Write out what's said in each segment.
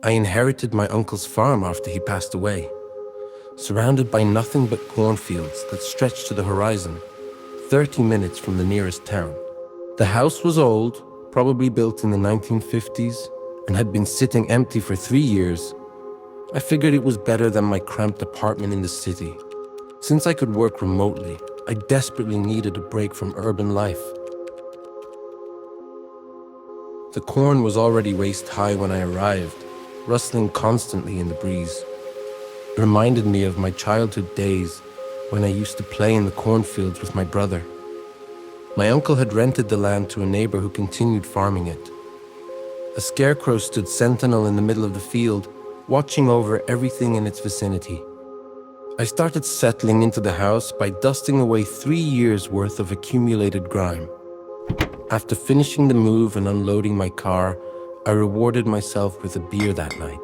I inherited my uncle's farm after he passed away, surrounded by nothing but cornfields that stretched to the horizon, 30 minutes from the nearest town. The house was old, probably built in the 1950s, and had been sitting empty for 3 years. I figured it was better than my cramped apartment in the city. Since I could work remotely, I desperately needed a break from urban life. The corn was already waist high when I arrived, rustling constantly in the breeze. It reminded me of my childhood days when I used to play in the cornfields with my brother. My uncle had rented the land to a neighbor who continued farming it. A scarecrow stood sentinel in the middle of the field, watching over everything in its vicinity. I started settling into the house by dusting away 3 years' worth of accumulated grime. After finishing the move and unloading my car, I rewarded myself with a beer that night.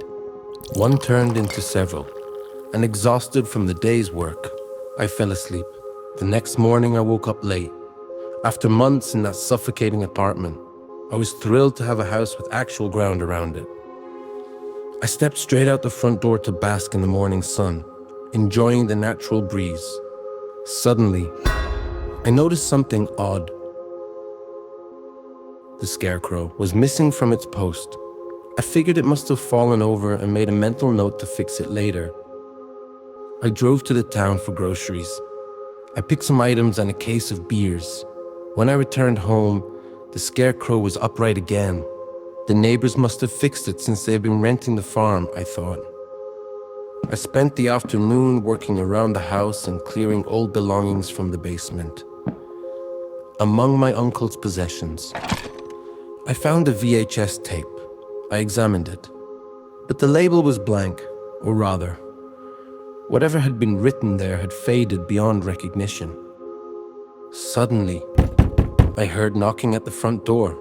One turned into several, and exhausted from the day's work, I fell asleep. The next morning I woke up late. After months in that suffocating apartment, I was thrilled to have a house with actual ground around it. I stepped straight out the front door to bask in the morning sun, enjoying the natural breeze. Suddenly, I noticed something odd. The scarecrow was missing from its post. I figured it must have fallen over and made a mental note to fix it later. I drove to the town for groceries. I picked some items and a case of beers. When I returned home, the scarecrow was upright again. The neighbors must have fixed it since they had been renting the farm, I thought. I spent the afternoon working around the house and clearing old belongings from the basement. Among my uncle's possessions, I found a VHS tape. I examined it, but the label was blank, or rather, whatever had been written there had faded beyond recognition. Suddenly, I heard knocking at the front door.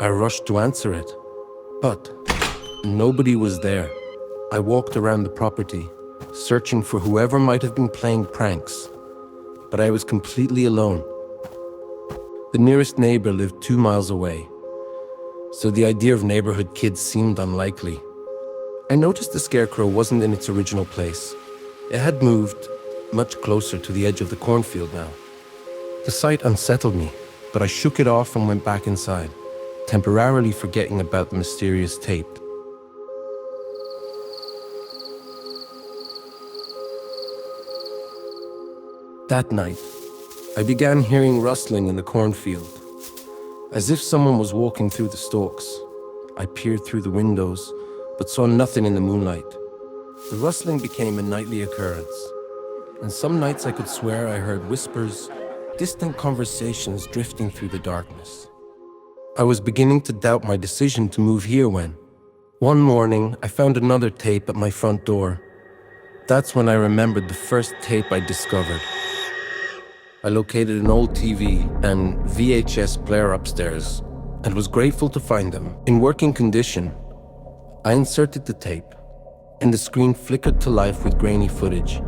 I rushed to answer it, but nobody was there. I walked around the property, searching for whoever might have been playing pranks, but I was completely alone. The nearest neighbor lived 2 miles away, so the idea of neighborhood kids seemed unlikely. I noticed the scarecrow wasn't in its original place. It had moved much closer to the edge of the cornfield now. The sight unsettled me, but I shook it off and went back inside, temporarily forgetting about the mysterious tape. That night, I began hearing rustling in the cornfield, as if someone was walking through the stalks. I peered through the windows, but saw nothing in the moonlight. The rustling became a nightly occurrence, and some nights I could swear I heard whispers, distant conversations drifting through the darkness. I was beginning to doubt my decision to move here when, one morning, I found another tape at my front door. That's when I remembered the first tape I discovered. I located an old TV and VHS player upstairs and was grateful to find them in working condition. I inserted the tape, and the screen flickered to life with grainy footage.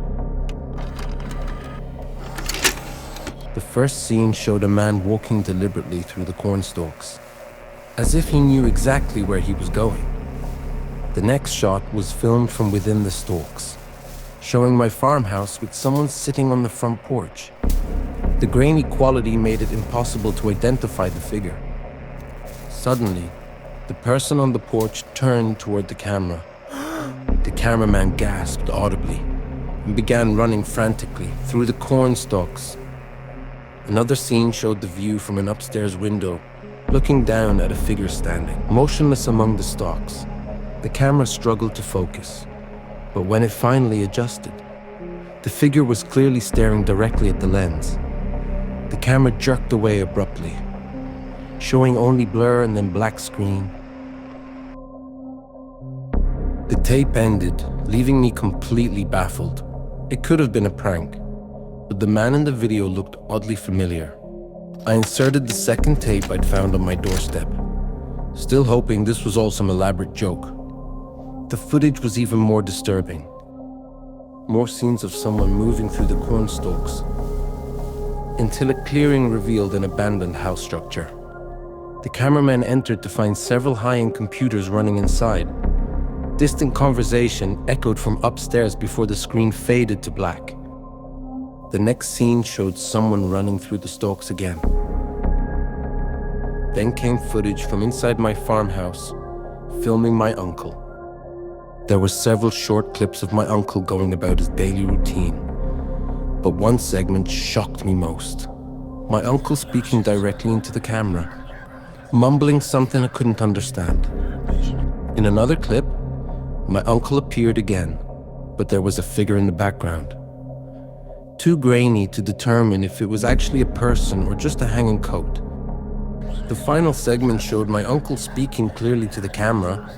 The first scene showed a man walking deliberately through the cornstalks, as if he knew exactly where he was going. The next shot was filmed from within the stalks, showing my farmhouse with someone sitting on the front porch. The grainy quality made it impossible to identify the figure. Suddenly, the person on the porch turned toward the camera. The cameraman gasped audibly and began running frantically through the corn stalks. Another scene showed the view from an upstairs window, looking down at a figure standing, motionless among the stalks. The camera struggled to focus, but when it finally adjusted, the figure was clearly staring directly at the lens. The camera jerked away abruptly, showing only blur and then black screen. The tape ended, leaving me completely baffled. It could have been a prank, but the man in the video looked oddly familiar. I inserted the second tape I'd found on my doorstep, still hoping this was all some elaborate joke. The footage was even more disturbing. More scenes of someone moving through the cornstalks, until a clearing revealed an abandoned house structure. The cameraman entered to find several high-end computers running inside. distant conversation echoed from upstairs before the screen faded to black. The next scene showed someone running through the stalks again. Then came footage from inside my farmhouse, filming my uncle. There were several short clips of my uncle going about his daily routine, but one segment shocked me most. My uncle speaking directly into the camera, mumbling something I couldn't understand. In another clip, my uncle appeared again, but there was a figure in the background. Too grainy to determine if it was actually a person or just a hanging coat. The final segment showed my uncle speaking clearly to the camera.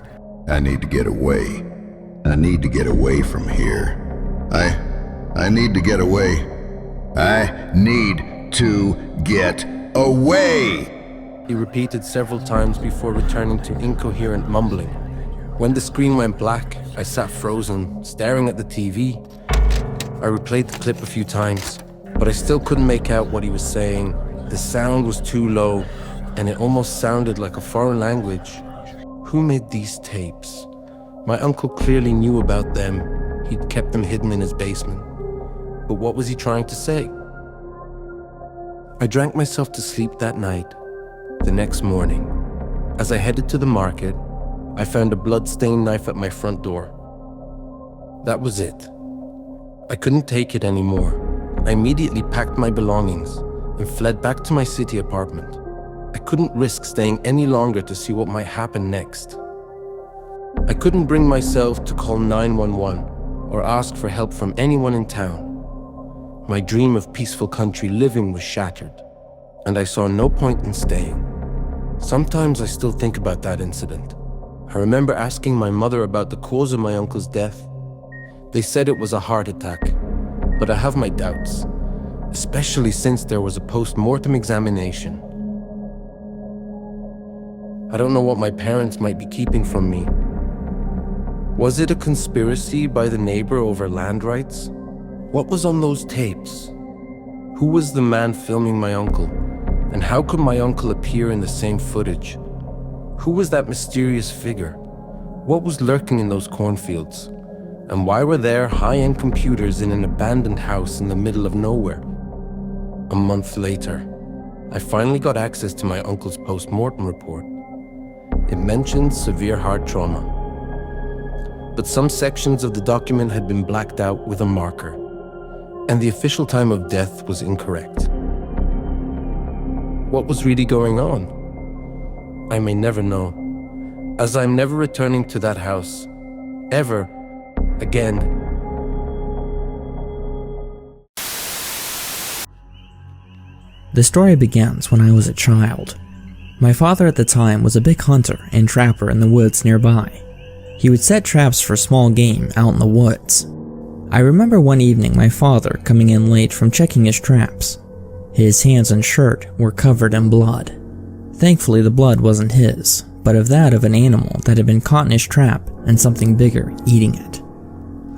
I need to get away. I need to get away from here. I need to get away. I need to get away! He repeated several times before returning to incoherent mumbling. When the screen went black, I sat frozen, staring at the TV. I replayed the clip a few times, but I still couldn't make out what he was saying. The sound was too low, and it almost sounded like a foreign language. Who made these tapes? My uncle clearly knew about them. He'd kept them hidden in his basement. But what was he trying to say? I drank myself to sleep that night. The next morning, as I headed to the market, I found a blood-stained knife at my front door. That was it. I couldn't take it anymore. I immediately packed my belongings and fled back to my city apartment. I couldn't risk staying any longer to see what might happen next. I couldn't bring myself to call 911 or ask for help from anyone in town. My dream of peaceful country living was shattered, and I saw no point in staying. Sometimes I still think about that incident. I remember asking my mother about the cause of my uncle's death. They said it was a heart attack, but I have my doubts, especially since there was a post-mortem examination. I don't know what my parents might be keeping from me. Was it a conspiracy by the neighbor over land rights? What was on those tapes? Who was the man filming my uncle? And how could my uncle appear in the same footage? Who was that mysterious figure? What was lurking in those cornfields? And why were there high-end computers in an abandoned house in the middle of nowhere? A month later, I finally got access to my uncle's post-mortem report. It mentioned severe heart trauma, but some sections of the document had been blacked out with a marker, and the official time of death was incorrect. What was really going on? I may never know, as I'm never returning to that house, ever again. The story begins when I was a child. My father at the time was a big hunter and trapper in the woods nearby. He would set traps for small game out in the woods. I remember one evening my father coming in late from checking his traps. His hands and shirt were covered in blood. Thankfully the blood wasn't his, but of that of an animal that had been caught in his trap and something bigger eating it.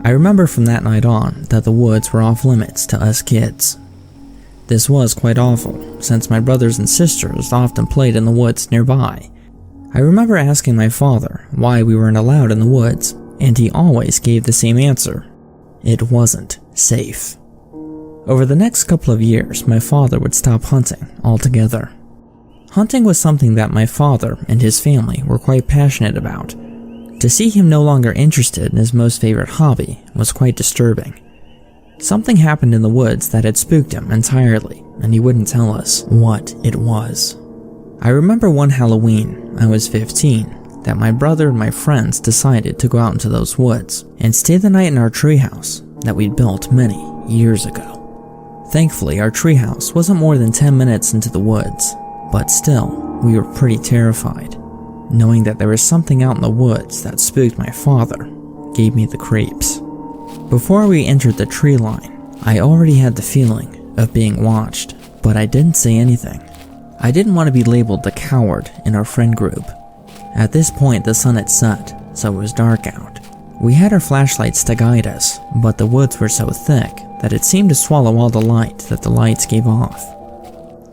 I remember from that night on that the woods were off limits to us kids. This was quite awful, since my brothers and sisters often played in the woods nearby. I remember asking my father why we weren't allowed in the woods, and he always gave the same answer. It wasn't safe. Over the next couple of years, my father would stop hunting altogether. Hunting was something that my father and his family were quite passionate about. To see him no longer interested in his most favorite hobby was quite disturbing. Something happened in the woods that had spooked him entirely, and he wouldn't tell us what it was. I remember one Halloween, I was 15, that my brother and my friends decided to go out into those woods and stay the night in our treehouse that we'd built many years ago. Thankfully, our treehouse wasn't more than 10 minutes into the woods, but still, we were pretty terrified. Knowing that there was something out in the woods that spooked my father gave me the creeps. Before we entered the tree line, I already had the feeling of being watched, but I didn't say anything. I didn't want to be labeled the coward in our friend group. At this point, the sun had set, so it was dark out. We had our flashlights to guide us, but the woods were so thick that it seemed to swallow all the light that the lights gave off.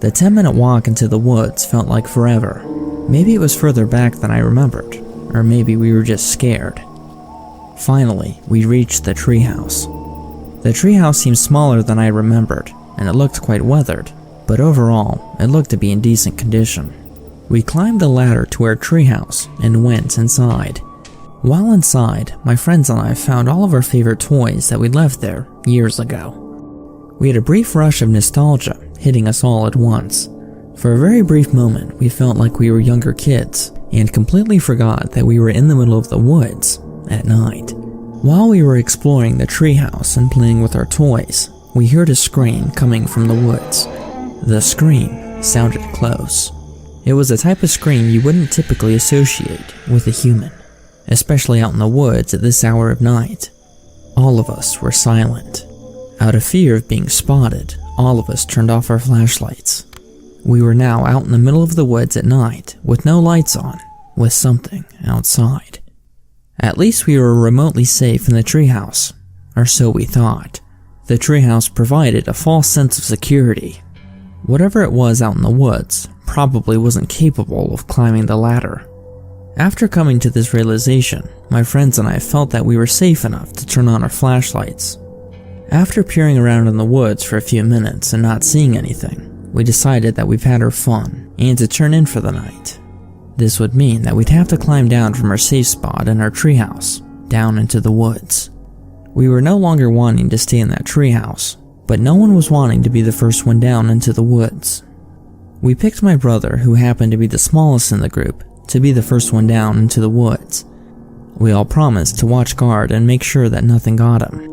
The 10-minute walk into the woods felt like forever. Maybe it was further back than I remembered, or maybe we were just scared. Finally, we reached the treehouse. The treehouse seemed smaller than I remembered, and it looked quite weathered, but overall, it looked to be in decent condition. We climbed the ladder to our treehouse and went inside. While inside, my friends and I found all of our favorite toys that we'd left there years ago. We had a brief rush of nostalgia hitting us all at once. For a very brief moment, we felt like we were younger kids and completely forgot that we were in the middle of the woods at night. While we were exploring the treehouse and playing with our toys, we heard a scream coming from the woods. The scream sounded close. It was a type of scream you wouldn't typically associate with a human, especially out in the woods at this hour of night. All of us were silent. Out of fear of being spotted, all of us turned off our flashlights. We were now out in the middle of the woods at night with no lights on, with something outside. At least we were remotely safe in the treehouse, or so we thought. The treehouse provided a false sense of security. Whatever it was out in the woods probably wasn't capable of climbing the ladder. After coming to this realization, my friends and I felt that we were safe enough to turn on our flashlights. After peering around in the woods for a few minutes and not seeing anything, we decided that we've had our fun and to turn in for the night. This would mean that we'd have to climb down from our safe spot in our treehouse, down into the woods. We were no longer wanting to stay in that treehouse, but no one was wanting to be the first one down into the woods. We picked my brother, who happened to be the smallest in the group, to be the first one down into the woods. We all promised to watch guard and make sure that nothing got him.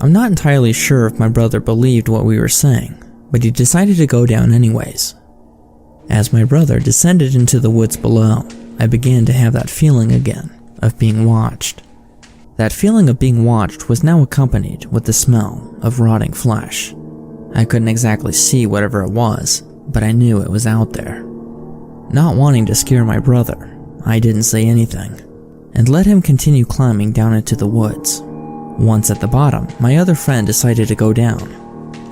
I'm not entirely sure if my brother believed what we were saying, but he decided to go down anyways. As my brother descended into the woods below, I began to have that feeling again of being watched. That feeling of being watched was now accompanied with the smell of rotting flesh. I couldn't exactly see whatever it was, but I knew it was out there. Not wanting to scare my brother, I didn't say anything, and let him continue climbing down into the woods. Once at the bottom, my other friend decided to go down.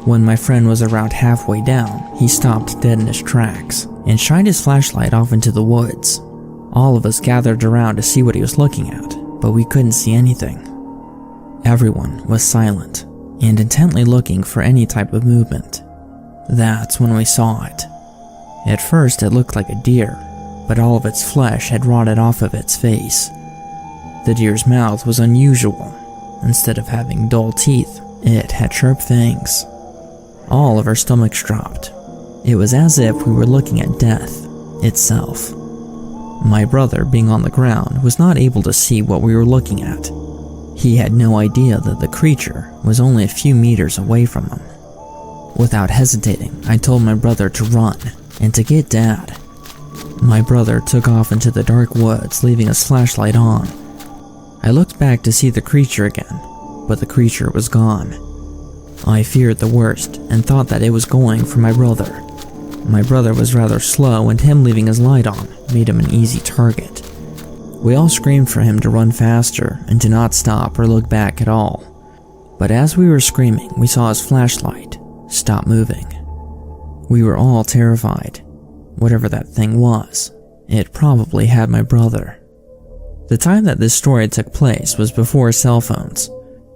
When my friend was around halfway down, he stopped dead in his tracks and shined his flashlight off into the woods. All of us gathered around to see what he was looking at, but we couldn't see anything. Everyone was silent and intently looking for any type of movement. That's when we saw it. At first it looked like a deer, but all of its flesh had rotted off of its face. The deer's mouth was unusual. Instead of having dull teeth, it had sharp fangs. All of our stomachs dropped. It was as if we were looking at death itself. My brother, being on the ground, was not able to see what we were looking at. He had no idea that the creature was only a few meters away from him. Without hesitating, I told my brother to run and to get Dad. My brother took off into the dark woods, leaving his flashlight on. I looked back to see the creature again, but the creature was gone. I feared the worst and thought that it was going for my brother. My brother was rather slow, and him leaving his light on made him an easy target. We all screamed for him to run faster and to not stop or look back at all. But as we were screaming, we saw his flashlight stop moving. We were all terrified. Whatever that thing was, it probably had my brother. The time that this story took place was before cell phones,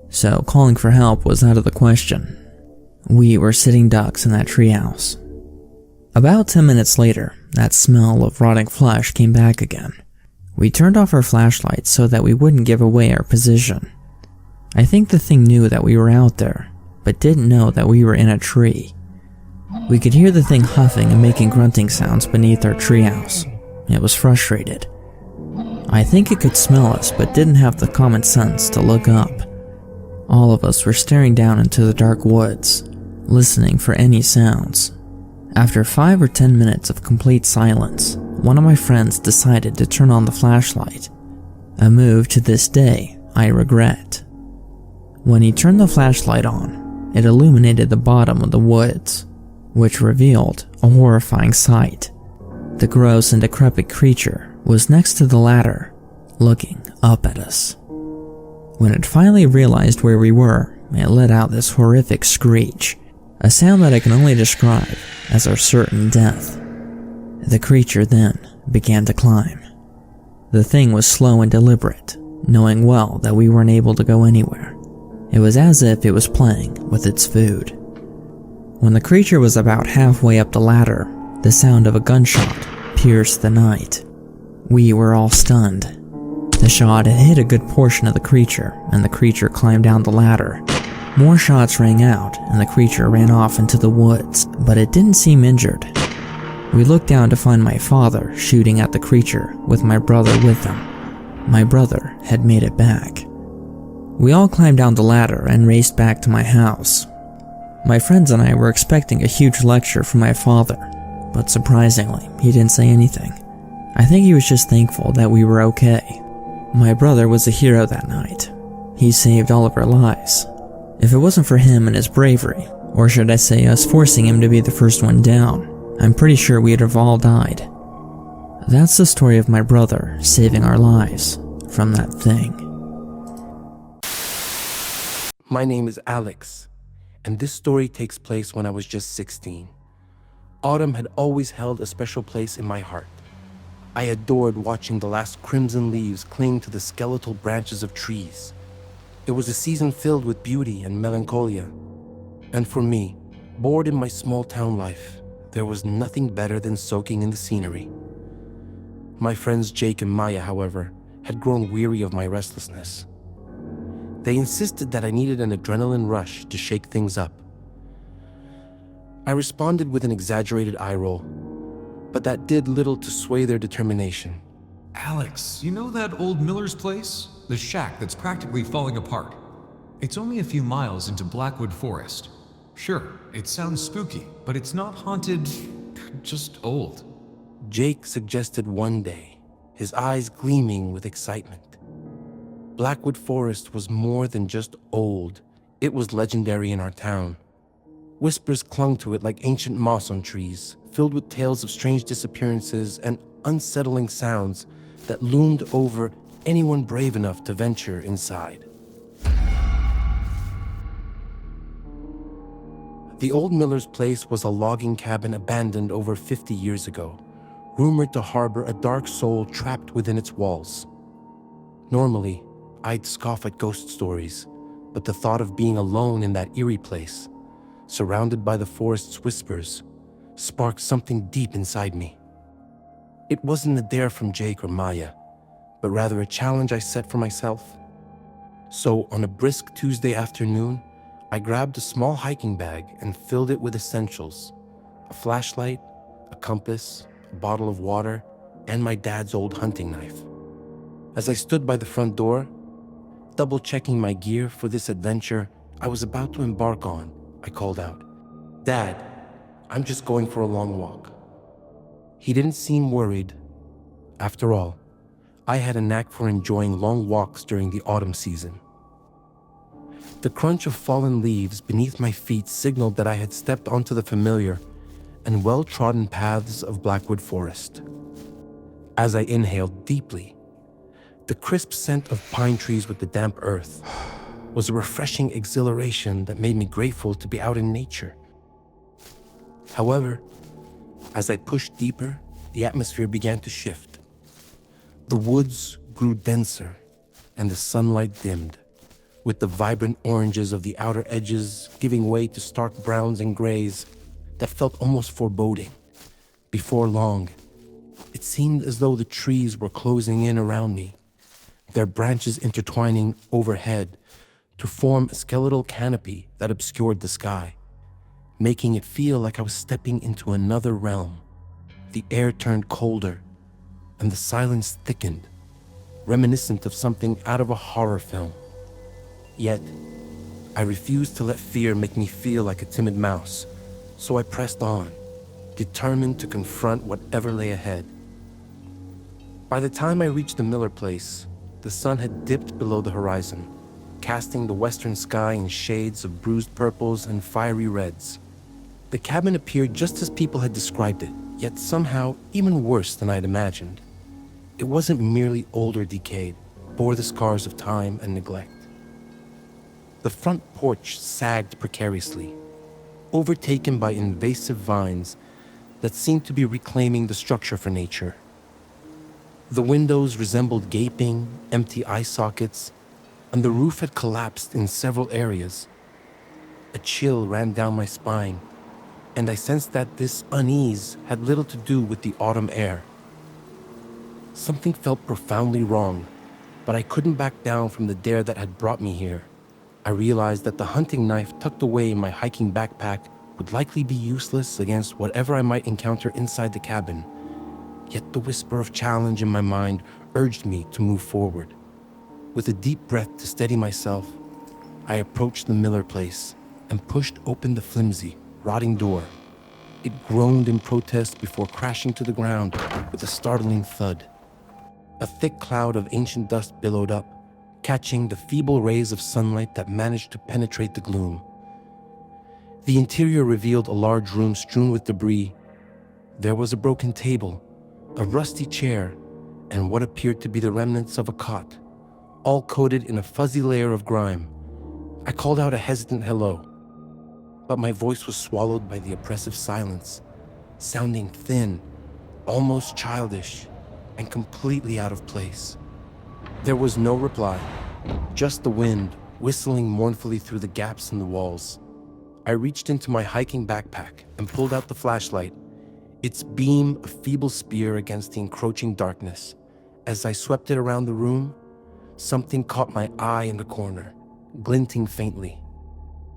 so calling for help was out of the question. We were sitting ducks in that treehouse. About 10 minutes later, that smell of rotting flesh came back again. We turned off our flashlights so that we wouldn't give away our position. I think the thing knew that we were out there, but didn't know that we were in a tree. We could hear the thing huffing and making grunting sounds beneath our treehouse. It was frustrated. I think it could smell us, but didn't have the common sense to look up. All of us were staring down into the dark woods, listening for any sounds. After 5 or 10 minutes of complete silence, one of my friends decided to turn on the flashlight, a move to this day I regret. When he turned the flashlight on, it illuminated the bottom of the woods, which revealed a horrifying sight. The gross and decrepit creature was next to the ladder, looking up at us. When it finally realized where we were, it let out this horrific screech, a sound that I can only describe as our certain death. The creature then began to climb. The thing was slow and deliberate, knowing well that we weren't able to go anywhere. It was as if it was playing with its food. When the creature was about halfway up the ladder, the sound of a gunshot pierced the night. We were all stunned. The shot had hit a good portion of the creature, and the creature climbed down the ladder. More shots rang out, and the creature ran off into the woods, but it didn't seem injured. We looked down to find my father shooting at the creature, with my brother with him. My brother had made it back. We all climbed down the ladder and raced back to my house. My friends and I were expecting a huge lecture from my father, but surprisingly, he didn't say anything. I think he was just thankful that we were okay. My brother was a hero that night. He saved all of our lives. If it wasn't for him and his bravery, or should I say us forcing him to be the first one down, I'm pretty sure we'd have all died. That's the story of my brother saving our lives from that thing. My name is Alex, and this story takes place when I was just 16. Autumn had always held a special place in my heart. I adored watching the last crimson leaves cling to the skeletal branches of trees. It was a season filled with beauty and melancholia. And for me, bored in my small town life, there was nothing better than soaking in the scenery. My friends Jake and Maya, however, had grown weary of my restlessness. They insisted that I needed an adrenaline rush to shake things up. I responded with an exaggerated eye roll, but that did little to sway their determination. Alex, you know that old Miller's place? The shack that's practically falling apart. It's only a few miles into Blackwood Forest. Sure, it sounds spooky, but it's not haunted, just old. Jake suggested one day, his eyes gleaming with excitement. Blackwood Forest was more than just old, it was legendary in our town. Whispers clung to it like ancient moss on trees, filled with tales of strange disappearances and unsettling sounds that loomed over anyone brave enough to venture inside. The old Miller's place was a logging cabin abandoned over 50 years ago, rumored to harbor a dark soul trapped within its walls. Normally, I'd scoff at ghost stories, but the thought of being alone in that eerie place, surrounded by the forest's whispers, sparked something deep inside me. It wasn't a dare from Jake or Maya, but rather a challenge I set for myself. So on a brisk Tuesday afternoon, I grabbed a small hiking bag and filled it with essentials: a flashlight, a compass, a bottle of water, and my dad's old hunting knife. As I stood by the front door, double-checking my gear for this adventure I was about to embark on, I called out, "Dad, I'm just going for a long walk." He didn't seem worried. After all, I had a knack for enjoying long walks during the autumn season. The crunch of fallen leaves beneath my feet signaled that I had stepped onto the familiar and well-trodden paths of Blackwood Forest. As I inhaled deeply, the crisp scent of pine trees with the damp earth was a refreshing exhilaration that made me grateful to be out in nature. However, as I pushed deeper, the atmosphere began to shift. The woods grew denser, and the sunlight dimmed, with the vibrant oranges of the outer edges giving way to stark browns and grays that felt almost foreboding. Before long, it seemed as though the trees were closing in around me, their branches intertwining overhead to form a skeletal canopy that obscured the sky, making it feel like I was stepping into another realm. The air turned colder, and the silence thickened, reminiscent of something out of a horror film. Yet, I refused to let fear make me feel like a timid mouse, so I pressed on, determined to confront whatever lay ahead. By the time I reached the Miller place, the sun had dipped below the horizon, casting the western sky in shades of bruised purples and fiery reds. The cabin appeared just as people had described it, yet somehow even worse than I'd imagined. It wasn't merely old or decayed, bore the scars of time and neglect. The front porch sagged precariously, overtaken by invasive vines that seemed to be reclaiming the structure for nature. The windows resembled gaping, empty eye sockets, and the roof had collapsed in several areas. A chill ran down my spine, and I sensed that this unease had little to do with the autumn air. Something felt profoundly wrong, but I couldn't back down from the dare that had brought me here. I realized that the hunting knife tucked away in my hiking backpack would likely be useless against whatever I might encounter inside the cabin. Yet the whisper of challenge in my mind urged me to move forward. With a deep breath to steady myself, I approached the Miller place and pushed open the flimsy, rotting door. It groaned in protest before crashing to the ground with a startling thud. A thick cloud of ancient dust billowed up, catching the feeble rays of sunlight that managed to penetrate the gloom. The interior revealed a large room strewn with debris. There was a broken table, a rusty chair, and what appeared to be the remnants of a cot, all coated in a fuzzy layer of grime. I called out a hesitant hello, but my voice was swallowed by the oppressive silence, sounding thin, almost childish, and completely out of place. There was no reply, just the wind whistling mournfully through the gaps in the walls. I reached into my hiking backpack and pulled out the flashlight, its beam a feeble spear against the encroaching darkness. As I swept it around the room, something caught my eye in the corner, glinting faintly.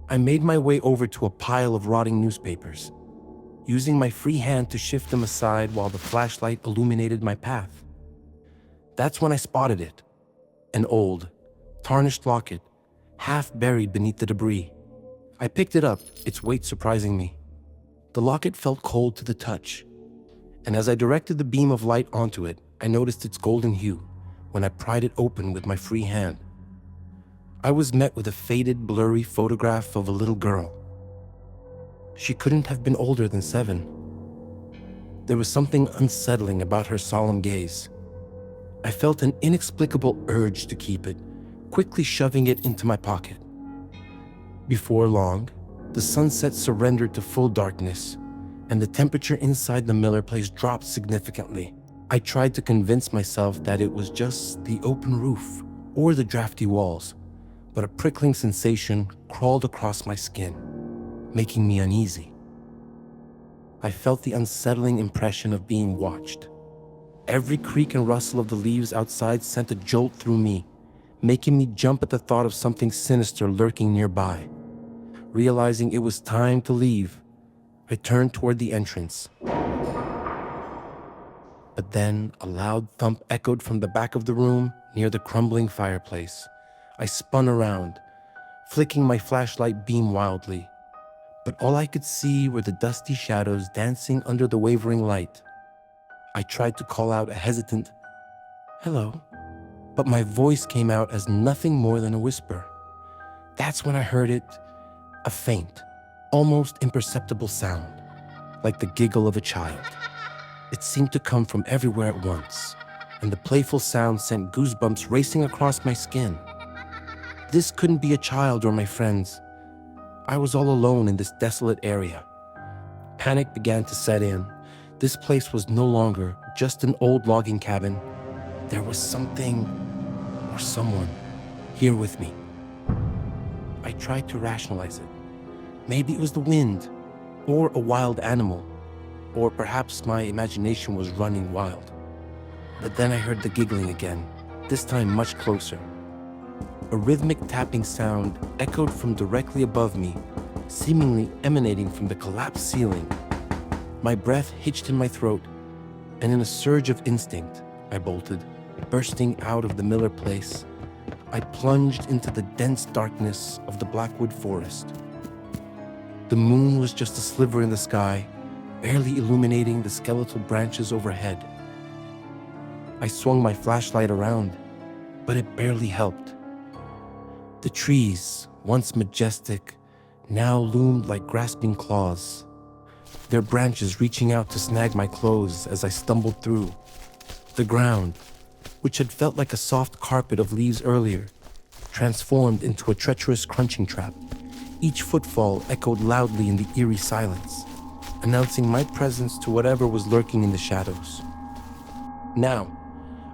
I made my way over to a pile of rotting newspapers, using my free hand to shift them aside while the flashlight illuminated my path. That's when I spotted it, an old, tarnished locket, half buried beneath the debris. I picked it up, its weight surprising me. The locket felt cold to the touch, and as I directed the beam of light onto it, I noticed its golden hue when I pried it open with my free hand. I was met with a faded, blurry photograph of a little girl. She couldn't have been older than 7. There was something unsettling about her solemn gaze. I felt an inexplicable urge to keep it, quickly shoving it into my pocket. Before long, the sunset surrendered to full darkness, and the temperature inside the Miller place dropped significantly. I tried to convince myself that it was just the open roof or the drafty walls, but a prickling sensation crawled across my skin, making me uneasy. I felt the unsettling impression of being watched. Every creak and rustle of the leaves outside sent a jolt through me, making me jump at the thought of something sinister lurking nearby. Realizing it was time to leave, I turned toward the entrance. But then a loud thump echoed from the back of the room near the crumbling fireplace. I spun around, flicking my flashlight beam wildly, but all I could see were the dusty shadows dancing under the wavering light. I tried to call out a hesitant, "Hello," but my voice came out as nothing more than a whisper. That's when I heard it, a faint, almost imperceptible sound, like the giggle of a child. It seemed to come from everywhere at once, and the playful sound sent goosebumps racing across my skin. This couldn't be a child or my friends. I was all alone in this desolate area. Panic began to set in. This place was no longer just an old logging cabin. There was something, or someone, here with me. I tried to rationalize it. Maybe it was the wind, or a wild animal, or perhaps my imagination was running wild. But then I heard the giggling again, this time much closer. A rhythmic tapping sound echoed from directly above me, seemingly emanating from the collapsed ceiling. My breath hitched in my throat, and in a surge of instinct, I bolted, bursting out of the Miller place. I plunged into the dense darkness of the Blackwood forest. The moon was just a sliver in the sky, barely illuminating the skeletal branches overhead. I swung my flashlight around, but it barely helped. The trees, once majestic, now loomed like grasping claws, their branches reaching out to snag my clothes as I stumbled through. The ground, which had felt like a soft carpet of leaves earlier, transformed into a treacherous crunching trap. Each footfall echoed loudly in the eerie silence, announcing my presence to whatever was lurking in the shadows. Now,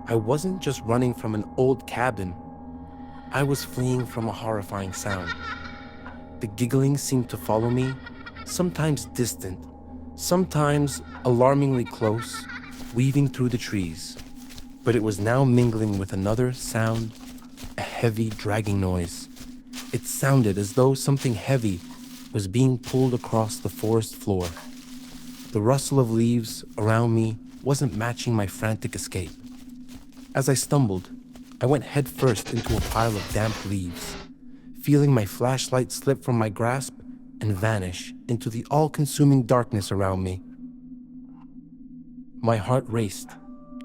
I wasn't just running from an old cabin. I was fleeing from a horrifying sound. The giggling seemed to follow me, sometimes distant, sometimes alarmingly close, weaving through the trees. But it was now mingling with another sound, a heavy, dragging noise. It sounded as though something heavy was being pulled across the forest floor. The rustle of leaves around me wasn't matching my frantic escape. As I stumbled, I went headfirst into a pile of damp leaves, feeling my flashlight slip from my grasp and vanish into the all-consuming darkness around me. My heart raced,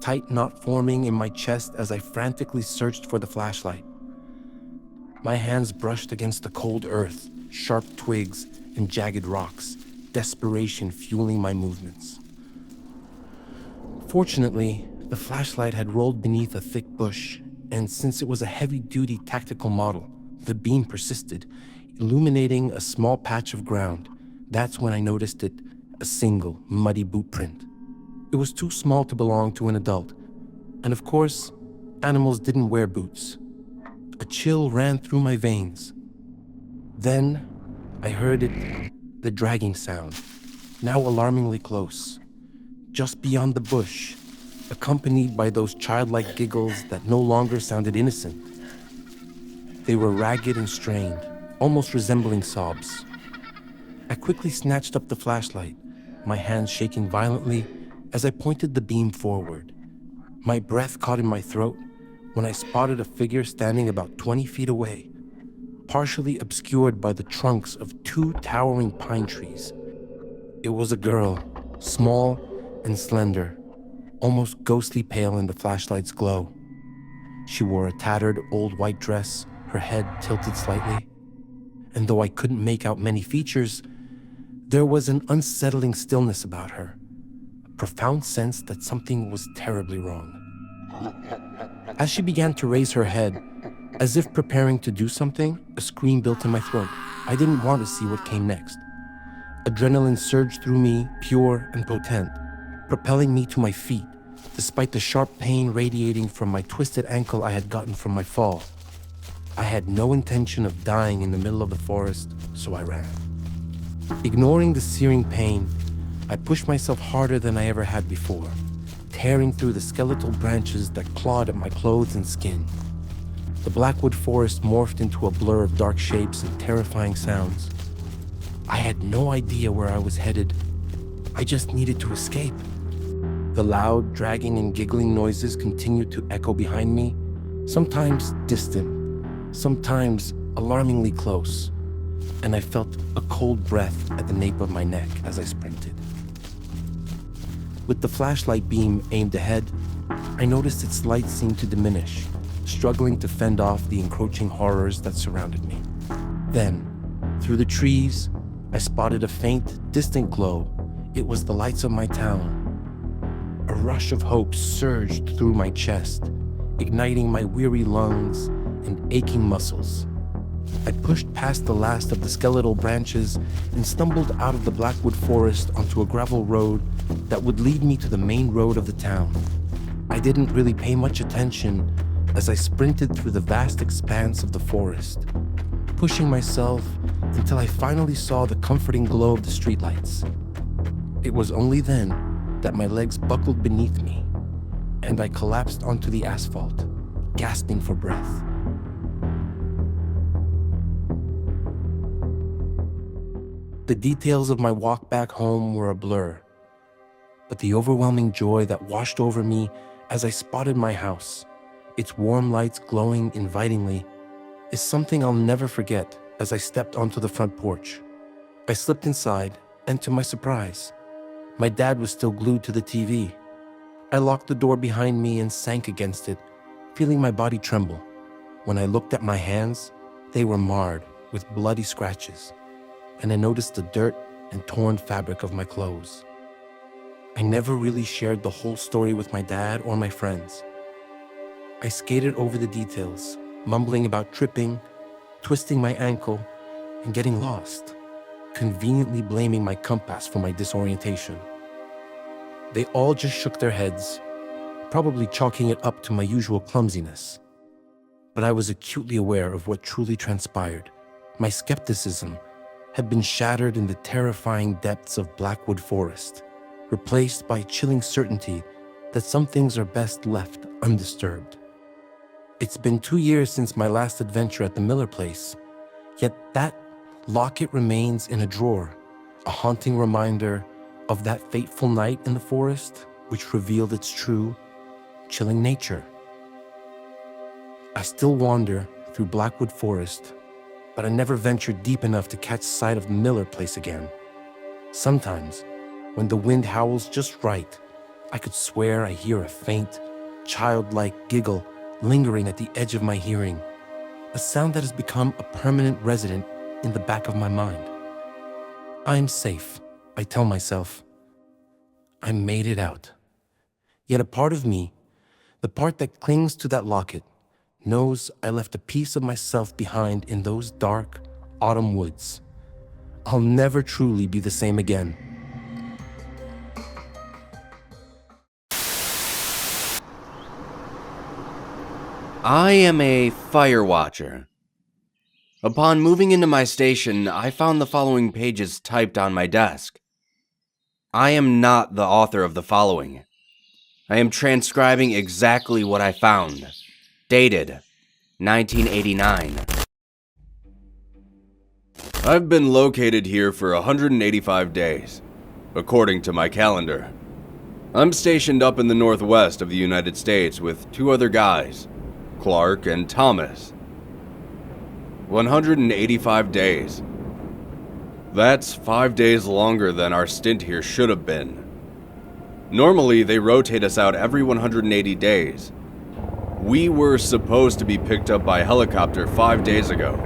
tight knot forming in my chest as I frantically searched for the flashlight. My hands brushed against the cold earth, sharp twigs, and jagged rocks, desperation fueling my movements. Fortunately, the flashlight had rolled beneath a thick bush, and since it was a heavy-duty tactical model, the beam persisted, illuminating a small patch of ground. That's when I noticed it, a single, muddy boot print. It was too small to belong to an adult, and of course, animals didn't wear boots. A chill ran through my veins. Then, I heard it, the dragging sound, now alarmingly close, just beyond the bush, accompanied by those childlike giggles that no longer sounded innocent. They were ragged and strained, almost resembling sobs. I quickly snatched up the flashlight, my hands shaking violently as I pointed the beam forward. My breath caught in my throat when I spotted a figure standing about 20 feet away, partially obscured by the trunks of 2 towering pine trees. It was a girl, small and slender, almost ghostly pale in the flashlight's glow. She wore a tattered old white dress, her head tilted slightly, and though I couldn't make out many features, there was an unsettling stillness about her, a profound sense that something was terribly wrong. As she began to raise her head, as if preparing to do something, a scream built in my throat. I didn't want to see what came next. Adrenaline surged through me, pure and potent, propelling me to my feet, despite the sharp pain radiating from my twisted ankle I had gotten from my fall. I had no intention of dying in the middle of the forest, so I ran. Ignoring the searing pain, I pushed myself harder than I ever had before, tearing through the skeletal branches that clawed at my clothes and skin. The blackwood forest morphed into a blur of dark shapes and terrifying sounds. I had no idea where I was headed. I just needed to escape. The loud, dragging, and giggling noises continued to echo behind me, sometimes distant, sometimes alarmingly close, and I felt a cold breath at the nape of my neck as I sprinted. With the flashlight beam aimed ahead, I noticed its light seemed to diminish, struggling to fend off the encroaching horrors that surrounded me. Then, through the trees, I spotted a faint, distant glow. It was the lights of my town. A rush of hope surged through my chest, igniting my weary lungs and aching muscles. I pushed past the last of the skeletal branches and stumbled out of the blackwood forest onto a gravel road that would lead me to the main road of the town. I didn't really pay much attention as I sprinted through the vast expanse of the forest, pushing myself until I finally saw the comforting glow of the streetlights. It was only then that my legs buckled beneath me, and I collapsed onto the asphalt, gasping for breath. The details of my walk back home were a blur, but the overwhelming joy that washed over me as I spotted my house, its warm lights glowing invitingly, is something I'll never forget as I stepped onto the front porch. I slipped inside, and to my surprise, my dad was still glued to the TV. I locked the door behind me and sank against it, feeling my body tremble. When I looked at my hands, they were marred with bloody scratches, and I noticed the dirt and torn fabric of my clothes. I never really shared the whole story with my dad or my friends. I skated over the details, mumbling about tripping, twisting my ankle, and getting lost, conveniently blaming my compass for my disorientation. They all just shook their heads, probably chalking it up to my usual clumsiness. But I was acutely aware of what truly transpired. My skepticism had been shattered in the terrifying depths of Blackwood Forest, replaced by chilling certainty that some things are best left undisturbed. It's been 2 years since my last adventure at the Miller place, yet that locket remains in a drawer, a haunting reminder of that fateful night in the forest which revealed its true, chilling nature. I still wander through Blackwood Forest, but I never ventured deep enough to catch sight of the Miller place again. Sometimes, when the wind howls just right, I could swear I hear a faint, childlike giggle lingering at the edge of my hearing, a sound that has become a permanent resident in the back of my mind. I am safe, I tell myself. I made it out. Yet a part of me, the part that clings to that locket, knows I left a piece of myself behind in those dark autumn woods. I'll never truly be the same again. I am a fire watcher. Upon moving into my station, I found the following pages typed on my desk. I am not the author of the following. I am transcribing exactly what I found. Dated 1989. I've been located here for 185 days, according to my calendar. I'm stationed up in the northwest of the United States with 2 other guys, Clark and Thomas. 185 days. That's 5 days longer than our stint here should have been. Normally, they rotate us out every 180 days. We were supposed to be picked up by helicopter 5 days ago,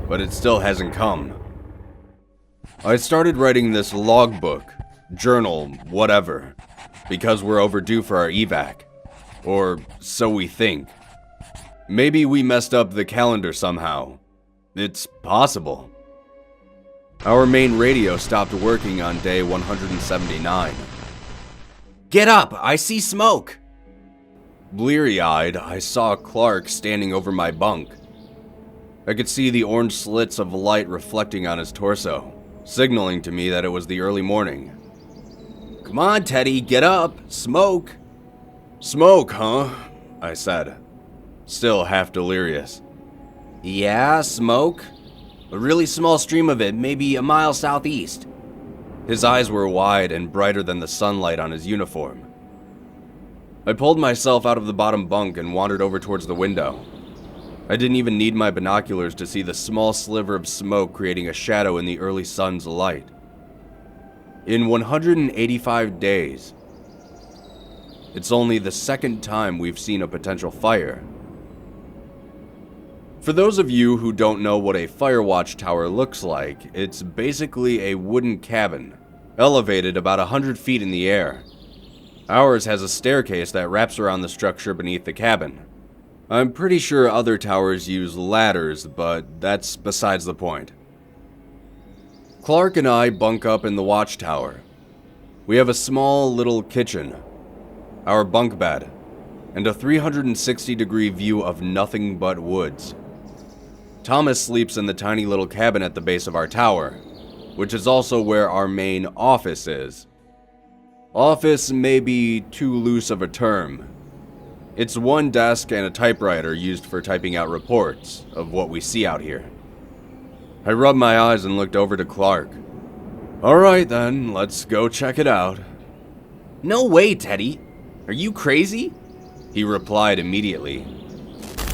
but it still hasn't come. I started writing this logbook, journal, whatever, because we're overdue for our evac. Or so we think. Maybe we messed up the calendar somehow. It's possible. Our main radio stopped working on day 179. Get up! I see smoke! Bleary-eyed, I saw Clark standing over my bunk. I could see the orange slits of light reflecting on his torso, signaling to me that it was the early morning. Come on, Teddy, get up! Smoke! Smoke, huh? I said, still half delirious. Yeah, smoke. A really small stream of it, maybe a mile southeast. His eyes were wide and brighter than the sunlight on his uniform. I pulled myself out of the bottom bunk and wandered over towards the window. I didn't even need my binoculars to see the small sliver of smoke creating a shadow in the early sun's light. In 185 days, it's only the second time we've seen a potential fire. For those of you who don't know what a fire watch tower looks like, it's basically a wooden cabin, elevated about 100 feet in the air. Ours has a staircase that wraps around the structure beneath the cabin. I'm pretty sure other towers use ladders, but that's besides the point. Clark and I bunk up in the watchtower. We have a small little kitchen, our bunk bed, and a 360-degree view of nothing but woods. Thomas sleeps in the tiny little cabin at the base of our tower, which is also where our main office is. Office may be too loose of a term. It's one desk and a typewriter used for typing out reports of what we see out here. I rubbed my eyes and looked over to Clark. Alright then, let's go check it out. No way, Teddy. Are you crazy? He replied immediately.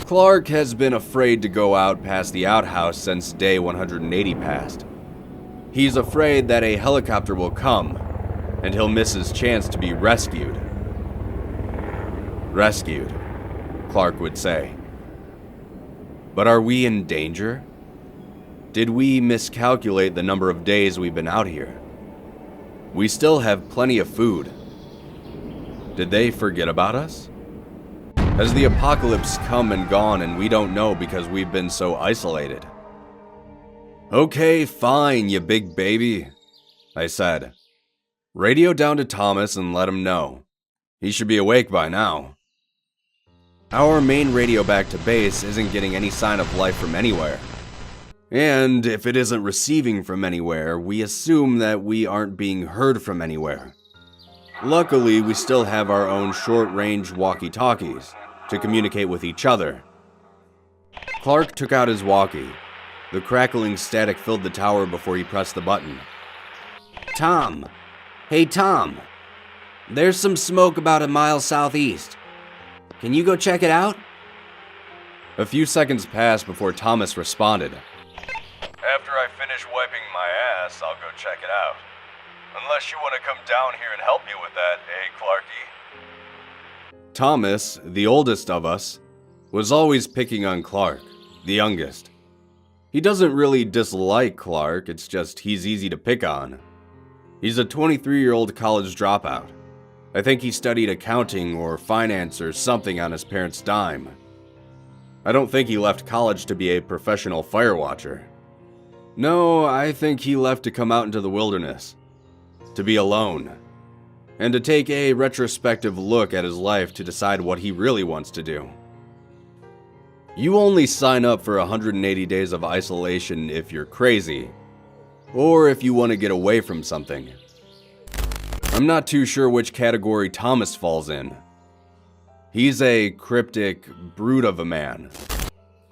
Clark has been afraid to go out past the outhouse since day 180 passed. He's afraid that a helicopter will come, and he'll miss his chance to be rescued. Rescued, Clark would say. But are we in danger? Did we miscalculate the number of days we've been out here? We still have plenty of food. Did they forget about us? Has the apocalypse come and gone and we don't know because we've been so isolated? Okay, fine, you big baby, I said. Radio down to Thomas and let him know. He should be awake by now. Our main radio back to base isn't getting any sign of life from anywhere. And if it isn't receiving from anywhere, we assume that we aren't being heard from anywhere. Luckily, we still have our own short-range walkie-talkies to communicate with each other. Clark took out his walkie. The crackling static filled the tower before he pressed the button. Tom. Hey, Tom. There's some smoke about a mile southeast. Can you go check it out? A few seconds passed before Thomas responded. After I finish wiping my ass, I'll go check it out. Unless you want to come down here and help me with that, Clarky? Thomas, the oldest of us, was always picking on Clark, the youngest. He doesn't really dislike Clark, it's just he's easy to pick on. He's a 23-year-old college dropout. I think he studied accounting or finance or something on his parents' dime. I don't think he left college to be a professional fire watcher. No, I think he left to come out into the wilderness, to be alone, and to take a retrospective look at his life to decide what he really wants to do. You only sign up for 180 days of isolation if you're crazy, or if you want to get away from something. I'm not too sure which category Thomas falls in. He's a cryptic brute of a man.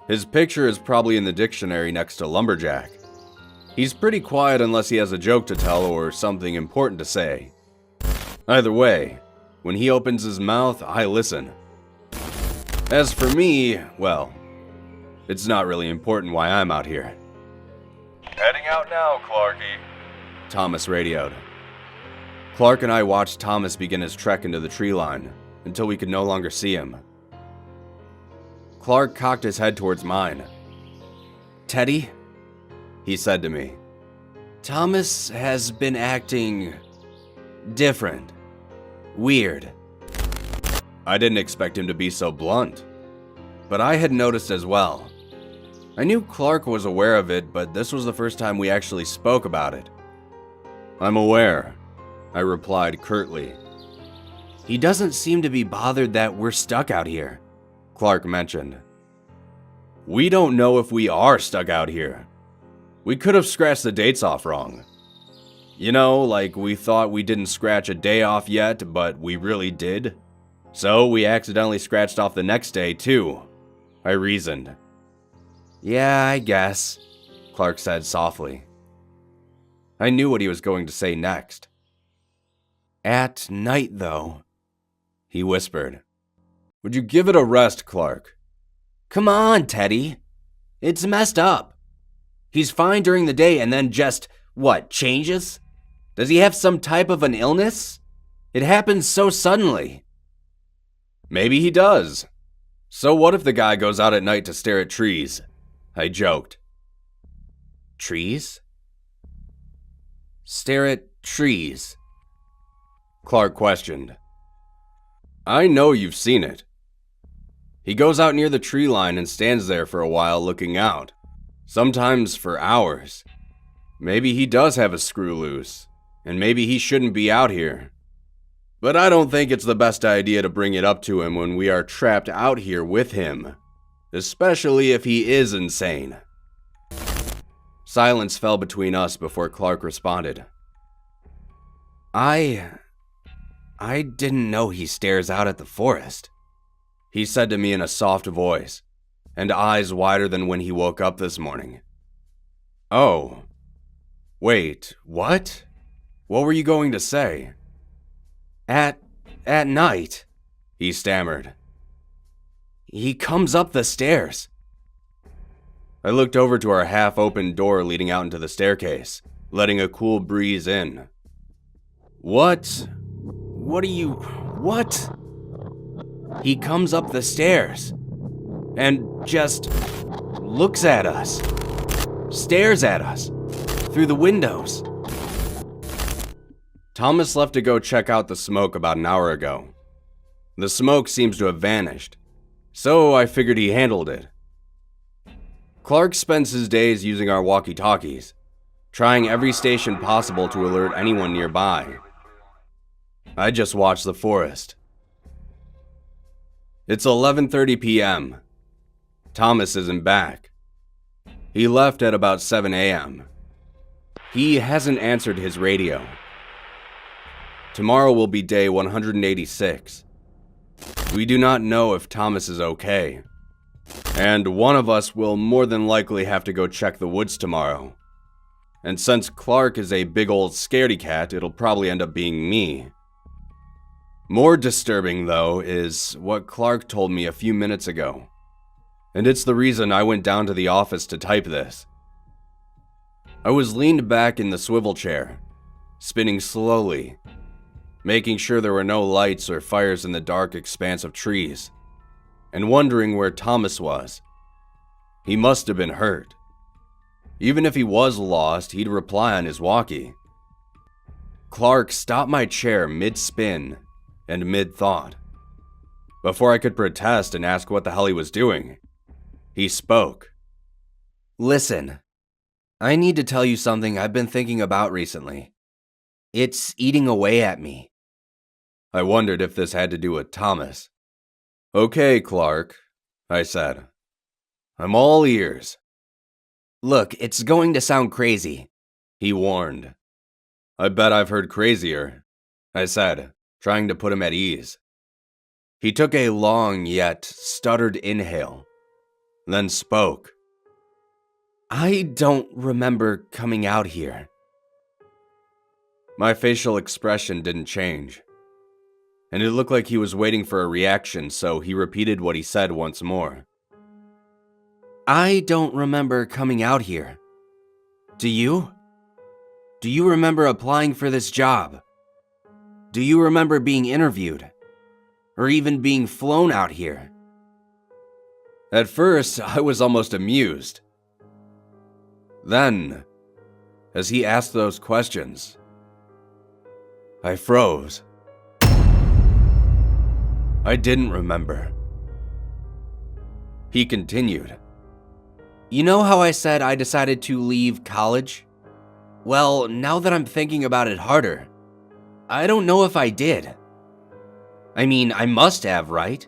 His picture is probably in the dictionary next to lumberjack. He's pretty quiet unless he has a joke to tell or something important to say. Either way, when he opens his mouth, I listen. As for me, well, it's not really important why I'm out here. Heading out now, Clarky. Thomas radioed. Clark and I watched Thomas begin his trek into the tree line until we could no longer see him. Clark cocked his head towards mine. Teddy, He said to me. Thomas has been acting different. Weird. I didn't expect him to be so blunt, but I had noticed as well. I knew Clark was aware of it, but this was the first time we actually spoke about it. I'm aware, I replied curtly. He doesn't seem to be bothered that we're stuck out here, Clark mentioned. We don't know if we are stuck out here. We could have scratched the dates off wrong. You know, like we thought we didn't scratch a day off yet, but we really did. So we accidentally scratched off the next day too, I reasoned. Yeah, I guess, Clark said softly. I knew what he was going to say next. At night, though, he whispered. Would you give it a rest, Clark? Come on, Teddy. It's messed up. He's fine during the day and then just, changes? Does he have some type of an illness? It happens so suddenly. Maybe he does. So what if the guy goes out at night to stare at trees? I joked. Trees? Stare at trees? Clark questioned. I know you've seen it. He goes out near the tree line and stands there for a while looking out, sometimes for hours. Maybe he does have a screw loose, and maybe he shouldn't be out here. But I don't think it's the best idea to bring it up to him when we are trapped out here with him, especially if he is insane. Silence fell between us before Clark responded. I didn't know he stares out at the forest, he said to me in a soft voice, and eyes wider than when he woke up this morning. Oh. Wait, what? What were you going to say? At night, he stammered. He comes up the stairs. I looked over to our half-open door leading out into the staircase, letting a cool breeze in. What? What? He comes up the stairs and just looks at us, stares at us through the windows. Thomas left to go check out the smoke about an hour ago. The smoke seems to have vanished, so I figured he handled it. Clark spends his days using our walkie-talkies, trying every station possible to alert anyone nearby. I just watch the forest, It's 11:30 p.m. Thomas isn't back. He left at about 7 a.m. He hasn't answered his radio. Tomorrow will be day 186. We do not know if Thomas is okay. And one of us will more than likely have to go check the woods tomorrow. And since Clark is a big old scaredy cat, it'll probably end up being me. More disturbing, though, is what Clark told me a few minutes ago. And it's the reason I went down to the office to type this. I was leaned back in the swivel chair, spinning slowly, making sure there were no lights or fires in the dark expanse of trees, and wondering where Thomas was. He must have been hurt. Even if he was lost, he'd reply on his walkie. Clark stopped my chair mid-spin and mid-thought. Before I could protest and ask what the hell he was doing, he spoke. Listen, I need to tell you something I've been thinking about recently. It's eating away at me. I wondered if this had to do with Thomas. Okay, Clark, I said. I'm all ears. Look, it's going to sound crazy, he warned. I bet I've heard crazier, I said, trying to put him at ease. He took a long yet stuttered inhale, then spoke. I don't remember coming out here. My facial expression didn't change, and it looked like he was waiting for a reaction, so he repeated what he said once more. I don't remember coming out here. Do you? Do you remember applying for this job? Do you remember being interviewed? Or even being flown out here? At first, I was almost amused. Then, as he asked those questions, I froze. I didn't remember. He continued. You know how I said I decided to leave college? Well, now that I'm thinking about it harder, I don't know if I did. I mean, I must have, right?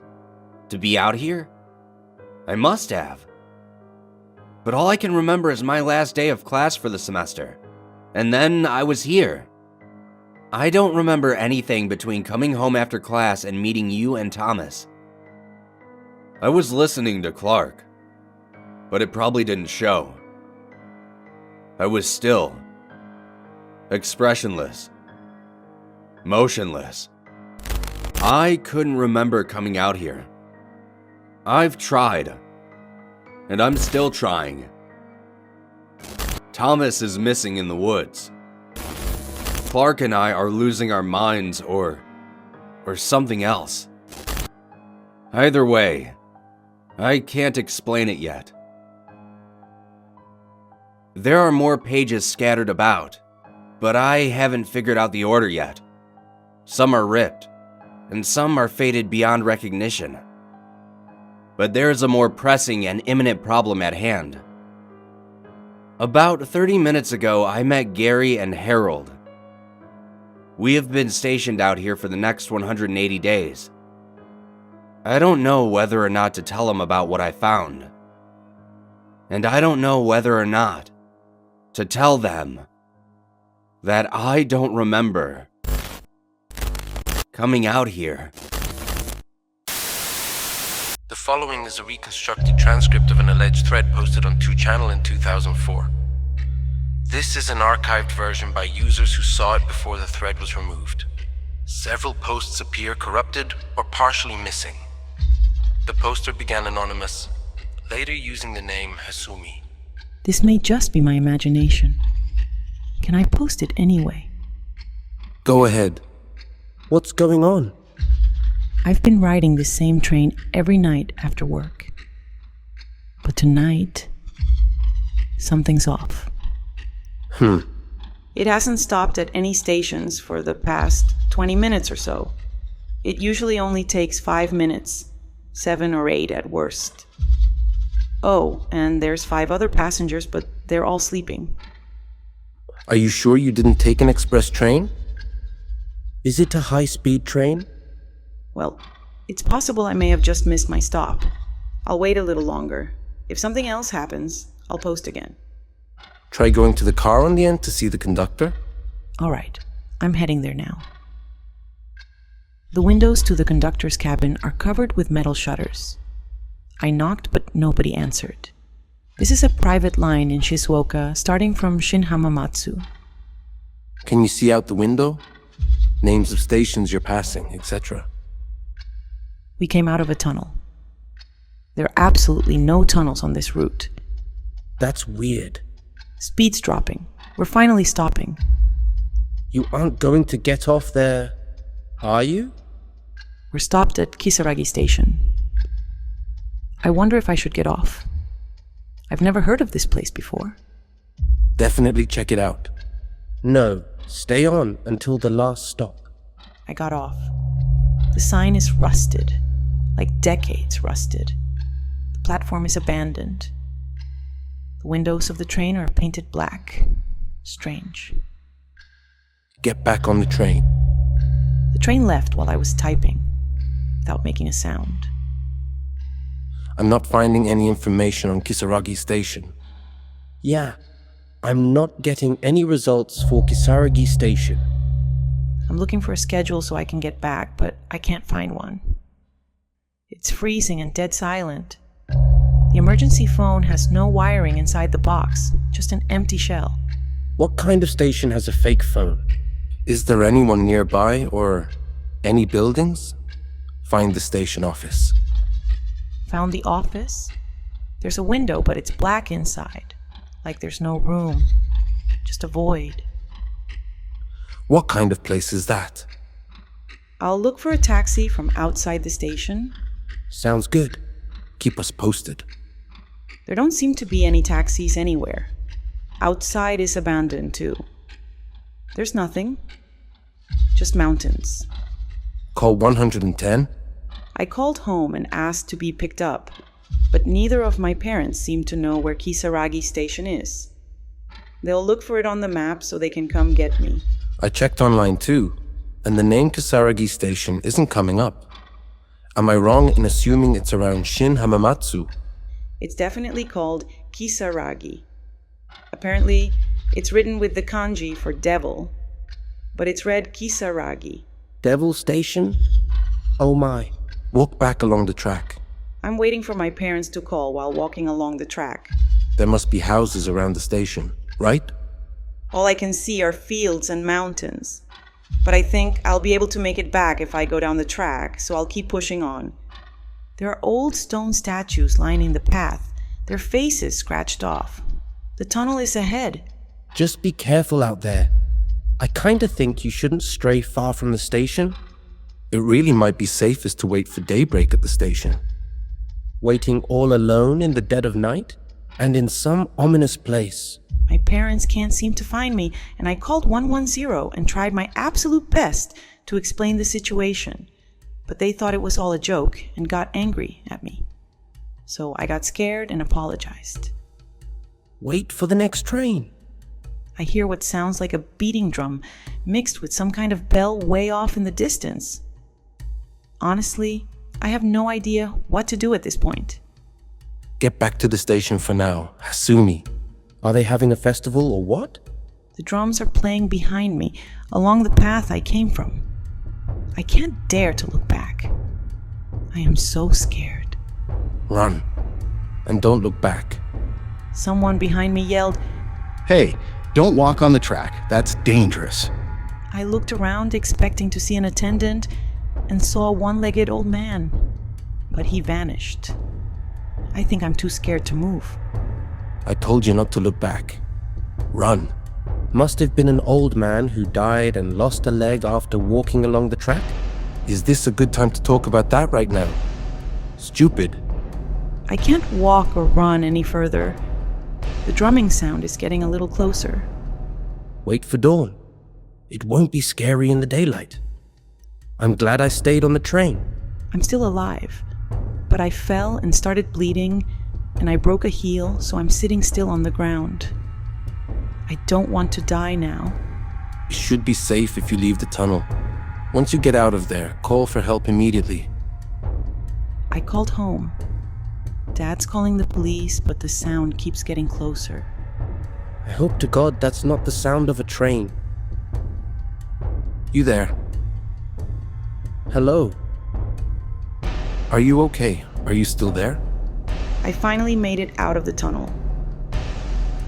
To be out here? I must have. But all I can remember is my last day of class for the semester. And then I was here. I don't remember anything between coming home after class and meeting you and Thomas. I was listening to Clark, but it probably didn't show. I was still, expressionless, motionless. I couldn't remember coming out here. I've tried, and I'm still trying. Thomas is missing in the woods. Clark and I are losing our minds or something else. Either way, I can't explain it yet. There are more pages scattered about, but I haven't figured out the order yet. Some are ripped, and some are faded beyond recognition. But there is a more pressing and imminent problem at hand. About 30 minutes ago, I met Gary and Harold. We have been stationed out here for the next 180 days. I don't know whether or not to tell them about what I found. And I don't know whether or not to tell them that I don't remember coming out here. The following is a reconstructed transcript of an alleged thread posted on 2channel in 2004. This is an archived version by users who saw it before the thread was removed. Several posts appear corrupted or partially missing. The poster began anonymous, later using the name Hasumi. This may just be my imagination. Can I post it anyway? Go ahead. What's going on? I've been riding the same train every night after work. But tonight, something's off. It hasn't stopped at any stations for the past 20 minutes or so. It usually only takes 5 minutes, 7 or 8 at worst. Oh, and there's 5 other passengers, but they're all sleeping. Are you sure you didn't take an express train? Is it a high-speed train? Well, It's possible I may have just missed my stop. I'll wait a little longer. If something else happens, I'll post again. Try going to the car on the end to see the conductor? All right, I'm heading there now. The windows to the conductor's cabin are covered with metal shutters. I knocked, but nobody answered. This is a private line in Shizuoka, starting from Shin Hamamatsu. Can you see out the window? Names of stations you're passing, etc. We came out of a tunnel. There are absolutely no tunnels on this route. That's weird. Speed's dropping. We're finally stopping. You aren't going to get off there, are you? We're stopped at Kisaragi Station. I wonder if I should get off. I've never heard of this place before. Definitely check it out. No, stay on until the last stop. I got off. The sign is rusted, like decades rusted. The platform is abandoned. The windows of the train are painted black. Strange. Get back on the train. The train left while I was typing, without making a sound. I'm not finding any information on Kisaragi Station. Yeah, I'm not getting any results for Kisaragi Station. I'm looking for a schedule so I can get back, but I can't find one. It's freezing and dead silent. The emergency phone has no wiring inside the box, just an empty shell. What kind of station has a fake phone? Is there anyone nearby or any buildings? Find the station office. Found the office. There's a window, but it's black inside, like there's no room, just a void. What kind of place is that? I'll look for a taxi from outside the station. Sounds good. Keep us posted. There don't seem to be any taxis anywhere. Outside is abandoned too. There's nothing. Just mountains. Call 110? I called home and asked to be picked up, but neither of my parents seem to know where Kisaragi Station is. They'll look for it on the map so they can come get me. I checked online too, and the name Kisaragi Station isn't coming up. Am I wrong in assuming it's around Shin Hamamatsu? It's definitely called Kisaragi. Apparently, it's written with the kanji for devil, but it's read Kisaragi. Devil Station? Oh my. Walk back along the track. I'm waiting for my parents to call while walking along the track. There must be houses around the station, right? All I can see are fields and mountains. But I think I'll be able to make it back if I go down the track, so I'll keep pushing on. There are old stone statues lining the path, their faces scratched off. The tunnel is ahead. Just be careful out there. I kinda think you shouldn't stray far from the station. It really might be safest to wait for daybreak at the station. Waiting all alone in the dead of night? And in some ominous place. My parents can't seem to find me, and I called 110 and tried my absolute best to explain the situation. But they thought it was all a joke and got angry at me. So I got scared and apologized. Wait for the next train. I hear what sounds like a beating drum mixed with some kind of bell way off in the distance. Honestly, I have no idea what to do at this point. Get back to the station for now, Hasumi. Are they having a festival or what? The drums are playing behind me, along the path I came from. I can't dare to look back. I am so scared. Run. And don't look back. Someone behind me yelled, Hey, don't walk on the track. That's dangerous. I looked around expecting to see an attendant and saw a one-legged old man, but he vanished. I think I'm too scared to move. I told you not to look back. Run. Must have been an old man who died and lost a leg after walking along the track? Is this a good time to talk about that right now? Stupid. I can't walk or run any further. The drumming sound is getting a little closer. Wait for dawn. It won't be scary in the daylight. I'm glad I stayed on the train. I'm still alive, but I fell and started bleeding, and I broke a heel, so I'm sitting still on the ground. I don't want to die now. You should be safe if you leave the tunnel. Once you get out of there, call for help immediately. I called home. Dad's calling the police, but the sound keeps getting closer. I hope to God that's not the sound of a train. You there? Hello? Are you okay? Are you still there? I finally made it out of the tunnel.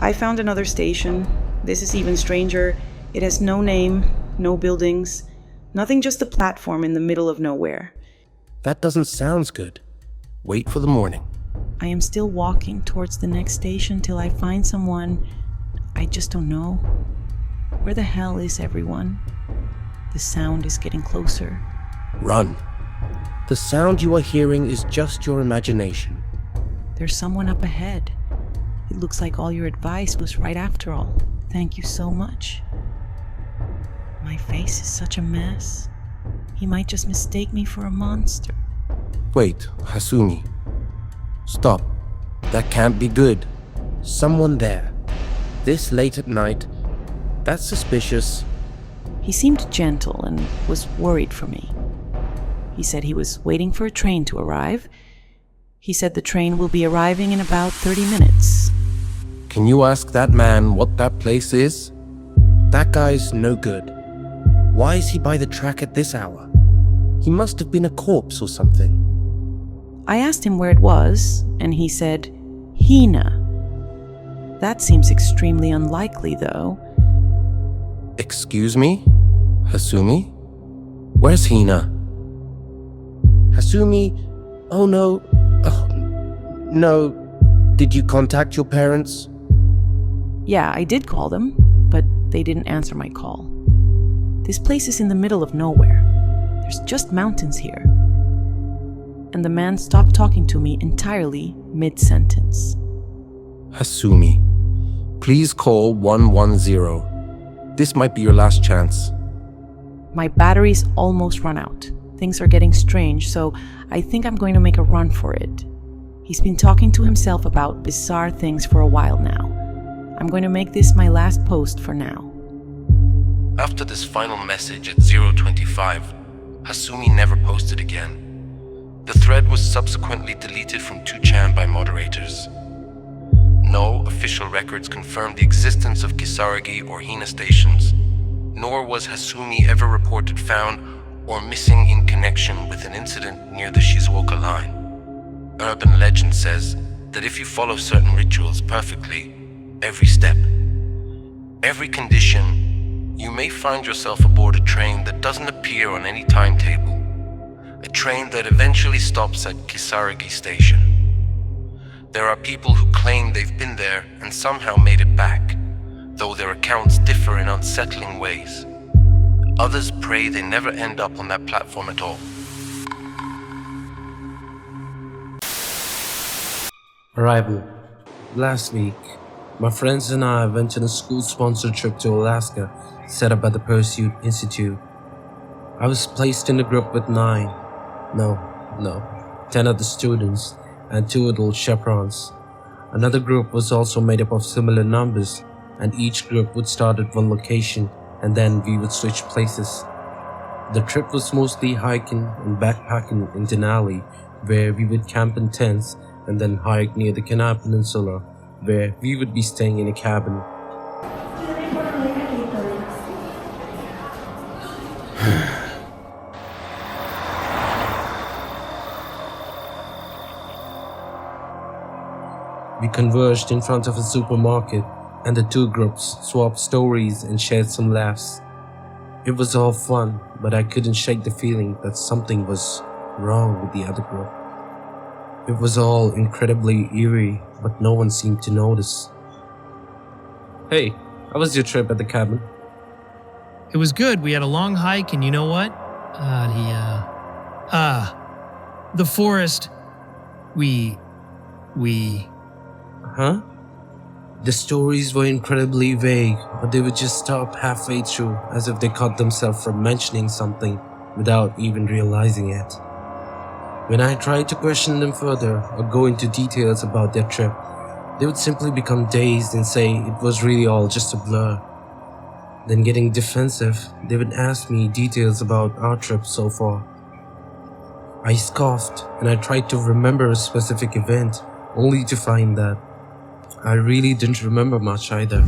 I found another station. This is even stranger. It has no name, no buildings, nothing, just a platform in the middle of nowhere. That doesn't sound good. Wait for the morning. I am still walking towards the next station till I find someone. I just don't know. Where the hell is everyone? The sound is getting closer. Run. The sound you are hearing is just your imagination. There's someone up ahead. It looks like all your advice was right after all. Thank you so much. My face is such a mess. He might just mistake me for a monster. Wait, Hasumi. Stop. That can't be good. Someone there. This late at night. That's suspicious. He seemed gentle and was worried for me. He said he was waiting for a train to arrive. He said the train will be arriving in about 30 minutes. Can you ask that man what that place is? That guy's no good. Why is he by the track at this hour? He must have been a corpse or something. I asked him where it was, and he said, Hina. That seems extremely unlikely, though. Excuse me? Hasumi? Where's Hina? Hasumi? Oh no. Oh, no. Did you contact your parents? Yeah, I did call them, but they didn't answer my call. This place is in the middle of nowhere. There's just mountains here. And the man stopped talking to me entirely mid-sentence. Hasumi, please call 110. This might be your last chance. My battery's almost run out. Things are getting strange, so I think I'm going to make a run for it. He's been talking to himself about bizarre things for a while now. I'm going to make this my last post for now. After this final message at 0:25, Hasumi never posted again. The thread was subsequently deleted from 2chan by moderators. No official records confirmed the existence of Kisaragi or Hina stations, nor was Hasumi ever reported found or missing in connection with an incident near the Shizuoka line. Urban legend says that if you follow certain rituals perfectly, every step, every condition, you may find yourself aboard a train that doesn't appear on any timetable. A train that eventually stops at Kisaragi Station. There are people who claim they've been there and somehow made it back, though their accounts differ in unsettling ways. Others pray they never end up on that platform at all. Arrival. Last week, my friends and I went on a school-sponsored trip to Alaska, set up at the Pursuit Institute. I was placed in a group with 10 other students and 2 adult chaperones. Another group was also made up of similar numbers, and each group would start at one location, and then we would switch places. The trip was mostly hiking and backpacking in Denali, where we would camp in tents, and then hike near the Kenai Peninsula, where we would be staying in a cabin. We converged in front of a supermarket, and the 2 groups swapped stories and shared some laughs. It was all fun, but I couldn't shake the feeling that something was wrong with the other group. It was all incredibly eerie, but no one seemed to notice. Hey, how was your trip at the cabin? It was good. We had a long hike, and you know what? The forest. We. Huh? The stories were incredibly vague, but they would just stop halfway through, as if they caught themselves from mentioning something without even realizing it. When I tried to question them further or go into details about their trip, they would simply become dazed and say it was really all just a blur. Then getting defensive, they would ask me details about our trip so far. I scoffed and I tried to remember a specific event, only to find that I really didn't remember much either.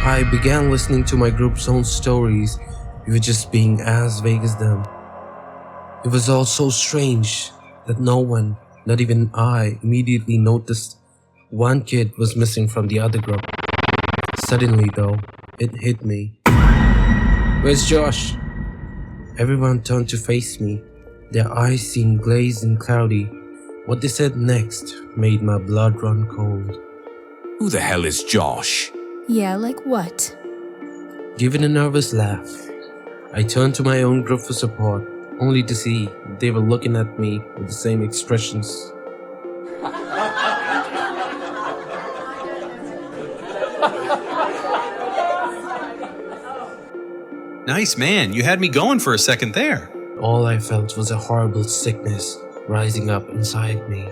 I began listening to my group's own stories. We were just being as vague as them. It was all so strange that no one, not even I, immediately noticed one kid was missing from the other group. Suddenly though, it hit me. "Where's Josh?" Everyone turned to face me. Their eyes seemed glazed and cloudy. What they said next made my blood run cold. Who the hell is Josh? Yeah, like what? Given a nervous laugh, I turned to my own group for support, only to see they were looking at me with the same expressions. Nice, man. You had me going for a second there. All I felt was a horrible sickness rising up inside me.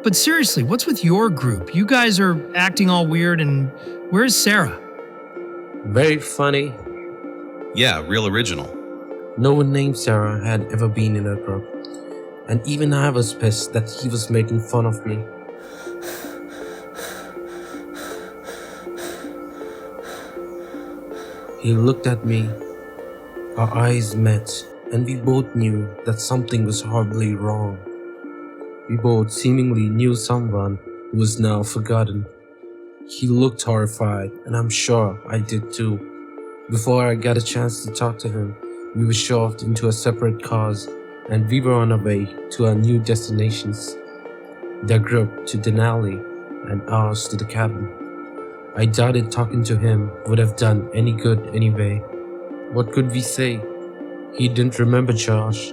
But seriously, what's with your group? You guys are acting all weird, and where's Sarah? Very funny. Yeah, real original. No one named Sarah had ever been in our group, and even I was pissed that he was making fun of me. He looked at me. Our eyes met, and we both knew that something was horribly wrong. We both seemingly knew someone who was now forgotten. He looked horrified, and I'm sure I did too. Before I got a chance to talk to him, we were shoved into a separate cars, and we were on our way to our new destinations. Their group to Denali, and ours to the cabin. I doubted talking to him would have done any good anyway. What could we say? He didn't remember Josh,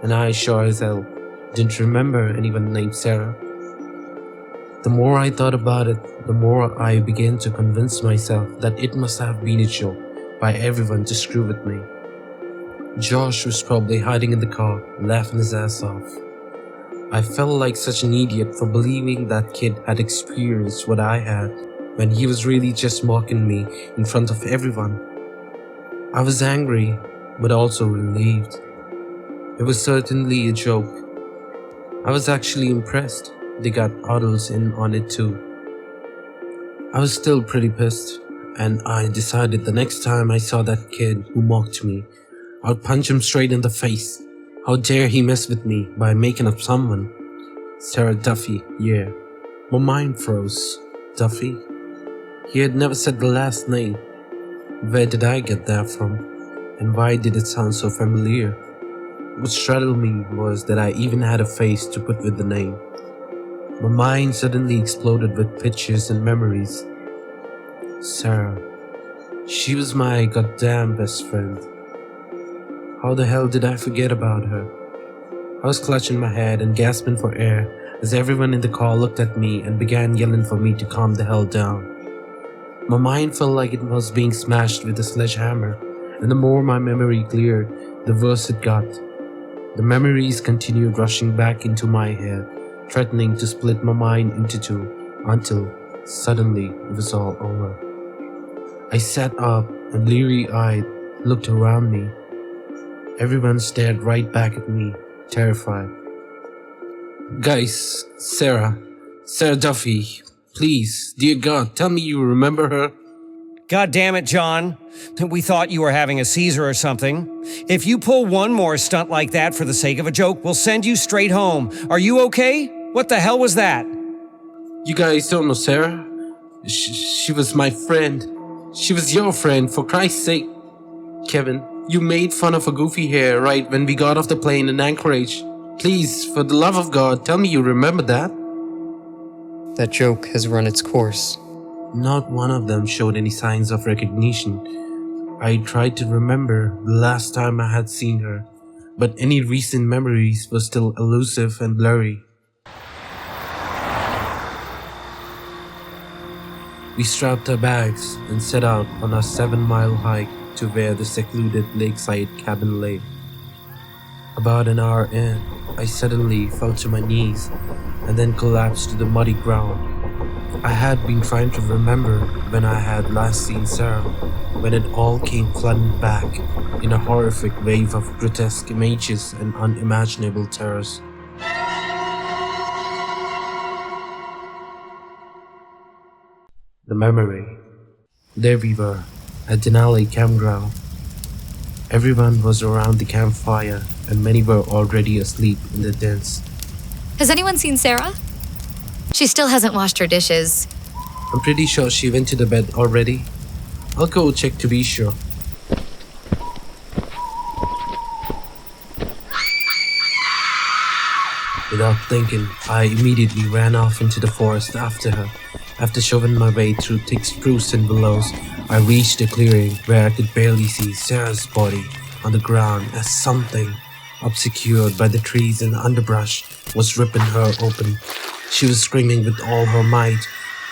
and I sure as hell didn't remember anyone named Sarah. The more I thought about it, the more I began to convince myself that it must have been a joke by everyone to screw with me. Josh was probably hiding in the car, laughing his ass off. I felt like such an idiot for believing that kid had experienced what I had, when he was really just mocking me in front of everyone. I was angry, but also relieved. It was certainly a joke. I was actually impressed they got adults in on it too. I was still pretty pissed, and I decided the next time I saw that kid who mocked me, I'd punch him straight in the face. How dare he mess with me by making up someone? Sarah Duffy, yeah. My mind froze. Duffy? He had never said the last name. Where did I get that from? And why did it sound so familiar? What startled me was that I even had a face to put with the name. My mind suddenly exploded with pictures and memories. Sarah. She was my goddamn best friend. How the hell did I forget about her? I was clutching my head and gasping for air as everyone in the car looked at me and began yelling for me to calm the hell down. My mind felt like it was being smashed with a sledgehammer, and the more my memory cleared, the worse it got. The memories continued rushing back into my head, threatening to split my mind into two, until suddenly it was all over. I sat up and bleary-eyed looked around me. Everyone stared right back at me, terrified. Guys, Sarah Duffy. Please, dear God, tell me you remember her. God damn it, John. We thought you were having a seizure or something. If you pull one more stunt like that for the sake of a joke, we'll send you straight home. Are you okay? What the hell was that? You guys don't know Sarah? She was my friend. She was your friend, for Christ's sake. Kevin, you made fun of her goofy hair right when we got off the plane in Anchorage. Please, for the love of God, tell me you remember that. That joke has run its course. Not one of them showed any signs of recognition. I tried to remember the last time I had seen her, but any recent memories were still elusive and blurry. We strapped our bags and set out on our 7-mile hike to where the secluded lakeside cabin lay. About an hour in, I suddenly fell to my knees and then collapsed to the muddy ground. I had been trying to remember when I had last seen Sarah, when it all came flooding back in a horrific wave of grotesque images and unimaginable terrors. The memory. There we were, at Denali campground. Everyone was around the campfire, and many were already asleep in the tents. Has anyone seen Sarah? She still hasn't washed her dishes. I'm pretty sure she went to the bed already. I'll go check to be sure. Without thinking, I immediately ran off into the forest after her. After shoving my way through thick spruce and willows, I reached a clearing where I could barely see Sarah's body on the ground as something, obscured by the trees and underbrush, was ripping her open. She was screaming with all her might,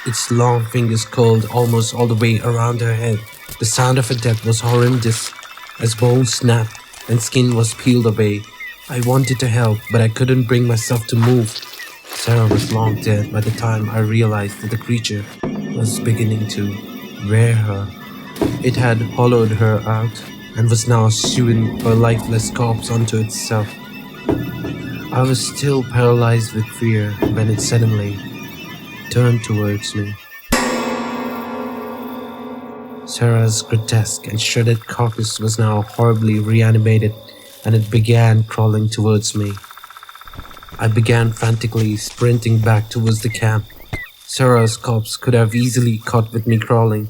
its long fingers curled almost all the way around her head. The sound of her death was horrendous, as bones snapped and skin was peeled away. I wanted to help, but I couldn't bring myself to move. Sarah was long dead by the time I realized that the creature was beginning to wear her. It had hollowed her out and was now chewing her lifeless corpse onto itself. I was still paralyzed with fear when it suddenly turned towards me. Sarah's grotesque and shredded carcass was now horribly reanimated, and it began crawling towards me. I began frantically sprinting back towards the camp. Sarah's corpse could have easily caught with me crawling,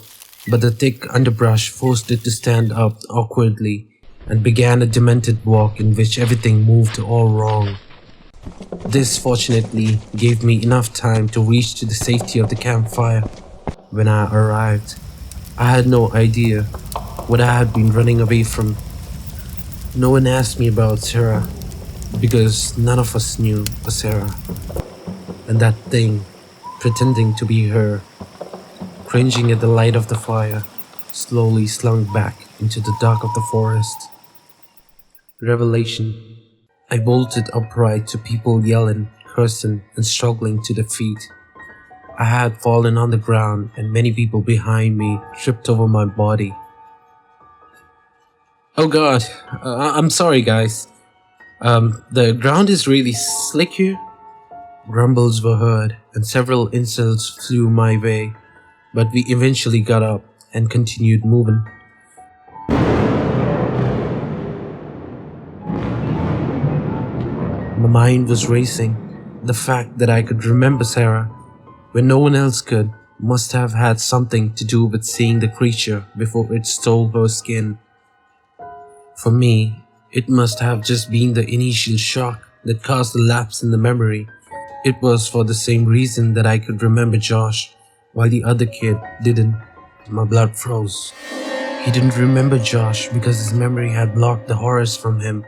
but the thick underbrush forced it to stand up awkwardly and began a demented walk in which everything moved all wrong. This fortunately gave me enough time to reach to the safety of the campfire. When I arrived, I had no idea what I had been running away from. No one asked me about Sarah, because none of us knew a Sarah. And that thing, pretending to be her, cringing at the light of the fire, slowly slunk back into the dark of the forest. Revelation. I bolted upright to people yelling, cursing, and struggling to their feet. I had fallen on the ground, and many people behind me tripped over my body. Oh god, I'm sorry guys. The ground is really slick here. Grumbles were heard, and several insults flew my way, but we eventually got up and continued moving. My mind was racing. The fact that I could remember Sarah, when no one else could, must have had something to do with seeing the creature before it stole her skin. For me, it must have just been the initial shock that caused the lapse in the memory. It was for the same reason that I could remember Josh, while the other kid didn't. My blood froze. He didn't remember Josh because his memory had blocked the horrors from him,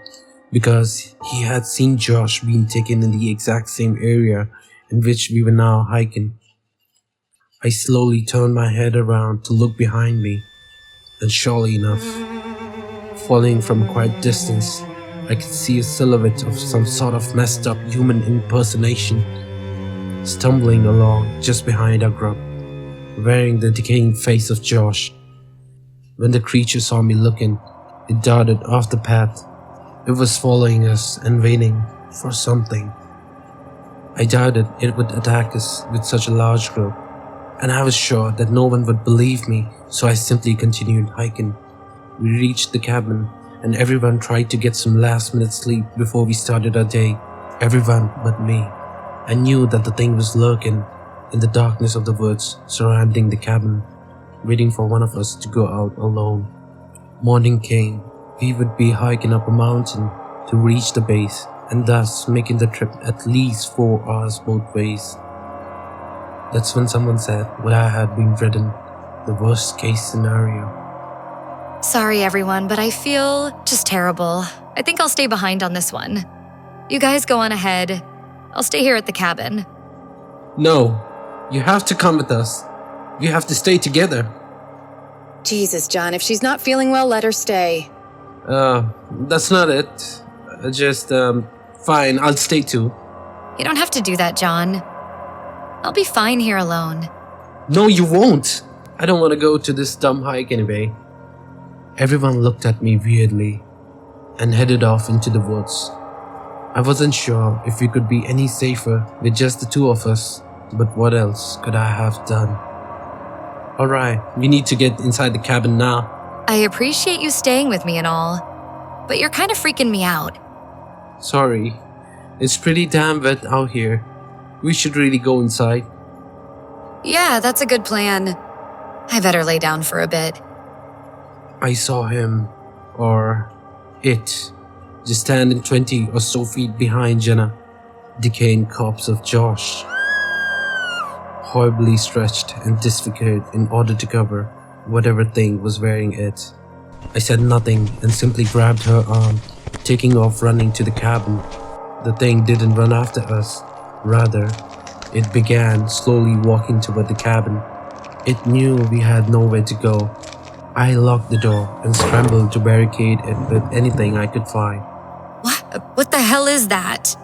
because he had seen Josh being taken in the exact same area in which we were now hiking. I slowly turned my head around to look behind me, and surely enough, falling from quite distance, I could see a silhouette of some sort of messed up human impersonation, stumbling along just behind our group, wearing the decaying face of Josh. When the creature saw me looking, it darted off the path. It was following us and waiting for something. I doubted it would attack us with such a large group, and I was sure that no one would believe me, so I simply continued hiking. We reached the cabin, and everyone tried to get some last-minute sleep before we started our day. Everyone but me. I knew that the thing was lurking in the darkness of the woods surrounding the cabin, waiting for one of us to go out alone. Morning came. We would be hiking up a mountain to reach the base, and thus making the trip at least 4 hours both ways. That's when someone said what I had been dreading, the worst case scenario. Sorry everyone, but I feel just terrible. I think I'll stay behind on this one. You guys go on ahead. I'll stay here at the cabin. No, you have to come with us. We have to stay together. Jesus, John, if she's not feeling well, let her stay. That's not it. Fine, I'll stay too. You don't have to do that, John. I'll be fine here alone. No, you won't! I don't want to go to this dumb hike anyway. Everyone looked at me weirdly and headed off into the woods. I wasn't sure if we could be any safer with just the two of us, but what else could I have done? Alright, we need to get inside the cabin now. I appreciate you staying with me and all, but you're kind of freaking me out. Sorry, it's pretty damn wet out here. We should really go inside. Yeah, that's a good plan. I better lay down for a bit. I saw him, or it, just standing 20 or so feet behind Jenna, decaying corpse of Josh, horribly stretched and disfigured in order to cover whatever thing was wearing it. I said nothing and simply grabbed her arm, taking off running to the cabin. The thing didn't run after us, rather, it began slowly walking toward the cabin. It knew we had nowhere to go. I locked the door and scrambled to barricade it with anything I could find. What the hell is that?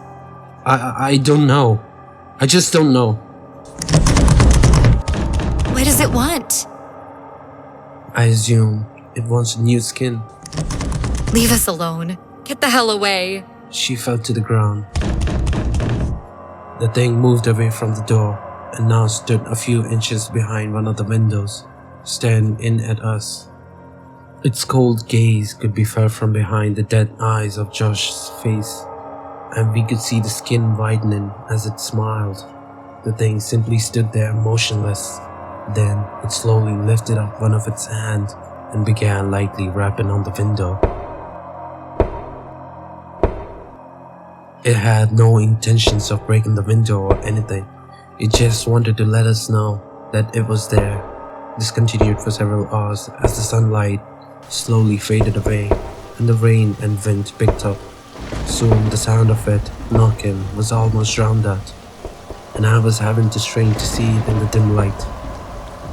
I don't know. I just don't know. What does it want? I assume it wants a new skin. Leave us alone. Get the hell away. She fell to the ground. The thing moved away from the door and now stood a few inches behind one of the windows, staring in at us. Its cold gaze could be felt from behind the dead eyes of Josh's face, and we could see the skin widening as it smiled. The thing simply stood there motionless. Then it slowly lifted up one of its hands and began lightly rapping on the window. It had no intentions of breaking the window or anything. It just wanted to let us know that it was there. This continued for several hours as the sunlight slowly faded away and the rain and wind picked up. Soon the sound of it knocking was almost drowned out, and I was having to strain to see it in the dim light.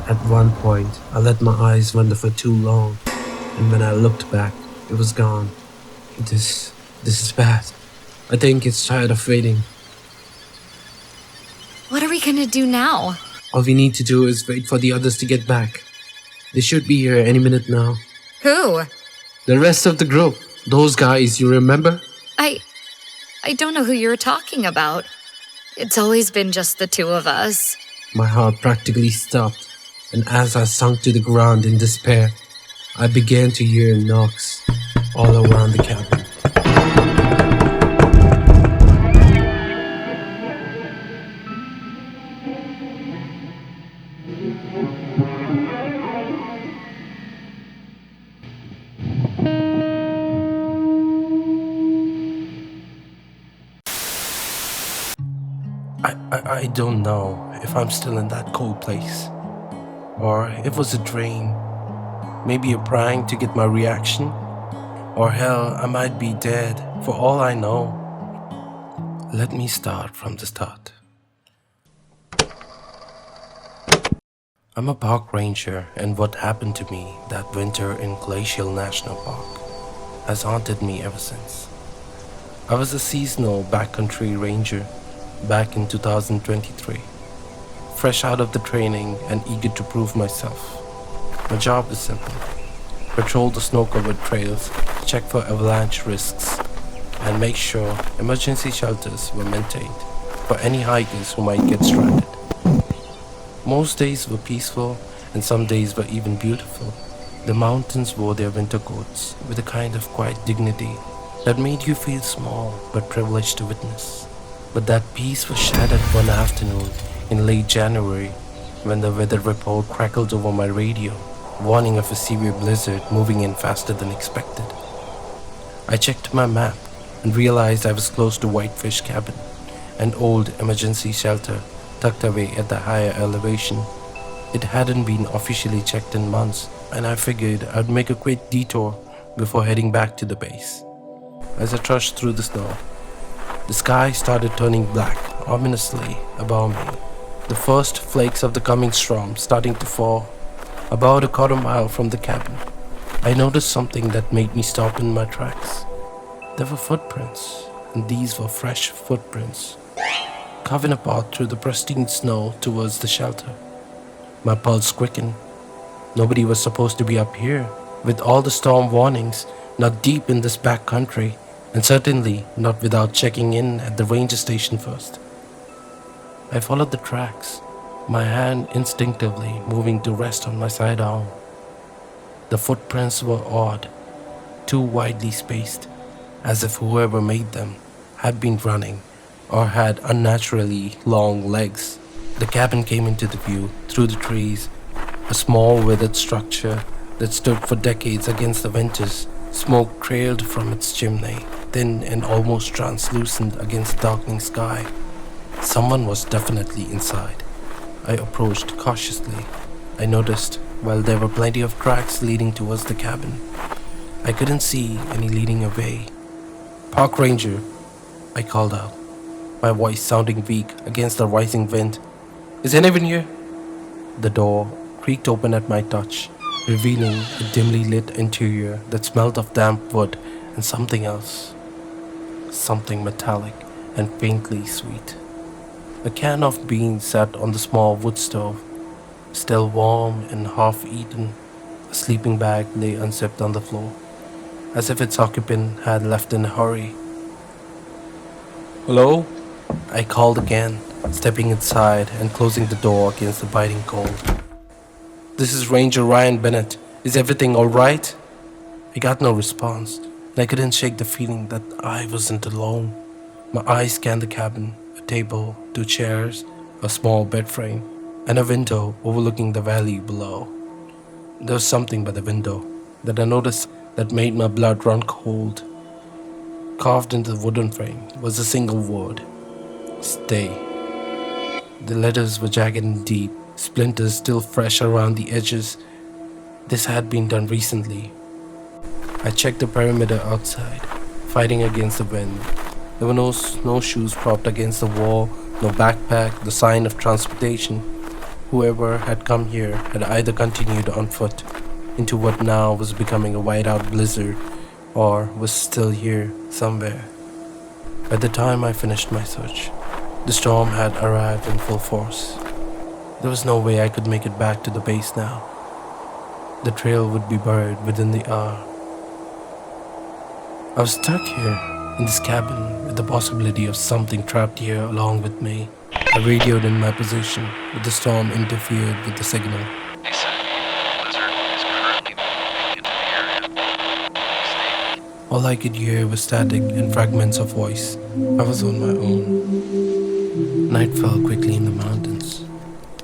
At one point, I let my eyes wander for too long, and when I looked back, it was gone. This is bad. I think it's tired of waiting. What are we gonna do now? All we need to do is wait for the others to get back. They should be here any minute now. Who? The rest of the group. Those guys, you remember? I don't know who you're talking about. It's always been just the two of us. My heart practically stopped, and as I sunk to the ground in despair, I began to hear knocks all around the cabin. I don't know if I'm still in that cold place, or if it was a dream, maybe a prank to get my reaction, or hell, I might be dead for all I know. Let me start from the start. I'm a park ranger, and what happened to me that winter in Glacial National Park has haunted me ever since. I was a seasonal backcountry ranger back in 2023, fresh out of the training and eager to prove myself. My job is simple: patrol the snow-covered trails, check for avalanche risks, and make sure emergency shelters were maintained for any hikers who might get stranded. Most days were peaceful, and some days were even beautiful. The mountains wore their winter coats with a kind of quiet dignity that made you feel small but privileged to witness. But that peace was shattered one afternoon in late January when the weather report crackled over my radio, warning of a severe blizzard moving in faster than expected. I checked my map and realized I was close to Whitefish Cabin, an old emergency shelter tucked away at the higher elevation. It hadn't been officially checked in months, and I figured I'd make a quick detour before heading back to the base. As I trudged through the snow, the sky started turning black ominously above me, the first flakes of the coming storm starting to fall. About a quarter mile from the cabin, I noticed something that made me stop in my tracks. There were footprints, and these were fresh footprints, carving a path through the pristine snow towards the shelter. My pulse quickened. Nobody was supposed to be up here, with all the storm warnings, not deep in this back country, and certainly not without checking in at the ranger station first. I followed the tracks, my hand instinctively moving to rest on my side arm. The footprints were odd, too widely spaced, as if whoever made them had been running or had unnaturally long legs. The cabin came into the view through the trees, a small withered structure that stood for decades against the winters. Smoke trailed from its chimney, thin and almost translucent against the darkening sky. Someone was definitely inside. I approached cautiously. I noticed, while there were plenty of tracks leading towards the cabin, I couldn't see any leading away. "Park Ranger," I called out, my voice sounding weak against the rising wind. "Is anyone here?" The door creaked open at my touch, revealing a dimly lit interior that smelled of damp wood and something else. Something metallic and faintly sweet. A can of beans sat on the small wood stove, still warm and half-eaten. A sleeping bag lay unzipped on the floor, as if its occupant had left in a hurry. "Hello?" I called again, stepping inside and closing the door against the biting cold. "This is Ranger Ryan Bennett. Is everything alright?" I got no response, and I couldn't shake the feeling that I wasn't alone. My eyes scanned the cabin, a table, 2 chairs, a small bed frame, and a window overlooking the valley below. There was something by the window that I noticed that made my blood run cold. Carved into the wooden frame was a single word: "Stay." The letters were jagged and deep, splinters still fresh around the edges. This had been done recently. I checked the perimeter outside, fighting against the wind. There were no snowshoes propped against the wall, no backpack, the sign of transportation. Whoever had come here had either continued on foot into what now was becoming a whiteout blizzard, or was still here somewhere. By the time I finished my search, the storm had arrived in full force. There was no way I could make it back to the base now. The trail would be buried within the hour. I was stuck here, in this cabin, with the possibility of something trapped here along with me. I radioed in my position, but the storm interfered with the signal. All I could hear was static and fragments of voice. I was on my own. Night fell quickly in the mountains.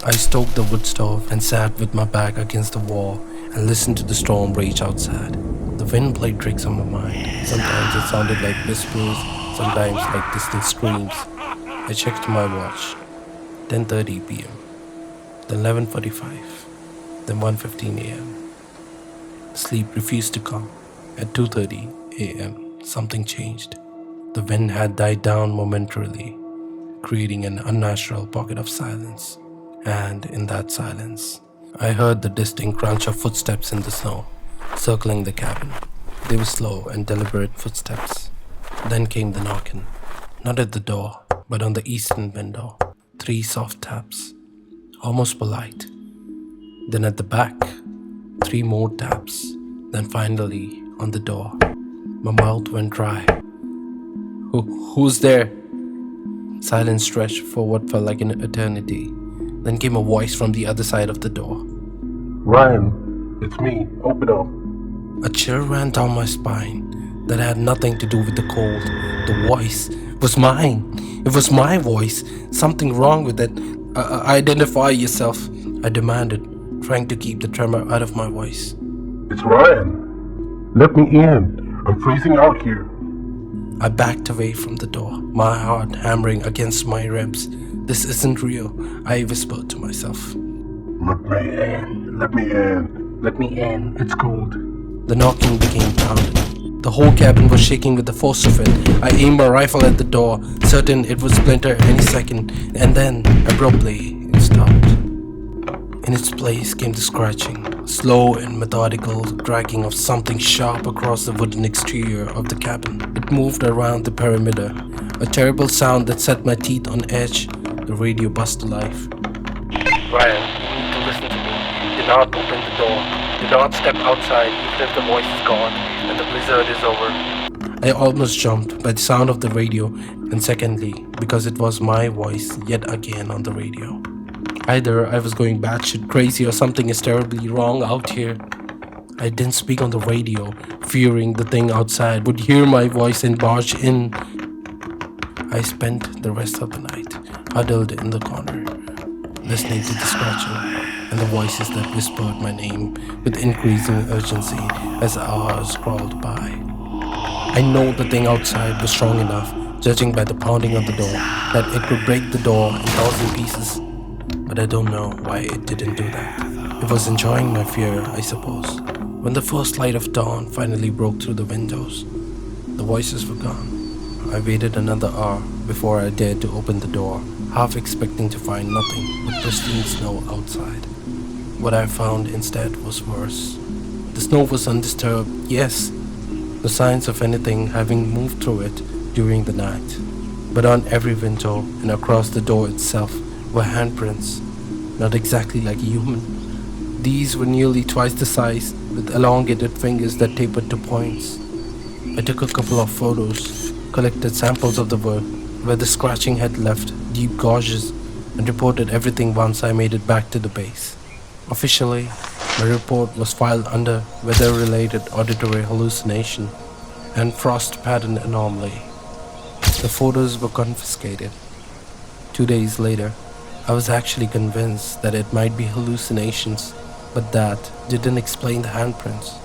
I stoked the wood stove and sat with my back against the wall and listened to the storm rage outside. The wind played tricks on my mind. Sometimes it sounded like whispers, sometimes like distant screams. I checked my watch. 10:30 p.m. Then 11:45. Then 1:15 a.m. Sleep refused to come. At 2:30 a.m., something changed. The wind had died down momentarily, creating an unnatural pocket of silence. And in that silence, I heard the distinct crunch of footsteps in the snow, circling the cabin. They were slow and deliberate footsteps. Then came the knocking, not at the door, but on the eastern window. 3 soft taps, almost polite. Then at the back, 3 more taps. Then finally, on the door. My mouth went dry. Who's there? Silence stretched for what felt like an eternity. Then came a voice from the other side of the door. "Ryan, it's me. Open up." A chill ran down my spine that had nothing to do with the cold. The voice was mine. It was my voice. Something wrong with it. Identify yourself, I demanded, trying to keep the tremor out of my voice. "It's Ryan. Let me in. I'm freezing out here." I backed away from the door, my heart hammering against my ribs. This isn't real, I whispered to myself. Let me in. Let me in. Let me in. It's cold." The knocking became pounding. The whole cabin was shaking with the force of it. I aimed my rifle at the door, certain it would splinter any second, and then, abruptly, it stopped. In its place came the scratching, slow and methodical dragging of something sharp across the wooden exterior of the cabin. It moved around the perimeter, a terrible sound that set my teeth on edge. The radio buzzed to life. "Ryan, you need to listen Do not open the door. Do not step outside even if the voice is gone and the blizzard is over. I almost jumped by the sound of the radio, and secondly, because it was my voice yet again on the radio. Either I was going batshit crazy or something is terribly wrong out here. I didn't speak on the radio, fearing the thing outside would hear my voice and barge in. I spent the rest of the night huddled in the corner, listening to the scratching and the voices that whispered my name with increasing urgency as hours crawled by. I know the thing outside was strong enough, judging by the pounding of the door, that it could break the door in 1,000 pieces. But I don't know why it didn't do that. It was enjoying my fear, I suppose. When the first light of dawn finally broke through the windows, the voices were gone. I waited another hour before I dared to open the door, half expecting to find nothing but pristine snow outside. What I found instead was worse. The snow was undisturbed, yes, no signs of anything having moved through it during the night. But on every window and across the door itself were handprints, not exactly like human. These were nearly twice the size, with elongated fingers that tapered to points. I took a couple of photos, collected samples of the wood where the scratching had left deep gouges, and reported everything once I made it back to the base. Officially, my report was filed under weather-related auditory hallucination and frost pattern anomaly. The photos were confiscated. 2 days later, I was actually convinced that it might be hallucinations, but that didn't explain the handprints.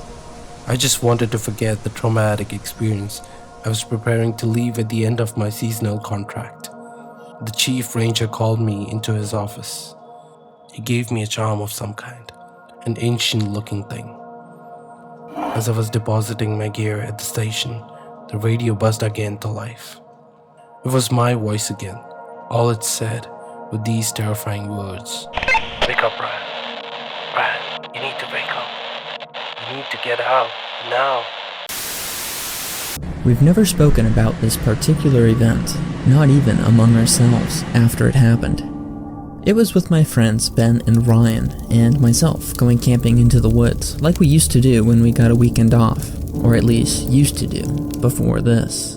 I just wanted to forget the traumatic experience. I was preparing to leave at the end of my seasonal contract. The chief ranger called me into his office. He gave me a charm of some kind, an ancient-looking thing. As I was depositing my gear at the station, the radio buzzed again to life. It was my voice again. All it said were these terrifying words. Wake up, Brian. Brian, you need to wake up. You need to get out, now. We've never spoken about this particular event, not even among ourselves, after it happened. It was with my friends Ben and Ryan and myself going camping into the woods like we used to do when we got a weekend off, or at least used to do before this.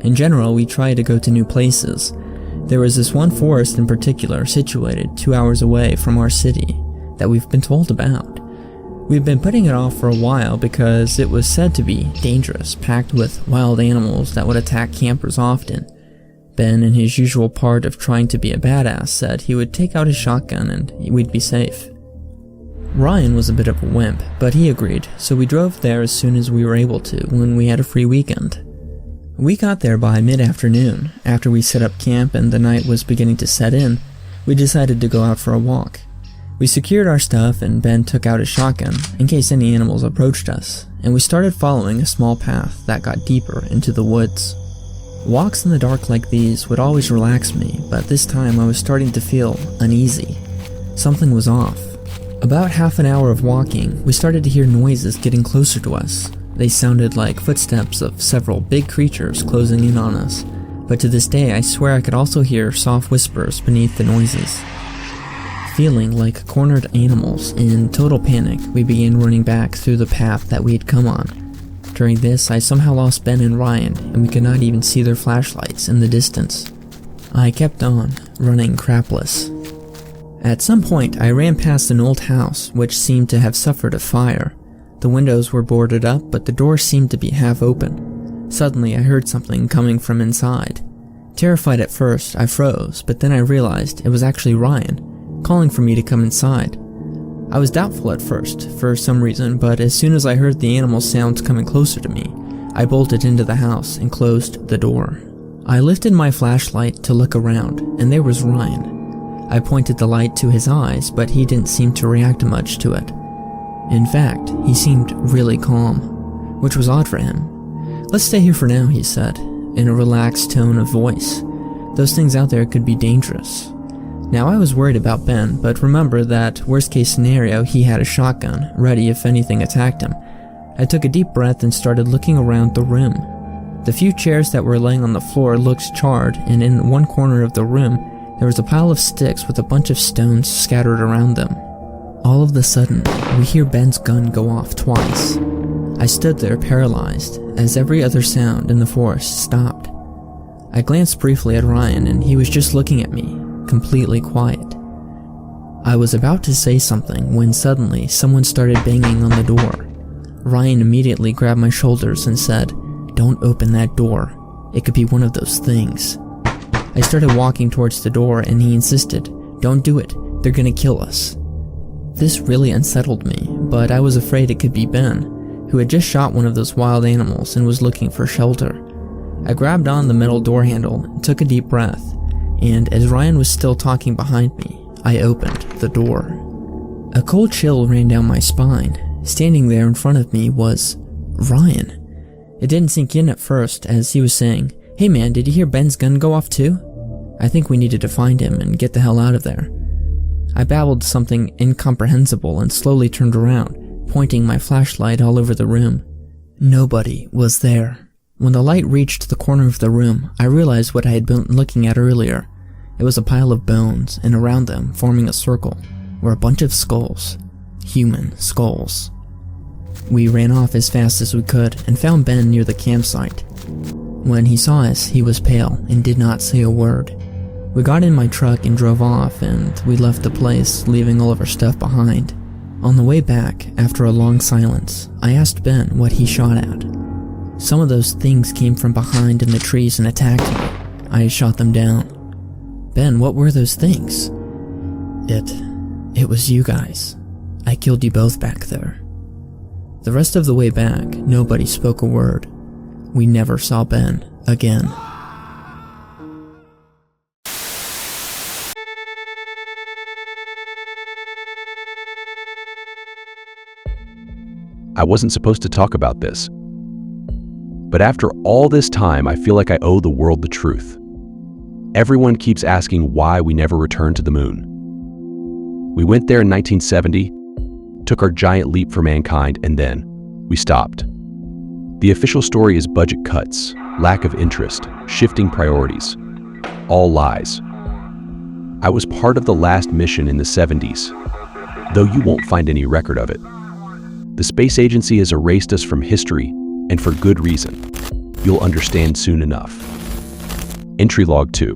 In general, we try to go to new places. There was this one forest in particular situated 2 hours away from our city that we've been told about. We've been putting it off for a while because it was said to be dangerous, packed with wild animals that would attack campers often. Ben, in his usual part of trying to be a badass, said he would take out his shotgun and we'd be safe. Ryan was a bit of a wimp, but he agreed, so we drove there as soon as we were able to when we had a free weekend. We got there by mid-afternoon. After we set up camp and the night was beginning to set in, we decided to go out for a walk. We secured our stuff and Ben took out his shotgun in case any animals approached us, and we started following a small path that got deeper into the woods. Walks in the dark like these would always relax me, but this time I was starting to feel uneasy. Something was off. About half an hour of walking, we started to hear noises getting closer to us. They sounded like footsteps of several big creatures closing in on us, but to this day I swear I could also hear soft whispers beneath the noises. Feeling like cornered animals, in total panic, we began running back through the path that we had come on. During this, I somehow lost Ben and Ryan, and we could not even see their flashlights in the distance. I kept on, running crapless. At some point, I ran past an old house, which seemed to have suffered a fire. The windows were boarded up, but the door seemed to be half open. Suddenly, I heard something coming from inside. Terrified at first, I froze, but then I realized it was actually Ryan, calling for me to come inside. I was doubtful at first, for some reason, but as soon as I heard the animal sounds coming closer to me, I bolted into the house and closed the door. I lifted my flashlight to look around, and there was Ryan. I pointed the light to his eyes, but he didn't seem to react much to it. In fact, he seemed really calm, which was odd for him. "Let's stay here for now," he said, in a relaxed tone of voice. "Those things out there could be dangerous." Now I was worried about Ben, but remember that worst case scenario he had a shotgun, ready if anything attacked him. I took a deep breath and started looking around the room. The few chairs that were laying on the floor looked charred, and in one corner of the room there was a pile of sticks with a bunch of stones scattered around them. All of a sudden, we hear Ben's gun go off twice. I stood there paralyzed as every other sound in the forest stopped. I glanced briefly at Ryan and he was just looking at me, completely quiet. I was about to say something when suddenly someone started banging on the door. Ryan immediately grabbed my shoulders and said, "Don't open that door. It could be one of those things." I started walking towards the door and he insisted, "Don't do it. They're gonna kill us." This really unsettled me, but I was afraid it could be Ben, who had just shot one of those wild animals and was looking for shelter. I grabbed on the metal door handle and took a deep breath, and as Ryan was still talking behind me, I opened the door. A cold chill ran down my spine. Standing there in front of me was Ryan. It didn't sink in at first as he was saying, "Hey man, did you hear Ben's gun go off too? I think we needed to find him and get the hell out of there." I babbled something incomprehensible and slowly turned around, pointing my flashlight all over the room. Nobody was there. When the light reached the corner of the room, I realized what I had been looking at earlier. It was a pile of bones, and around them, forming a circle, were a bunch of skulls. Human skulls. We ran off as fast as we could and found Ben near the campsite. When he saw us, he was pale and did not say a word. We got in my truck and drove off, and we left the place, leaving all of our stuff behind. On the way back, after a long silence, I asked Ben what he shot at. Some of those things came from behind in the trees and attacked me. I shot them down. Ben, what were those things? It was you guys. I killed you both back there. The rest of the way back, nobody spoke a word. We never saw Ben again. I wasn't supposed to talk about this. But after all this time, I feel like I owe the world the truth. Everyone keeps asking why we never returned to the moon. We went there in 1970, took our giant leap for mankind, and then we stopped. The official story is budget cuts, lack of interest, shifting priorities. All lies. I was part of the last mission in the 70s, though you won't find any record of it. The space agency has erased us from history, and for good reason. You'll understand soon enough. Entry Log 2.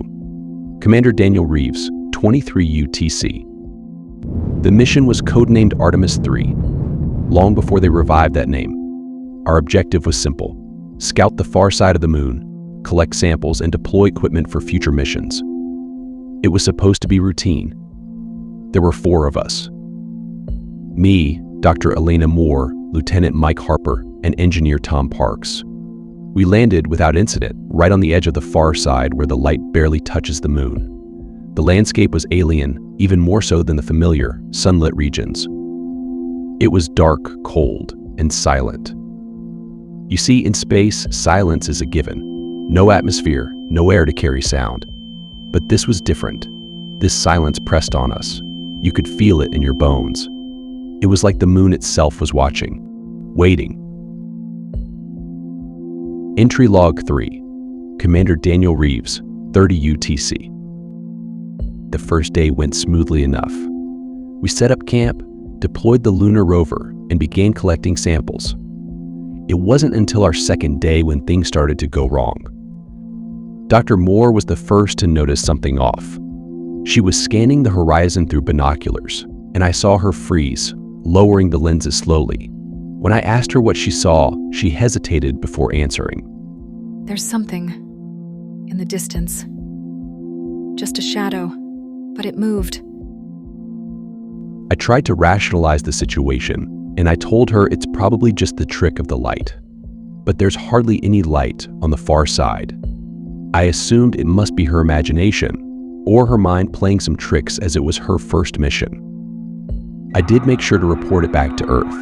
Commander Daniel Reeves, 23 UTC. The mission was codenamed Artemis 3, long before they revived that name. Our objective was simple: scout the far side of the moon, collect samples, and deploy equipment for future missions. It was supposed to be routine. There were 4 of us. Me, Dr. Elena Moore, Lieutenant Mike Harper, and Engineer Tom Parks. We landed without incident right on the edge of the far side where the light barely touches the moon. The landscape was alien, even more so than the familiar, sunlit regions. It was dark, cold, and silent. You see, in space, silence is a given. No atmosphere, no air to carry sound. But this was different. This silence pressed on us. You could feel it in your bones. It was like the moon itself was watching, waiting. Entry Log 3. Commander Daniel Reeves, 30 UTC. The first day went smoothly enough. We set up camp, deployed the lunar rover, and began collecting samples. It wasn't until our second day when things started to go wrong. Dr. Moore was the first to notice something off. She was scanning the horizon through binoculars, and I saw her freeze, lowering the lenses slowly. When I asked her what she saw, she hesitated before answering. There's something in the distance. Just a shadow, but it moved. I tried to rationalize the situation, and I told her it's probably just the trick of the light. But there's hardly any light on the far side. I assumed it must be her imagination, or her mind playing some tricks as it was her first mission. I did make sure to report it back to Earth.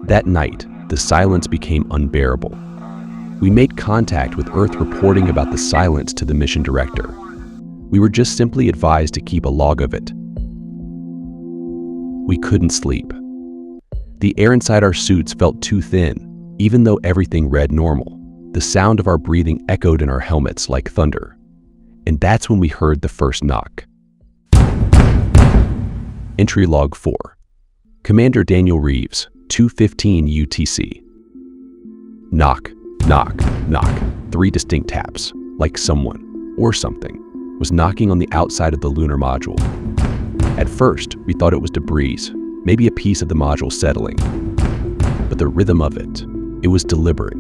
That night, the silence became unbearable. We made contact with Earth, reporting about the silence to the mission director. We were just simply advised to keep a log of it. We couldn't sleep. The air inside our suits felt too thin, even though everything read normal. The sound of our breathing echoed in our helmets like thunder. And that's when we heard the first knock. Entry Log 4. Commander Daniel Reeves, 2:15 UTC. Knock, knock, knock. 3 distinct taps, like someone, or something, was knocking on the outside of the lunar module. At first, we thought it was debris, maybe a piece of the module settling. But the rhythm of it was deliberate.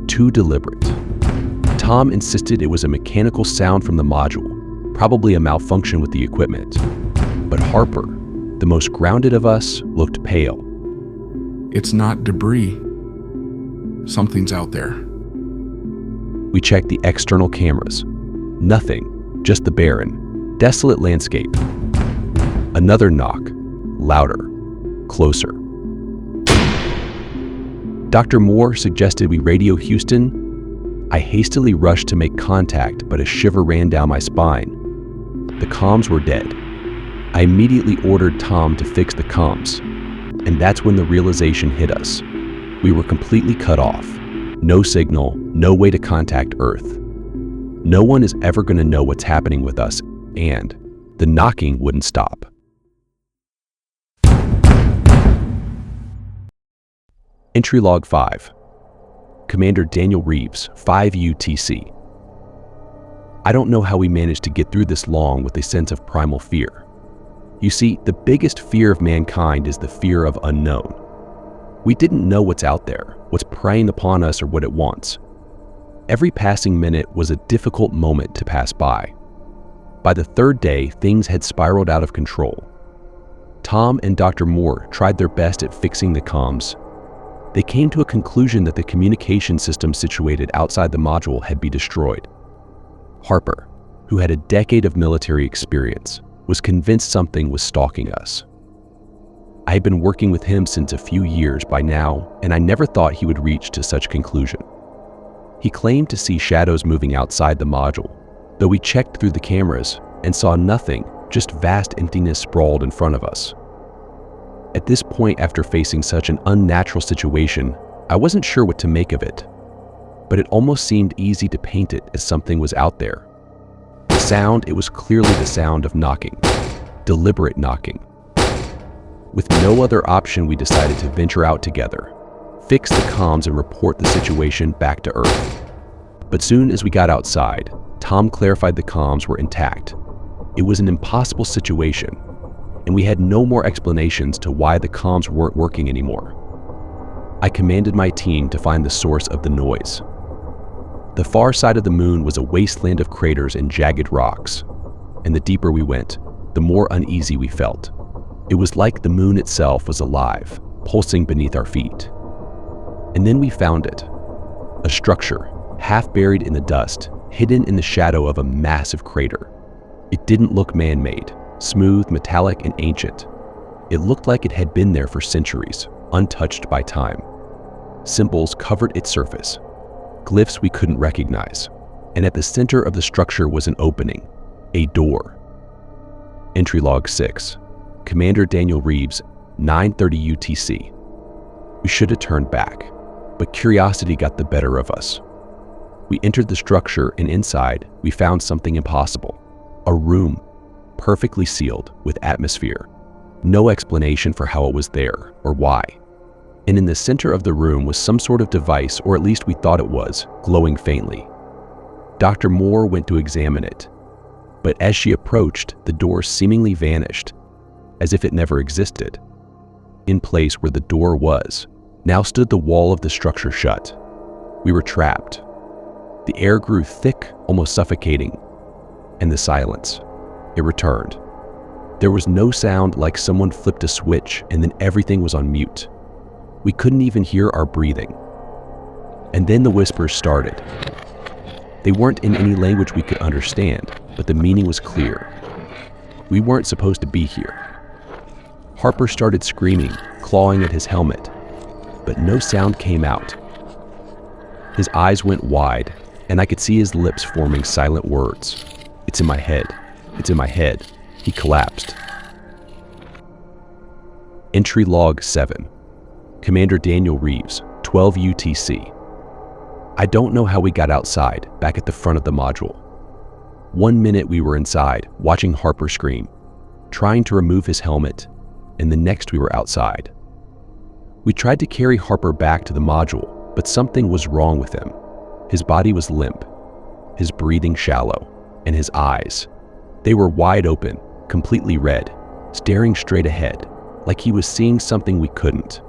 Too deliberate. Tom insisted it was a mechanical sound from the module, probably a malfunction with the equipment. But Harper, the most grounded of us, looked pale. It's not debris. Something's out there. We checked the external cameras. Nothing, just the barren, desolate landscape. Another knock, louder, closer. Dr. Moore suggested we radio Houston. I hastily rushed to make contact, but a shiver ran down my spine. The comms were dead. I immediately ordered Tom to fix the comms, and that's when the realization hit us. We were completely cut off. No signal, no way to contact Earth. No one is ever going to know what's happening with us, and the knocking wouldn't stop. Entry Log 5. Commander Daniel Reeves, 5 UTC. I don't know how we managed to get through this long with a sense of primal fear. You see, the biggest fear of mankind is the fear of unknown. We didn't know what's out there, what's preying upon us, or what it wants. Every passing minute was a difficult moment to pass by. By the 3rd day, things had spiraled out of control. Tom and Dr. Moore tried their best at fixing the comms. They came to a conclusion that the communication system situated outside the module had been destroyed. Harper, who had a decade of military experience, was convinced something was stalking us. I had been working with him since a few years by now, and I never thought he would reach to such conclusion. He claimed to see shadows moving outside the module, though we checked through the cameras and saw nothing, just vast emptiness sprawled in front of us. At this point, after facing such an unnatural situation, I wasn't sure what to make of it, but it almost seemed easy to paint it as something was out there. The sound, it was clearly the sound of knocking, deliberate knocking. With no other option, we decided to venture out together, fix the comms and report the situation back to Earth. But soon as we got outside, Tom clarified the comms were intact. It was an impossible situation, and we had no more explanations to why the comms weren't working anymore. I commanded my team to find the source of the noise. The far side of the moon was a wasteland of craters and jagged rocks, and the deeper we went, the more uneasy we felt. It was like the moon itself was alive, pulsing beneath our feet. And then we found it. A structure, half buried in the dust, hidden in the shadow of a massive crater. It didn't look man-made, smooth, metallic, and ancient. It looked like it had been there for centuries, untouched by time. Symbols covered its surface, glyphs we couldn't recognize, and at the center of the structure was an opening, a door. Entry Log 6. Commander Daniel Reeves, 9:30 UTC. We should have turned back, but curiosity got the better of us. We entered the structure, and inside, we found something impossible. A room, perfectly sealed, with atmosphere. No explanation for how it was there, or why. And in the center of the room was some sort of device, or at least we thought it was, glowing faintly. Dr. Moore went to examine it, but as she approached, the door seemingly vanished, as if it never existed. In place where the door was, now stood the wall of the structure shut. We were trapped. The air grew thick, almost suffocating, and the silence, it returned. There was no sound, like someone flipped a switch and then everything was on mute. We couldn't even hear our breathing. And then the whispers started. They weren't in any language we could understand, but the meaning was clear. We weren't supposed to be here. Harper started screaming, clawing at his helmet, but no sound came out. His eyes went wide, and I could see his lips forming silent words. "It's in my head. It's in my head." He collapsed. Entry Log 7. Commander Daniel Reeves, 12 UTC. I don't know how we got outside, back at the front of the module. 1 minute we were inside, watching Harper scream. trying to remove his helmet, and the next we were outside. We tried to carry Harper back to the module, but something was wrong with him. His body was limp, his breathing shallow, and his eyes. They were wide open, completely red, staring straight ahead, like he was seeing something we couldn't.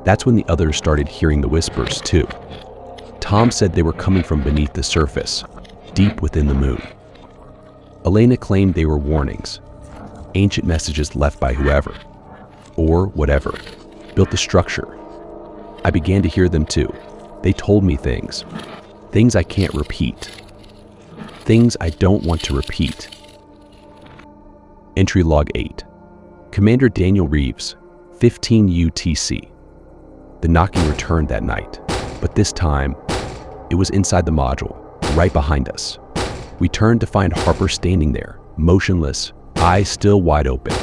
That's when the others started hearing the whispers, too. Tom said they were coming from beneath the surface, deep within the moon. Elena claimed they were warnings, ancient messages left by whoever, or whatever, built the structure. I began to hear them too. They told me things I can't repeat, things I don't want to repeat. Entry Log 8. Commander Daniel Reeves, 15 UTC. The knocking returned that night, but this time, it was inside the module, right behind us. We turned to find Harper standing there, motionless, eyes still wide open.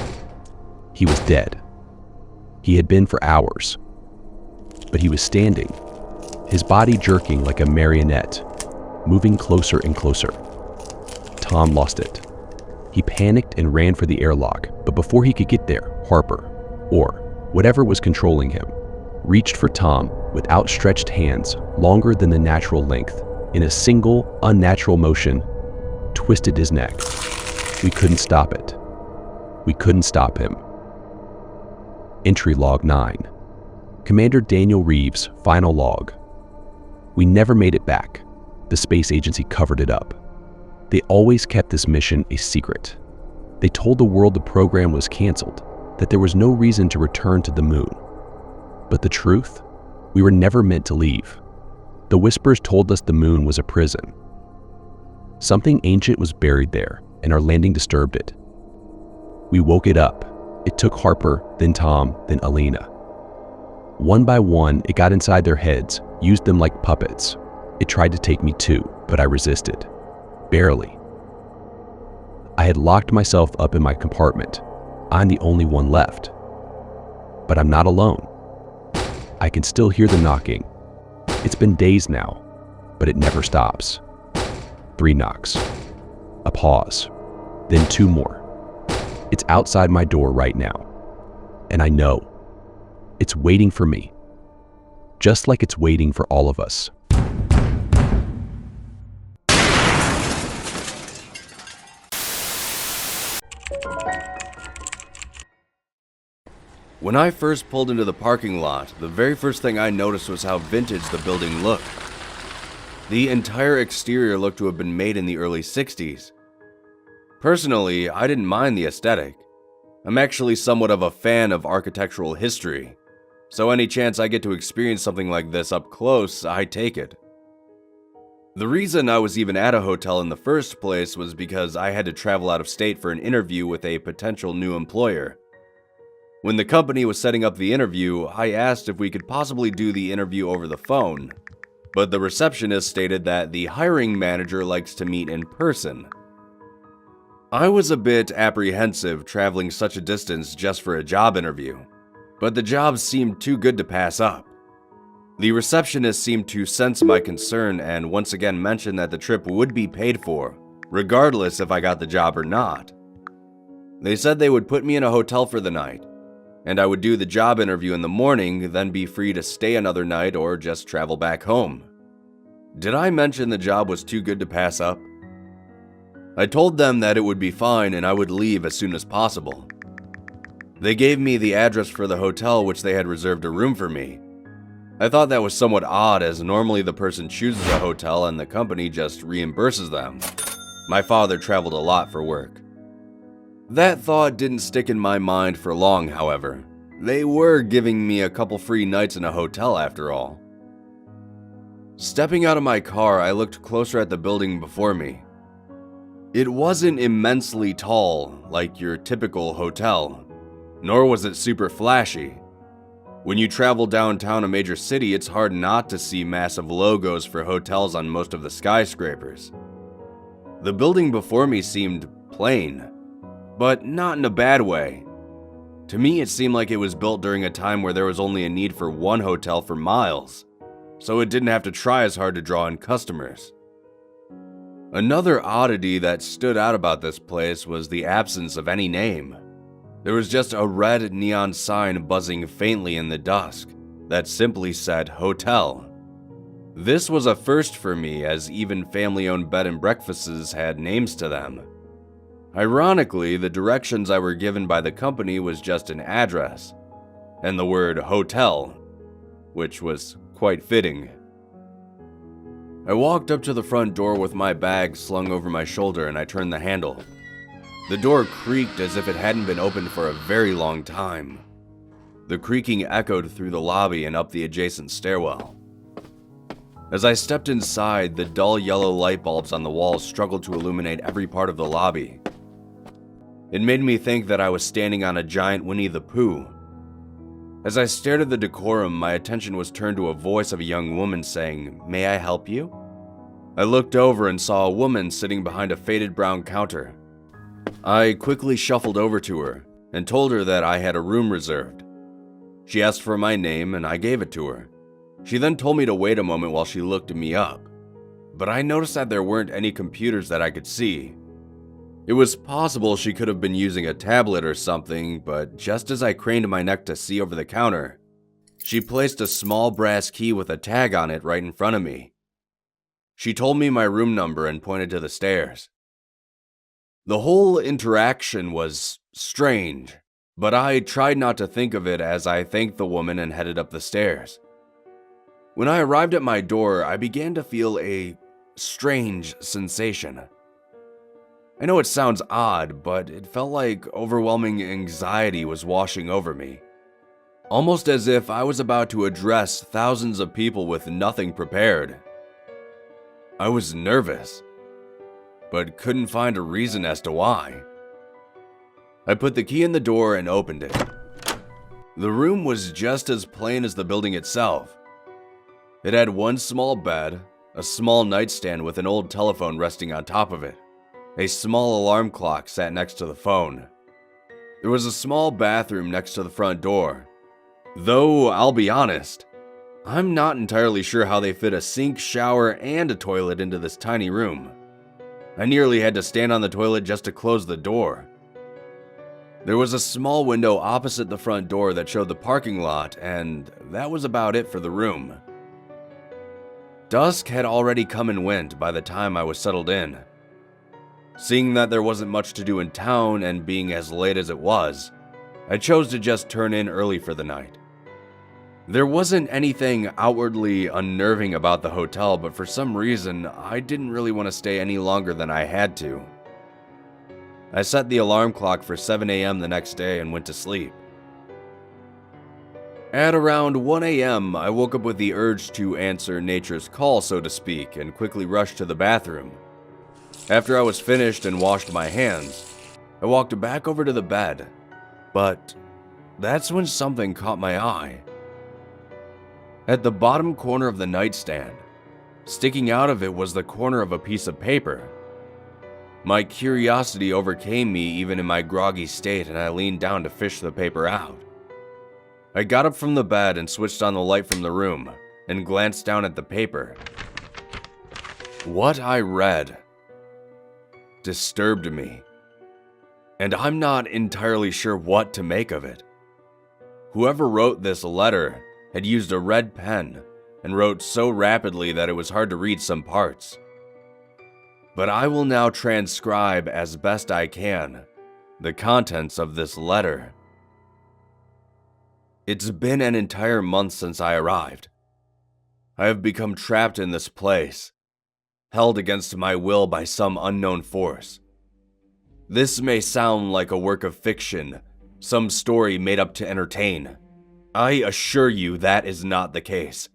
He was dead. He had been for hours. But he was standing, his body jerking like a marionette, moving closer and closer. Tom lost it. He panicked and ran for the airlock, but before he could get there, Harper, or whatever was controlling him, reached for Tom with outstretched hands longer than the natural length, in a single, unnatural motion, twisted his neck. We couldn't stop it. We couldn't stop him. Entry Log 9. Commander Daniel Reeves' final log. We never made it back. The space agency covered it up. They always kept this mission a secret. They told the world the program was canceled, that there was no reason to return to the moon. But the truth? We were never meant to leave. The whispers told us the moon was a prison. Something ancient was buried there, and our landing disturbed it. We woke it up. It took Harper, then Tom, then Alina. One by one, it got inside their heads, used them like puppets. It tried to take me too, but I resisted. Barely. I had locked myself up in my compartment. I'm the only one left. But I'm not alone. I can still hear the knocking. It's been days now, but it never stops. 3 knocks. A pause. Then 2 more. It's outside my door right now. And I know. It's waiting for me. Just like it's waiting for all of us. When I first pulled into the parking lot, the very first thing I noticed was how vintage the building looked. The entire exterior looked to have been made in the early 60s. Personally, I didn't mind the aesthetic. I'm actually somewhat of a fan of architectural history, so any chance I get to experience something like this up close, I take it. The reason I was even at a hotel in the first place was because I had to travel out of state for an interview with a potential new employer. When the company was setting up the interview, I asked if we could possibly do the interview over the phone, but the receptionist stated that the hiring manager likes to meet in person. I was a bit apprehensive traveling such a distance just for a job interview, but the job seemed too good to pass up. The receptionist seemed to sense my concern and once again mentioned that the trip would be paid for, regardless if I got the job or not. They said they would put me in a hotel for the night, and I would do the job interview in the morning, then be free to stay another night or just travel back home. Did I mention the job was too good to pass up? I told them that it would be fine and I would leave as soon as possible. They gave me the address for the hotel which they had reserved a room for me. I thought that was somewhat odd as normally the person chooses a hotel and the company just reimburses them. My father traveled a lot for work. That thought didn't stick in my mind for long, however. They were giving me a couple free nights in a hotel after all. Stepping out of my car, I looked closer at the building before me. It wasn't immensely tall, like your typical hotel, nor was it super flashy. When you travel downtown a major city, it's hard not to see massive logos for hotels on most of the skyscrapers. The building before me seemed plain, but not in a bad way. To me, it seemed like it was built during a time where there was only a need for one hotel for miles, so it didn't have to try as hard to draw in customers. Another oddity that stood out about this place was the absence of any name. There was just a red neon sign buzzing faintly in the dusk that simply said hotel. This was a first for me, as even family-owned bed and breakfasts had names to them. Ironically, the directions I were given by the company was just an address, and the word hotel, which was quite fitting. I walked up to the front door with my bag slung over my shoulder, and I turned the handle. The door creaked as if it hadn't been opened for a very long time. The creaking echoed through the lobby and up the adjacent stairwell. As I stepped inside, the dull yellow light bulbs on the walls struggled to illuminate every part of the lobby. It made me think that I was standing on a giant Winnie the Pooh. As I stared at the decorum, my attention was turned to a voice of a young woman saying, "May I help you?" I looked over and saw a woman sitting behind a faded brown counter. I quickly shuffled over to her and told her that I had a room reserved. She asked for my name and I gave it to her. She then told me to wait a moment while she looked me up, but I noticed that there weren't any computers that I could see. It was possible she could have been using a tablet or something, but just as I craned my neck to see over the counter, she placed a small brass key with a tag on it right in front of me. She told me my room number and pointed to the stairs. The whole interaction was strange, but I tried not to think of it as I thanked the woman and headed up the stairs. When I arrived at my door, I began to feel a strange sensation. I know it sounds odd, but it felt like overwhelming anxiety was washing over me. Almost as if I was about to address thousands of people with nothing prepared. I was nervous, but couldn't find a reason as to why. I put the key in the door and opened it. The room was just as plain as the building itself. It had one small bed, a small nightstand with an old telephone resting on top of it. A small alarm clock sat next to the phone. There was a small bathroom next to the front door. Though, I'll be honest, I'm not entirely sure how they fit a sink, shower, and a toilet into this tiny room. I nearly had to stand on the toilet just to close the door. There was a small window opposite the front door that showed the parking lot, and that was about it for the room. Dusk had already come and went by the time I was settled in. Seeing that there wasn't much to do in town and being as late as it was, I chose to just turn in early for the night. There wasn't anything outwardly unnerving about the hotel, but for some reason, I didn't really want to stay any longer than I had to. I set the alarm clock for 7 a.m. the next day and went to sleep. At around 1 a.m., I woke up with the urge to answer nature's call, so to speak, and quickly rushed to the bathroom. After I was finished and washed my hands, I walked back over to the bed, but that's when something caught my eye. At the bottom corner of the nightstand, sticking out of it was the corner of a piece of paper. My curiosity overcame me even in my groggy state, and I leaned down to fish the paper out. I got up from the bed and switched on the light from the room and glanced down at the paper. What I read disturbed me, and I'm not entirely sure what to make of it. Whoever wrote this letter had used a red pen and wrote so rapidly that it was hard to read some parts. But I will now transcribe as best I can the contents of this letter. It's been an entire month since I arrived. I have become trapped in this place, held against my will by some unknown force. This may sound like a work of fiction, some story made up to entertain. I assure you that is not the case.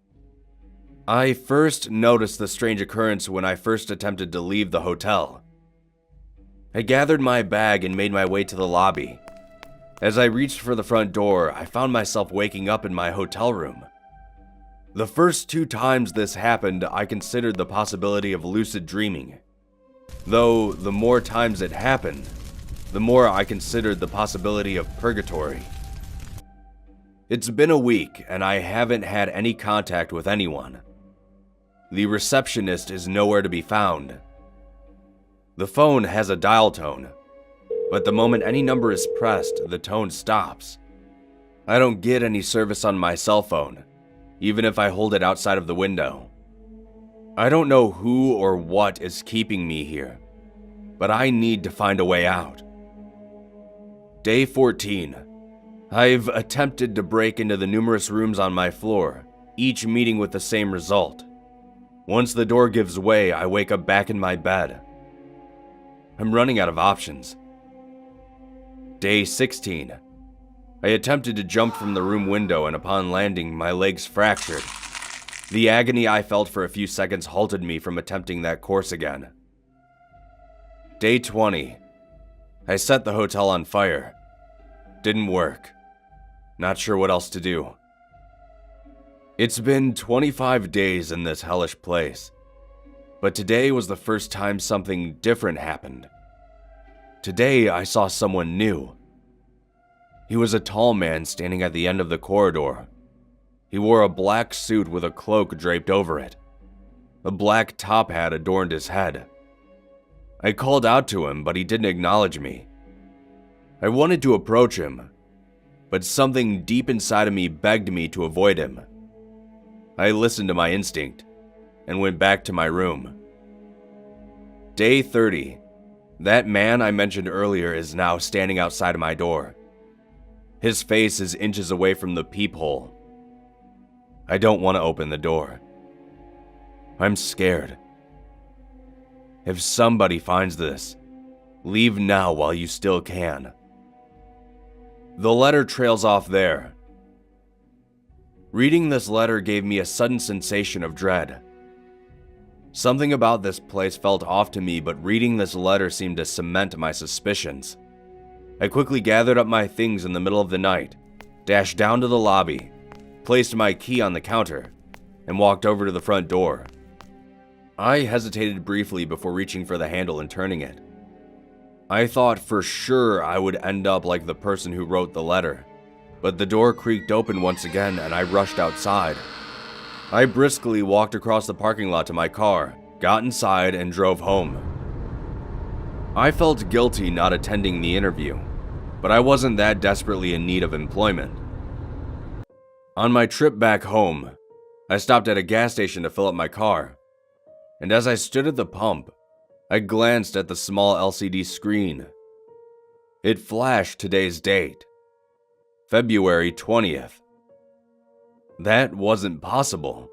I first noticed the strange occurrence when I first attempted to leave the hotel. I gathered my bag and made my way to the lobby. As I reached for the front door, I found myself waking up in my hotel room. The first 2 times this happened, I considered the possibility of lucid dreaming. Though the more times it happened, the more I considered the possibility of purgatory. It's been a week, and I haven't had any contact with anyone. The receptionist is nowhere to be found. The phone has a dial tone, but the moment any number is pressed, the tone stops. I don't get any service on my cell phone, even if I hold it outside of the window. I don't know who or what is keeping me here, but I need to find a way out. Day 14. I've attempted to break into the numerous rooms on my floor, each meeting with the same result. Once the door gives way, I wake up back in my bed. I'm running out of options. Day 16. I attempted to jump from the room window, and upon landing, my legs fractured. The agony I felt for a few seconds halted me from attempting that course again. Day 20. I set the hotel on fire. Didn't work. Not sure what else to do. It's been 25 days in this hellish place, but today was the first time something different happened. Today I saw someone new. He was a tall man standing at the end of the corridor. He wore a black suit with a cloak draped over it. A black top hat adorned his head. I called out to him, but he didn't acknowledge me. I wanted to approach him, but something deep inside of me begged me to avoid him. I listened to my instinct and went back to my room. Day 30. That man I mentioned earlier is now standing outside of my door. His face is inches away from the peephole. I don't want to open the door. I'm scared. If somebody finds this, leave now while you still can. The letter trails off there. Reading this letter gave me a sudden sensation of dread. Something about this place felt off to me, but reading this letter seemed to cement my suspicions. I quickly gathered up my things in the middle of the night, dashed down to the lobby, placed my key on the counter, and walked over to the front door. I hesitated briefly before reaching for the handle and turning it. I thought for sure I would end up like the person who wrote the letter, but the door creaked open once again and I rushed outside. I briskly walked across the parking lot to my car, got inside, and drove home. I felt guilty not attending the interview, but I wasn't that desperately in need of employment. On my trip back home, I stopped at a gas station to fill up my car, and as I stood at the pump, I glanced at the small LCD screen. It flashed today's date, February 20th. That wasn't possible.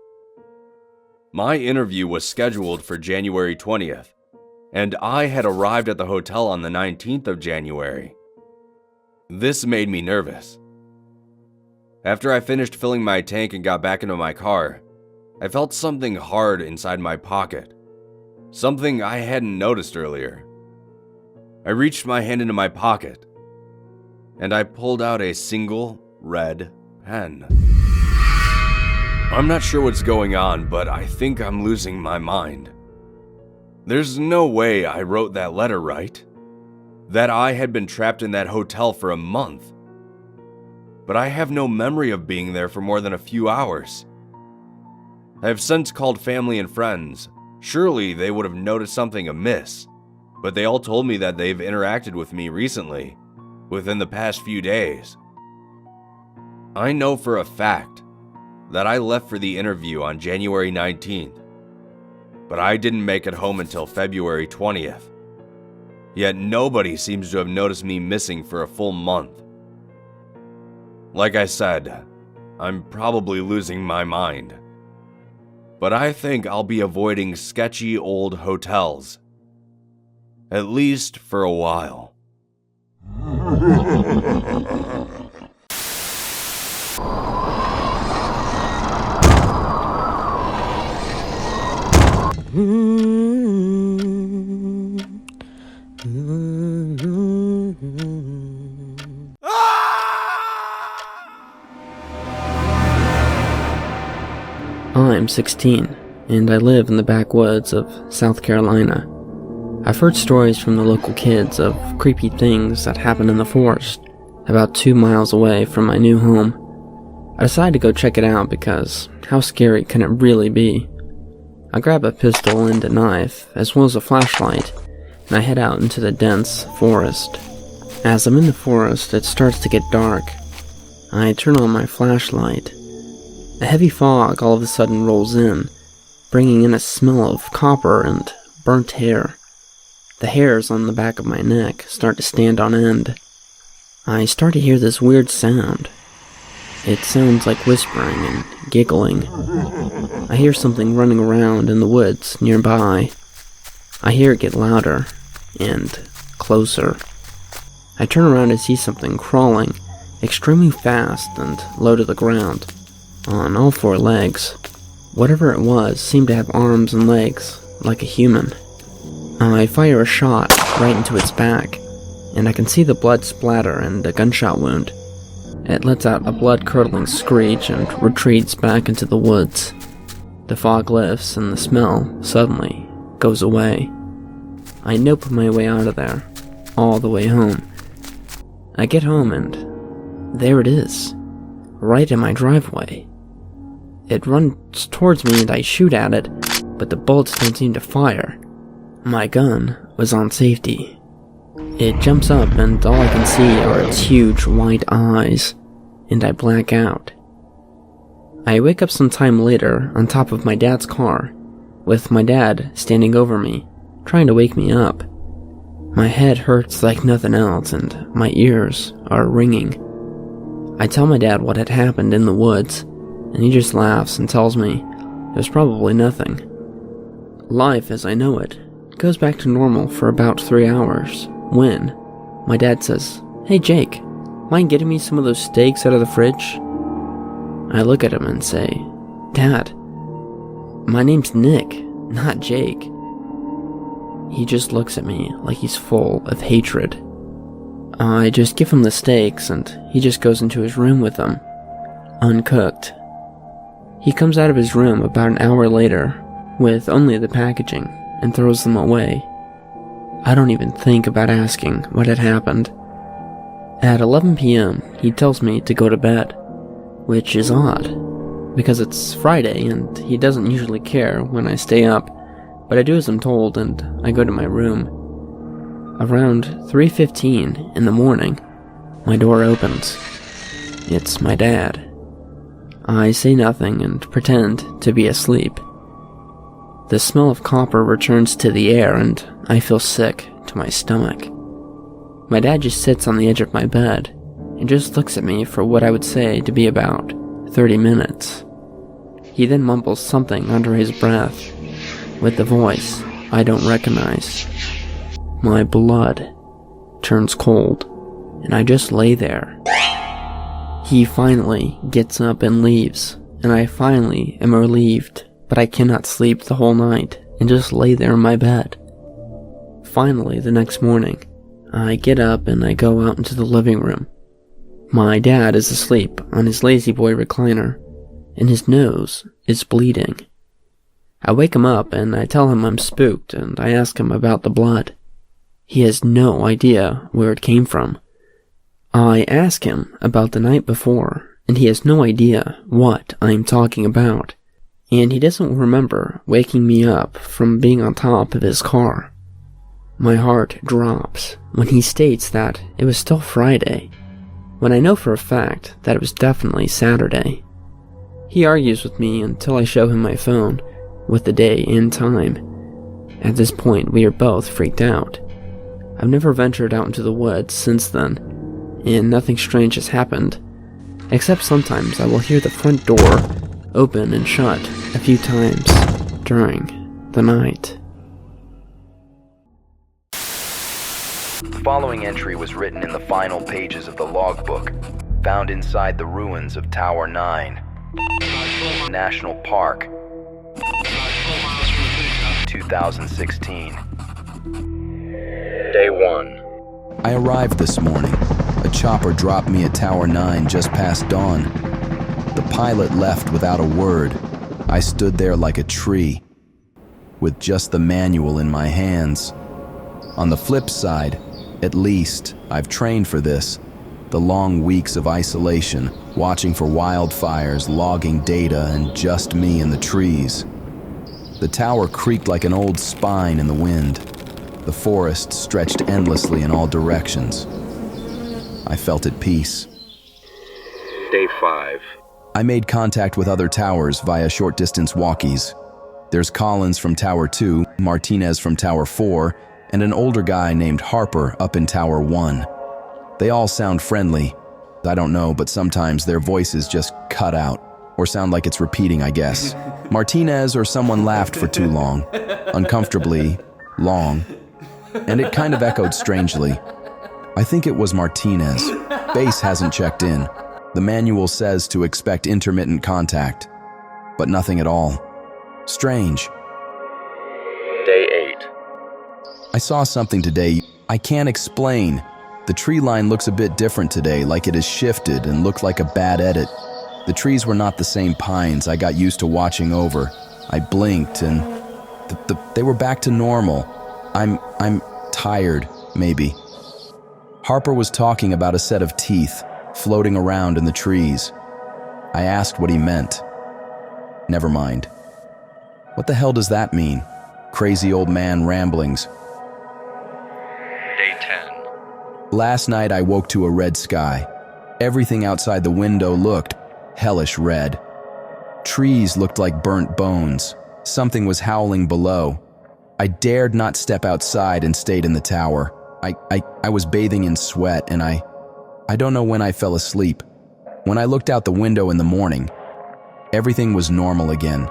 My interview was scheduled for January 20th, and I had arrived at the hotel on the 19th of January. This made me nervous. After I finished filling my tank and got back into my car, I felt something hard inside my pocket. Something I hadn't noticed earlier. I reached my hand into my pocket, and I pulled out a single red pen. I'm not sure what's going on, but I think I'm losing my mind. There's no way I wrote that letter, right? That I had been trapped in that hotel for a month. But I have no memory of being there for more than a few hours. I have since called family and friends. Surely they would have noticed something amiss, but they all told me that they've interacted with me recently, within the past few days. I know for a fact that I left for the interview on January 19th, but I didn't make it home until February 20th. Yet nobody seems to have noticed me missing for a full month. Like I said, I'm probably losing my mind. But I think I'll be avoiding sketchy old hotels. At least for a while. I'm 16, and I live in the backwoods of South Carolina. I've heard stories from the local kids of creepy things that happen in the forest, about 2 miles away from my new home. I decided to go check it out because how scary can it really be? I grab a pistol and a knife, as well as a flashlight, and I head out into the dense forest. As I'm in the forest, it starts to get dark. I turn on my flashlight. A heavy fog all of a sudden rolls in, bringing in a smell of copper and burnt hair. The hairs on the back of my neck start to stand on end. I start to hear this weird sound. It sounds like whispering and giggling. I hear something running around in the woods nearby. I hear it get louder and closer. I turn around and see something crawling extremely fast and low to the ground, on all four legs. Whatever it was seemed to have arms and legs, like a human. I fire a shot right into its back, and I can see the blood splatter and a gunshot wound. It lets out a blood-curdling screech and retreats back into the woods. The fog lifts and the smell, suddenly, goes away. I nope my way out of there, all the way home. I get home and there it is, right in my driveway. It runs towards me and I shoot at it, but the bullets don't seem to fire. My gun was on safety. It jumps up and all I can see are its huge white eyes, and I black out. I wake up some time later on top of my dad's car, with my dad standing over me, trying to wake me up. My head hurts like nothing else and my ears are ringing. I tell my dad what had happened in the woods, and he just laughs and tells me it was probably nothing. Life as I know it goes back to normal for about 3 hours, when my dad says, "Hey Jake, mind getting me some of those steaks out of the fridge?" I look at him and say, "Dad, my name's Nick, not Jake." He just looks at me like he's full of hatred. I just give him the steaks and he just goes into his room with them, uncooked. He comes out of his room about an hour later with only the packaging and throws them away. I don't even think about asking what had happened. At 11 p.m., he tells me to go to bed, which is odd, because it's Friday and he doesn't usually care when I stay up, but I do as I'm told and I go to my room. Around 3:15 in the morning, my door opens. It's my dad. I say nothing and pretend to be asleep. The smell of copper returns to the air and I feel sick to my stomach. My dad just sits on the edge of my bed and just looks at me for what I would say to be about 30 minutes. He then mumbles something under his breath, with the voice I don't recognize. My blood turns cold, and I just lay there. He finally gets up and leaves, and I finally am relieved, but I cannot sleep the whole night and just lay there in my bed. Finally, the next morning, I get up and I go out into the living room. My dad is asleep on his lazy boy recliner, and his nose is bleeding. I wake him up and I tell him I'm spooked and I ask him about the blood. He has no idea where it came from. I ask him about the night before, and he has no idea what I'm talking about, and he doesn't remember waking me up from being on top of his car. My heart drops when he states that it was still Friday, when I know for a fact that it was definitely Saturday. He argues with me until I show him my phone with the day and time. At this point, we are both freaked out. I've never ventured out into the woods since then, and nothing strange has happened, except sometimes I will hear the front door open and shut a few times during the night. The following entry was written in the final pages of the logbook, found inside the ruins of Tower 9, National Park, 2016. Day 1. I arrived this morning. A chopper dropped me at Tower 9 just past dawn. The pilot left without a word. I stood there like a tree, with just the manual in my hands. On the flip side, at least, I've trained for this. The long weeks of isolation, watching for wildfires, logging data, and just me in the trees. The tower creaked like an old spine in the wind. The forest stretched endlessly in all directions. I felt at peace. Day 5. I made contact with other towers via short-distance walkies. There's Collins from Tower 2, Martinez from Tower 4, and an older guy named Harper up in Tower 1. They all sound friendly. I don't know, but sometimes their voices just cut out, or sound like it's repeating, I guess. Martinez or someone laughed for too long, uncomfortably long, and it kind of echoed strangely. I think it was Martinez. Base hasn't checked in. The manual says to expect intermittent contact, but nothing at all. Strange. Day 8. I saw something today I can't explain. The tree line looks a bit different today, like it has shifted and looked like a bad edit. The trees were not the same pines I got used to watching over. I blinked and they were back to normal. I'm tired, maybe. Harper was talking about a set of teeth floating around in the trees. I asked what he meant. Never mind. What the hell does that mean? Crazy old man ramblings. Day 10. Last night I woke to a red sky. Everything outside the window looked hellish red. Trees looked like burnt bones. Something was howling below. I dared not step outside and stayed in the tower. I was bathing in sweat and I don't know when I fell asleep. When I looked out the window in the morning, everything was normal again.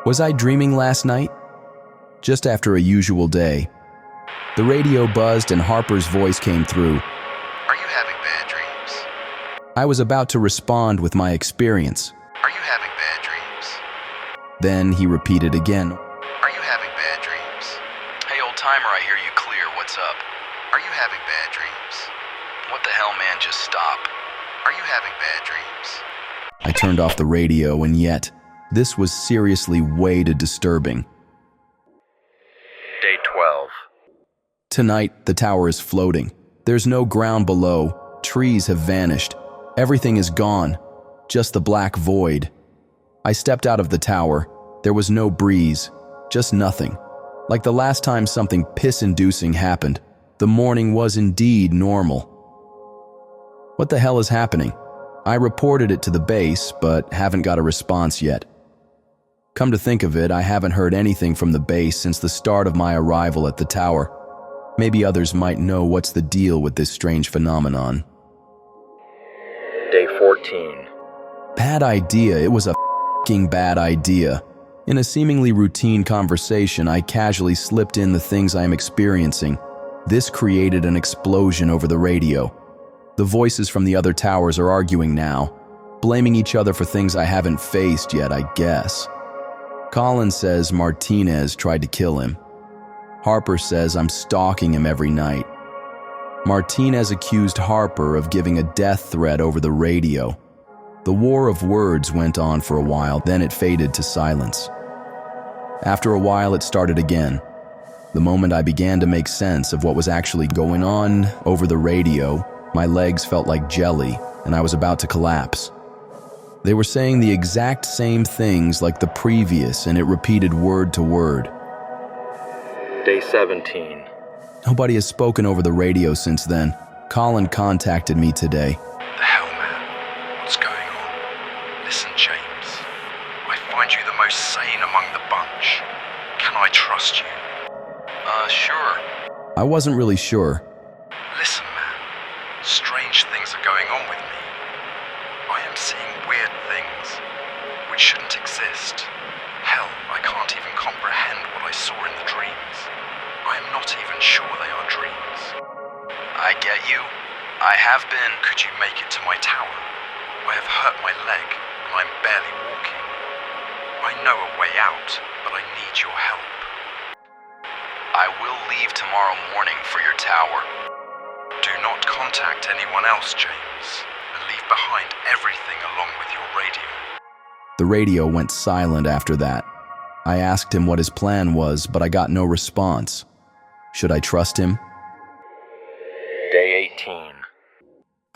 Was I dreaming last night? Just after a usual day. The radio buzzed and Harper's voice came through. Are you having bad dreams? I was about to respond with my experience. Are you having bad dreams? Then he repeated again. Are you having bad dreams? Hey, old timer, I hear you clear. What's up? Are you having bad dreams? What the hell, man? Just stop. Are you having bad dreams? I turned off the radio, and yet, this was seriously way too disturbing. Day 12. Tonight, the tower is floating. There's no ground below. Trees have vanished. Everything is gone. Just the black void. I stepped out of the tower. There was no breeze. Just nothing. Like the last time something piss-inducing happened. The morning was indeed normal. What the hell is happening? I reported it to the base, but haven't got a response yet. Come to think of it, I haven't heard anything from the base since the start of my arrival at the tower. Maybe others might know what's the deal with this strange phenomenon. Day 14. Bad idea. It was a f***ing bad idea. In a seemingly routine conversation, I casually slipped in the things I am experiencing. This created an explosion over the radio. The voices from the other towers are arguing now, blaming each other for things I haven't faced yet, I guess. Collins says Martinez tried to kill him. Harper says I'm stalking him every night. Martinez accused Harper of giving a death threat over the radio. The war of words went on for a while, then it faded to silence. After a while, it started again. The moment I began to make sense of what was actually going on over the radio, my legs felt like jelly, and I was about to collapse. They were saying the exact same things like the previous, and it repeated word to word. Day 17. Nobody has spoken over the radio since then. Colin contacted me today. The hell, man? What's going on? Listen, James. I find you the most sane among the bunch. Can I trust you? Sure. I wasn't really sure. Listen, man. Strange things are going on with me. I am seeing weird things, which shouldn't exist. Hell, I can't even comprehend what I saw in the dreams. I am not even sure they are dreams. I get you. I have been. Could you make it to my tower? I have hurt my leg, and I'm barely walking. I know a way out, but I need your help. I will leave tomorrow morning for your tower. Do not contact anyone else, James, and leave behind everything along with your radio. The radio went silent after that. I asked him what his plan was, but I got no response. Should I trust him? Day 18.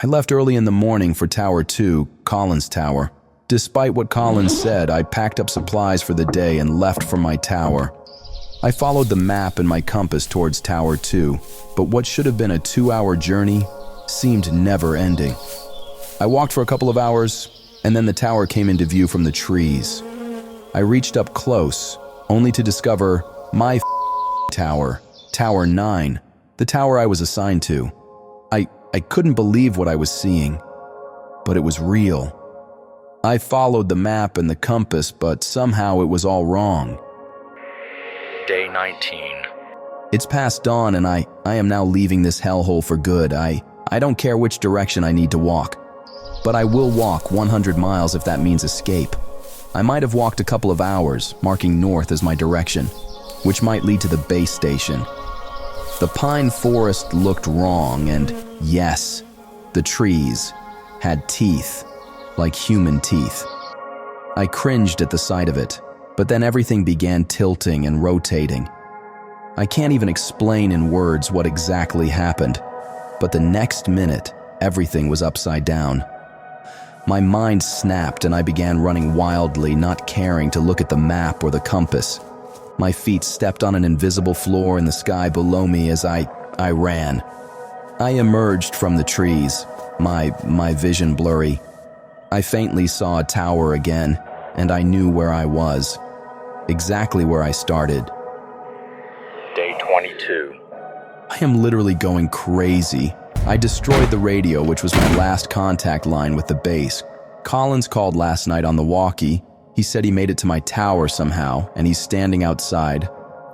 I left early in the morning for Tower 2, Collins' tower. Despite what Collins said, I packed up supplies for the day and left from my tower. I followed the map and my compass towards Tower 2, but what should have been a 2-hour journey seemed never-ending. I walked for a couple of hours, and then the tower came into view from the trees. I reached up close, only to discover my tower, Tower 9, the tower I was assigned to. I couldn't believe what I was seeing, but it was real. I followed the map and the compass, but somehow it was all wrong. Day 19. It's past dawn and I am now leaving this hellhole for good. I don't care which direction I need to walk, but I will walk 100 miles if that means escape. I might have walked a couple of hours, marking north as my direction, which might lead to the base station. The pine forest looked wrong, and yes, the trees had teeth, like human teeth. I cringed at the sight of it, but then everything began tilting and rotating. I can't even explain in words what exactly happened, but the next minute, everything was upside down. My mind snapped and I began running wildly, not caring to look at the map or the compass. My feet stepped on an invisible floor in the sky below me as I ran. I emerged from the trees, my vision blurry. I faintly saw a tower again, and I knew where I was. Exactly where I started. Day 22. I am literally going crazy. I destroyed the radio, which was my last contact line with the base. Collins called last night on the walkie. He said he made it to my tower somehow, and he's standing outside.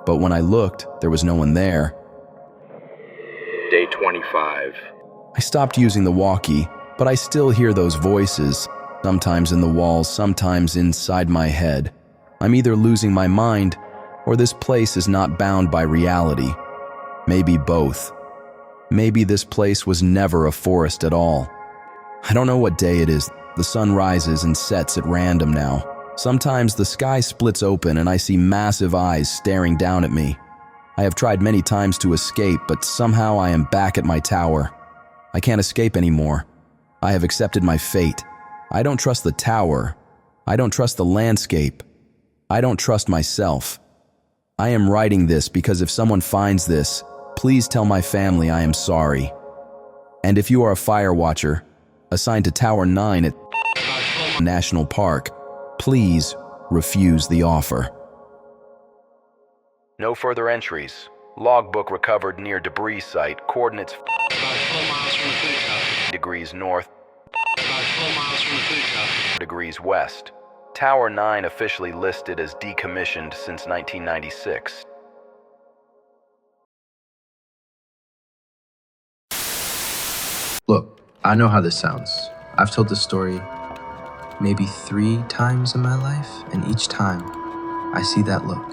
But when I looked, there was no one there. Day 25. I stopped using the walkie, but I still hear those voices, sometimes in the walls, sometimes inside my head. I'm either losing my mind, or this place is not bound by reality. Maybe both. Maybe this place was never a forest at all. I don't know what day it is. The sun rises and sets at random now. Sometimes the sky splits open and I see massive eyes staring down at me. I have tried many times to escape, but somehow I am back at my tower. I can't escape anymore. I have accepted my fate. I don't trust the tower. I don't trust the landscape. I don't trust myself. I am writing this because if someone finds this, please tell my family I am sorry. And if you are a fire watcher, assigned to Tower 9 at National Park, please refuse the offer. No further entries. Logbook recovered near debris site. Coordinates 4 miles from the north. 4 miles from the degrees west. Tower 9 officially listed as decommissioned since 1996. Look, I know how this sounds. I've told this story maybe 3 times in my life, and each time I see that look.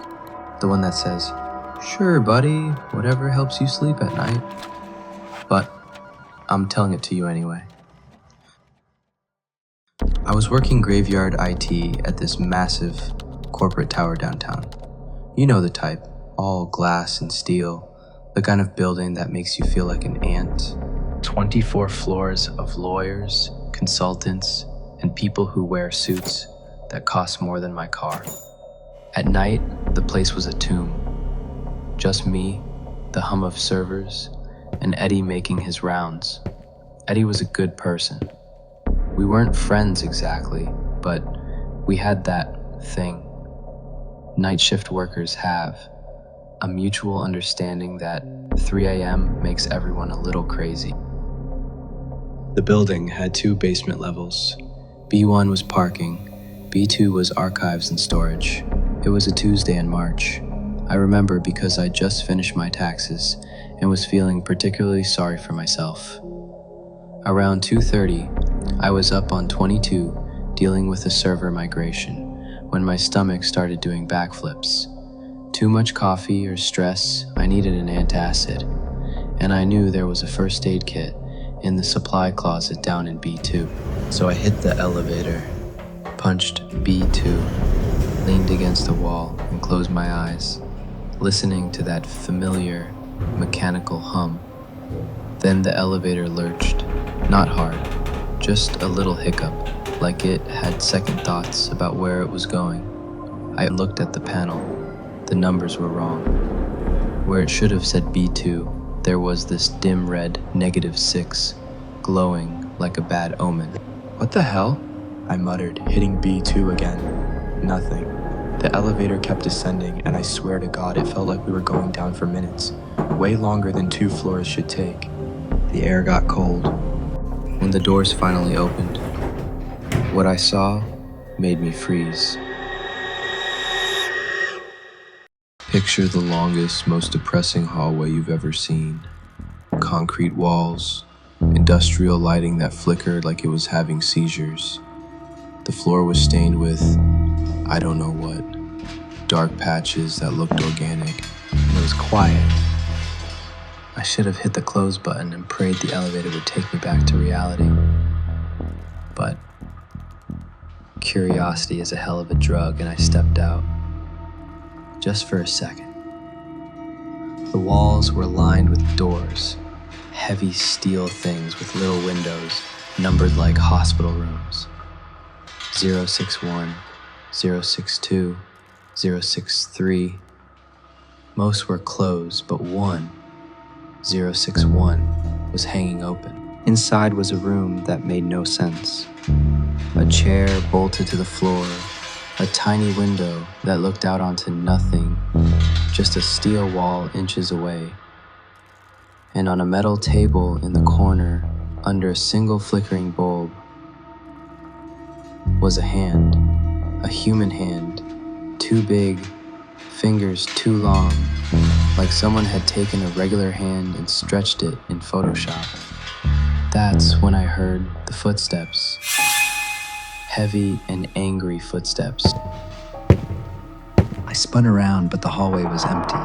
The one that says, "Sure, buddy, whatever helps you sleep at night." But I'm telling it to you anyway. I was working graveyard IT at this massive corporate tower downtown. You know the type, all glass and steel, the kind of building that makes you feel like an ant. 24 floors of lawyers, consultants, and people who wear suits that cost more than my car. At night, the place was a tomb. Just me, the hum of servers, and Eddie making his rounds. Eddie was a good person. We weren't friends exactly, but we had that thing night shift workers have, a mutual understanding that 3 a.m. makes everyone a little crazy. The building had 2 basement levels. B1 was parking, B2 was archives and storage. It was a Tuesday in March. I remember because I just finished my taxes and was feeling particularly sorry for myself. Around 2:30, I was up on 22 dealing with a server migration when my stomach started doing backflips. Too much coffee or stress, I needed an antacid, and I knew there was a first aid kit in the supply closet down in B2. So I hit the elevator, punched B2, leaned against the wall and closed my eyes, listening to that familiar mechanical hum. Then the elevator lurched, not hard, just a little hiccup, like it had second thoughts about where it was going. I looked at the panel. The numbers were wrong. Where it should have said B2, there was this dim red -6, glowing like a bad omen. What the hell? I muttered, hitting B2 again. Nothing. The elevator kept descending, and I swear to God it felt like we were going down for minutes, way longer than 2 floors should take. The air got cold. When the doors finally opened, what I saw made me freeze. Picture the longest, most depressing hallway you've ever seen. Concrete walls, industrial lighting that flickered like it was having seizures. The floor was stained with, I don't know what, dark patches that looked organic, and it was quiet. I should have hit the close button and prayed the elevator would take me back to reality. But curiosity is a hell of a drug, and I stepped out. Just for a second. The walls were lined with doors, heavy steel things with little windows, numbered like hospital rooms. 061, 062, 063. Most were closed, but one, 061, was hanging open. Inside was a room that made no sense. A chair bolted to the floor, a tiny window that looked out onto nothing, just a steel wall inches away. And on a metal table in the corner, under a single flickering bulb, was a hand, a human hand, too big, fingers too long, like someone had taken a regular hand and stretched it in Photoshop. That's when I heard the footsteps. Heavy and angry footsteps. I spun around, but the hallway was empty.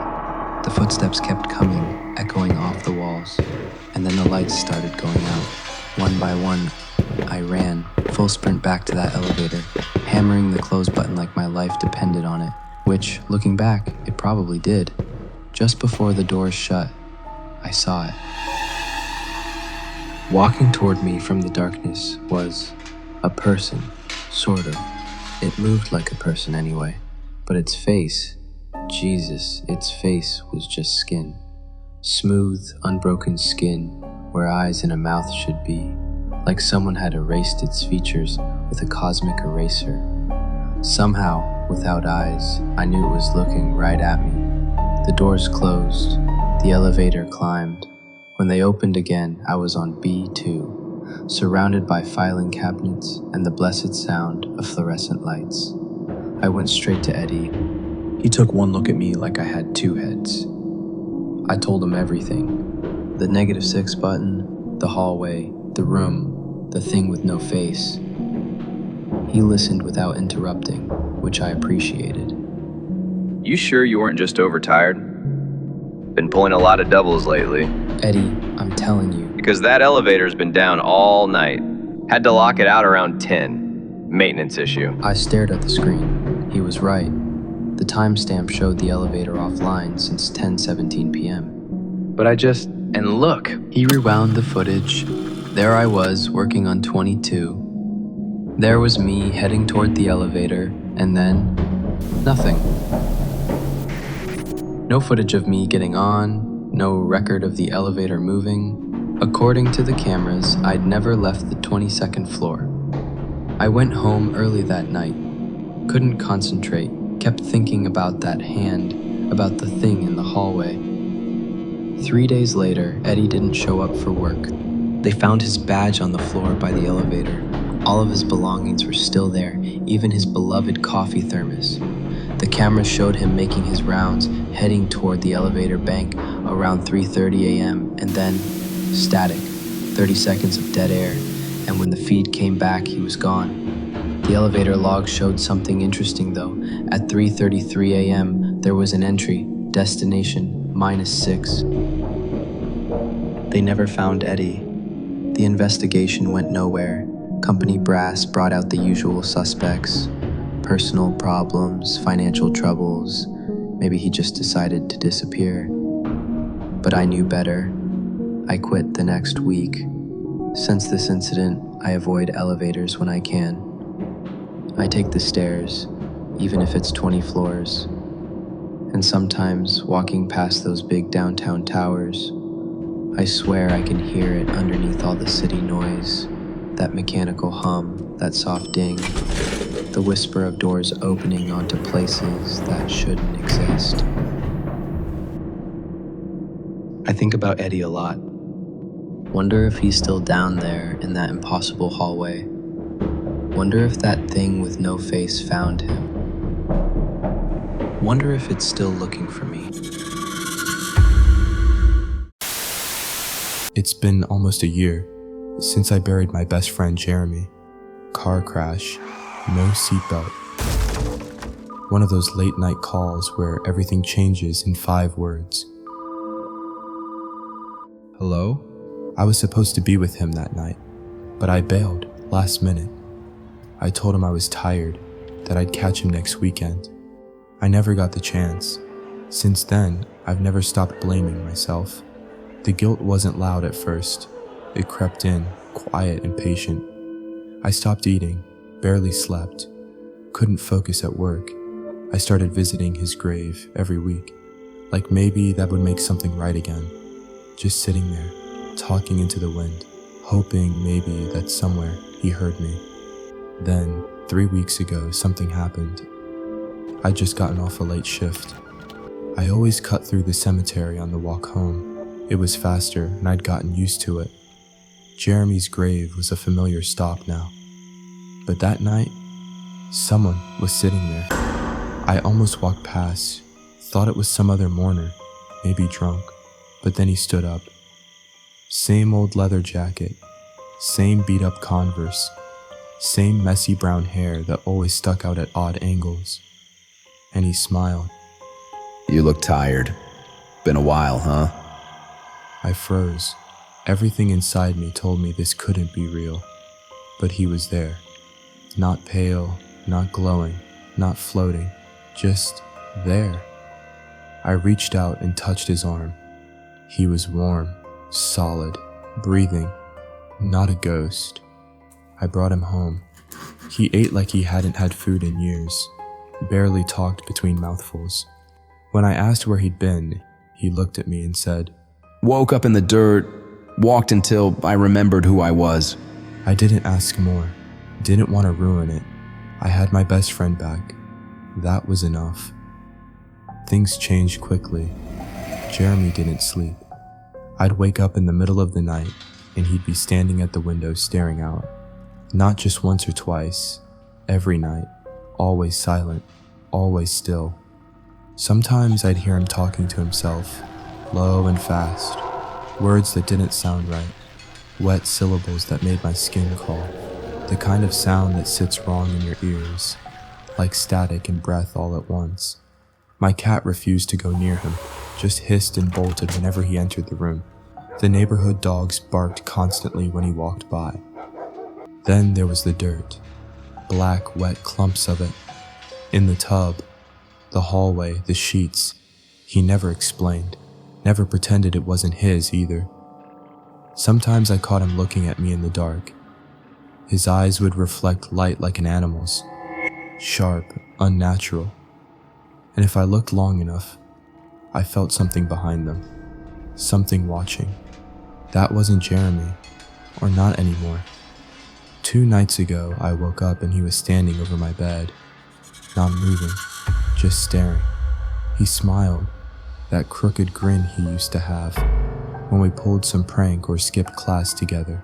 The footsteps kept coming, echoing off the walls, and then the lights started going out. One by one, I ran, full sprint back to that elevator, hammering the close button like my life depended on it, which, looking back, it probably did. Just before the doors shut, I saw it. Walking toward me from the darkness was a person, sort of. It moved like a person anyway, but its face, Jesus, its face was just skin. Smooth, unbroken skin, where eyes and a mouth should be, like someone had erased its features with a cosmic eraser. Somehow, without eyes, I knew it was looking right at me. The doors closed, the elevator climbed. When they opened again, I was on B2, surrounded by filing cabinets and the blessed sound of fluorescent lights. I went straight to Eddie. He took one look at me like I had 2 heads. I told him everything. The -6 button, the hallway, the room, the thing with no face. He listened without interrupting, which I appreciated. You sure you weren't just overtired? Been pulling a lot of doubles lately. Eddie, I'm telling you. Because that elevator's been down all night. Had to lock it out around 10. Maintenance issue. I stared at the screen. He was right. The timestamp showed the elevator offline since 10:17 p.m. But and look, he rewound the footage. There I was, working on 22. There was me heading toward the elevator, and then nothing. No footage of me getting on, no record of the elevator moving. According to the cameras, I'd never left the 22nd floor. I went home early that night. Couldn't concentrate, kept thinking about that hand, about the thing in the hallway. 3 days later, Eddie didn't show up for work. They found his badge on the floor by the elevator. All of his belongings were still there, even his beloved coffee thermos. The camera showed him making his rounds, heading toward the elevator bank around 3:30 a.m., and then static, 30 seconds of dead air, and when the feed came back, he was gone. The elevator log showed something interesting though. At 3:33 a.m., there was an entry, destination -6. They never found Eddie. The investigation went nowhere. Company brass brought out the usual suspects. Personal problems, financial troubles. Maybe he just decided to disappear. But I knew better. I quit the next week. Since this incident, I avoid elevators when I can. I take the stairs, even if it's 20 floors. And sometimes, walking past those big downtown towers, I swear I can hear it underneath all the city noise, that mechanical hum, that soft ding, the whisper of doors opening onto places that shouldn't exist. I think about Eddie a lot. Wonder if he's still down there in that impossible hallway. Wonder if that thing with no face found him. Wonder if it's still looking for me. It's been almost a year since I buried my best friend Jeremy. Car crash, no seatbelt. One of those late night calls where everything changes in 5 words. Hello? I was supposed to be with him that night, but I bailed last minute. I told him I was tired, that I'd catch him next weekend. I never got the chance. Since then, I've never stopped blaming myself. The guilt wasn't loud at first. It crept in, quiet and patient. I stopped eating, barely slept, couldn't focus at work. I started visiting his grave every week, like maybe that would make something right again. Just sitting there, talking into the wind, hoping maybe that somewhere he heard me. Then, 3 weeks ago, something happened. I'd just gotten off a late shift. I always cut through the cemetery on the walk home. It was faster, and I'd gotten used to it. Jeremy's grave was a familiar stop now. But that night, someone was sitting there. I almost walked past, thought it was some other mourner, maybe drunk, but then he stood up. Same old leather jacket, same beat-up Converse, same messy brown hair that always stuck out at odd angles. And he smiled. You look tired. Been a while, huh? I froze. Everything inside me told me this couldn't be real. But he was there. Not pale, not glowing, not floating. Just there. I reached out and touched his arm. He was warm, solid, breathing. Not a ghost. I brought him home. He ate like he hadn't had food in years. Barely talked between mouthfuls. When I asked where he'd been, he looked at me and said, Woke up in the dirt, walked until I remembered who I was. I didn't ask more, didn't want to ruin it. I had my best friend back. That was enough. Things changed quickly. Jeremy didn't sleep. I'd wake up in the middle of the night, and he'd be standing at the window staring out. Not just once or twice, every night, always silent, always still. Sometimes I'd hear him talking to himself, low and fast, words that didn't sound right, wet syllables that made my skin crawl, the kind of sound that sits wrong in your ears, like static and breath all at once. My cat refused to go near him, just hissed and bolted whenever he entered the room. The neighborhood dogs barked constantly when he walked by. Then there was the dirt, black, wet clumps of it. In the tub, the hallway, the sheets. He never explained, never pretended it wasn't his either. Sometimes I caught him looking at me in the dark. His eyes would reflect light like an animal's, sharp, unnatural. And if I looked long enough, I felt something behind them, something watching. That wasn't Jeremy, or not anymore. 2 nights ago, I woke up and he was standing over my bed, not moving, just staring. He smiled, that crooked grin he used to have when we pulled some prank or skipped class together.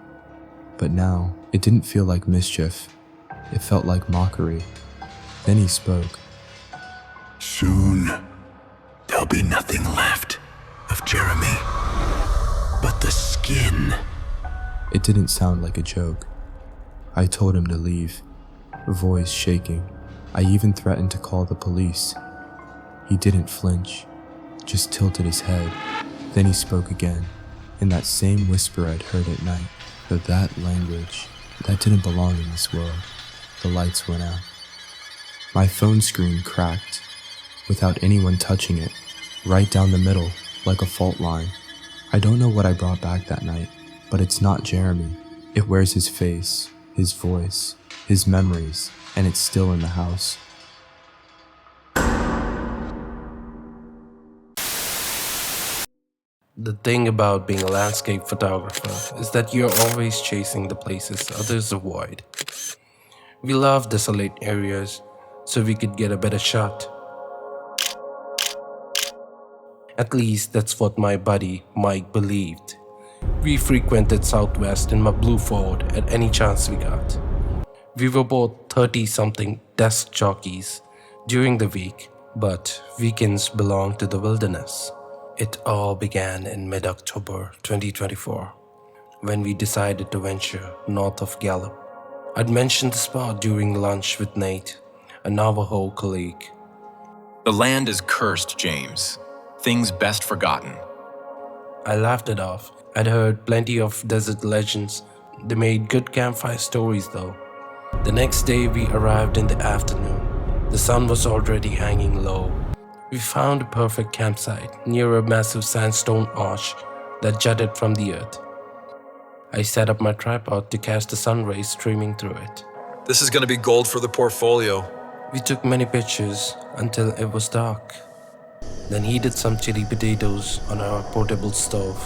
But now, it didn't feel like mischief. It felt like mockery. Then he spoke. Soon, there'll be nothing left of Jeremy but the skin. It didn't sound like a joke. I told him to leave, voice shaking. I even threatened to call the police. He didn't flinch, just tilted his head. Then he spoke again, in that same whisper I'd heard at night. But that language, that didn't belong in this world. The lights went out. My phone screen cracked, without anyone touching it, right down the middle, like a fault line. I don't know what I brought back that night, but it's not Jeremy. It wears his face, his voice, his memories, and it's still in the house. The thing about being a landscape photographer is that you're always chasing the places others avoid. We love desolate areas so we could get a better shot. At least that's what my buddy Mike believed. We frequented Southwest in my blue Ford at any chance we got. We were both 30-something desk jockeys during the week, but weekends belonged to the wilderness. It all began in mid-October 2024, when we decided to venture north of Gallup. I'd mentioned the spot during lunch with Nate, a Navajo colleague. The land is cursed, James. Things best forgotten. I laughed it off. I'd heard plenty of desert legends. They made good campfire stories though. The next day we arrived in the afternoon. The sun was already hanging low. We found a perfect campsite near a massive sandstone arch that jutted from the earth. I set up my tripod to catch the sun rays streaming through it. This is going to be gold for the portfolio. We took many pictures until it was dark. Then heated some chili potatoes on our portable stove.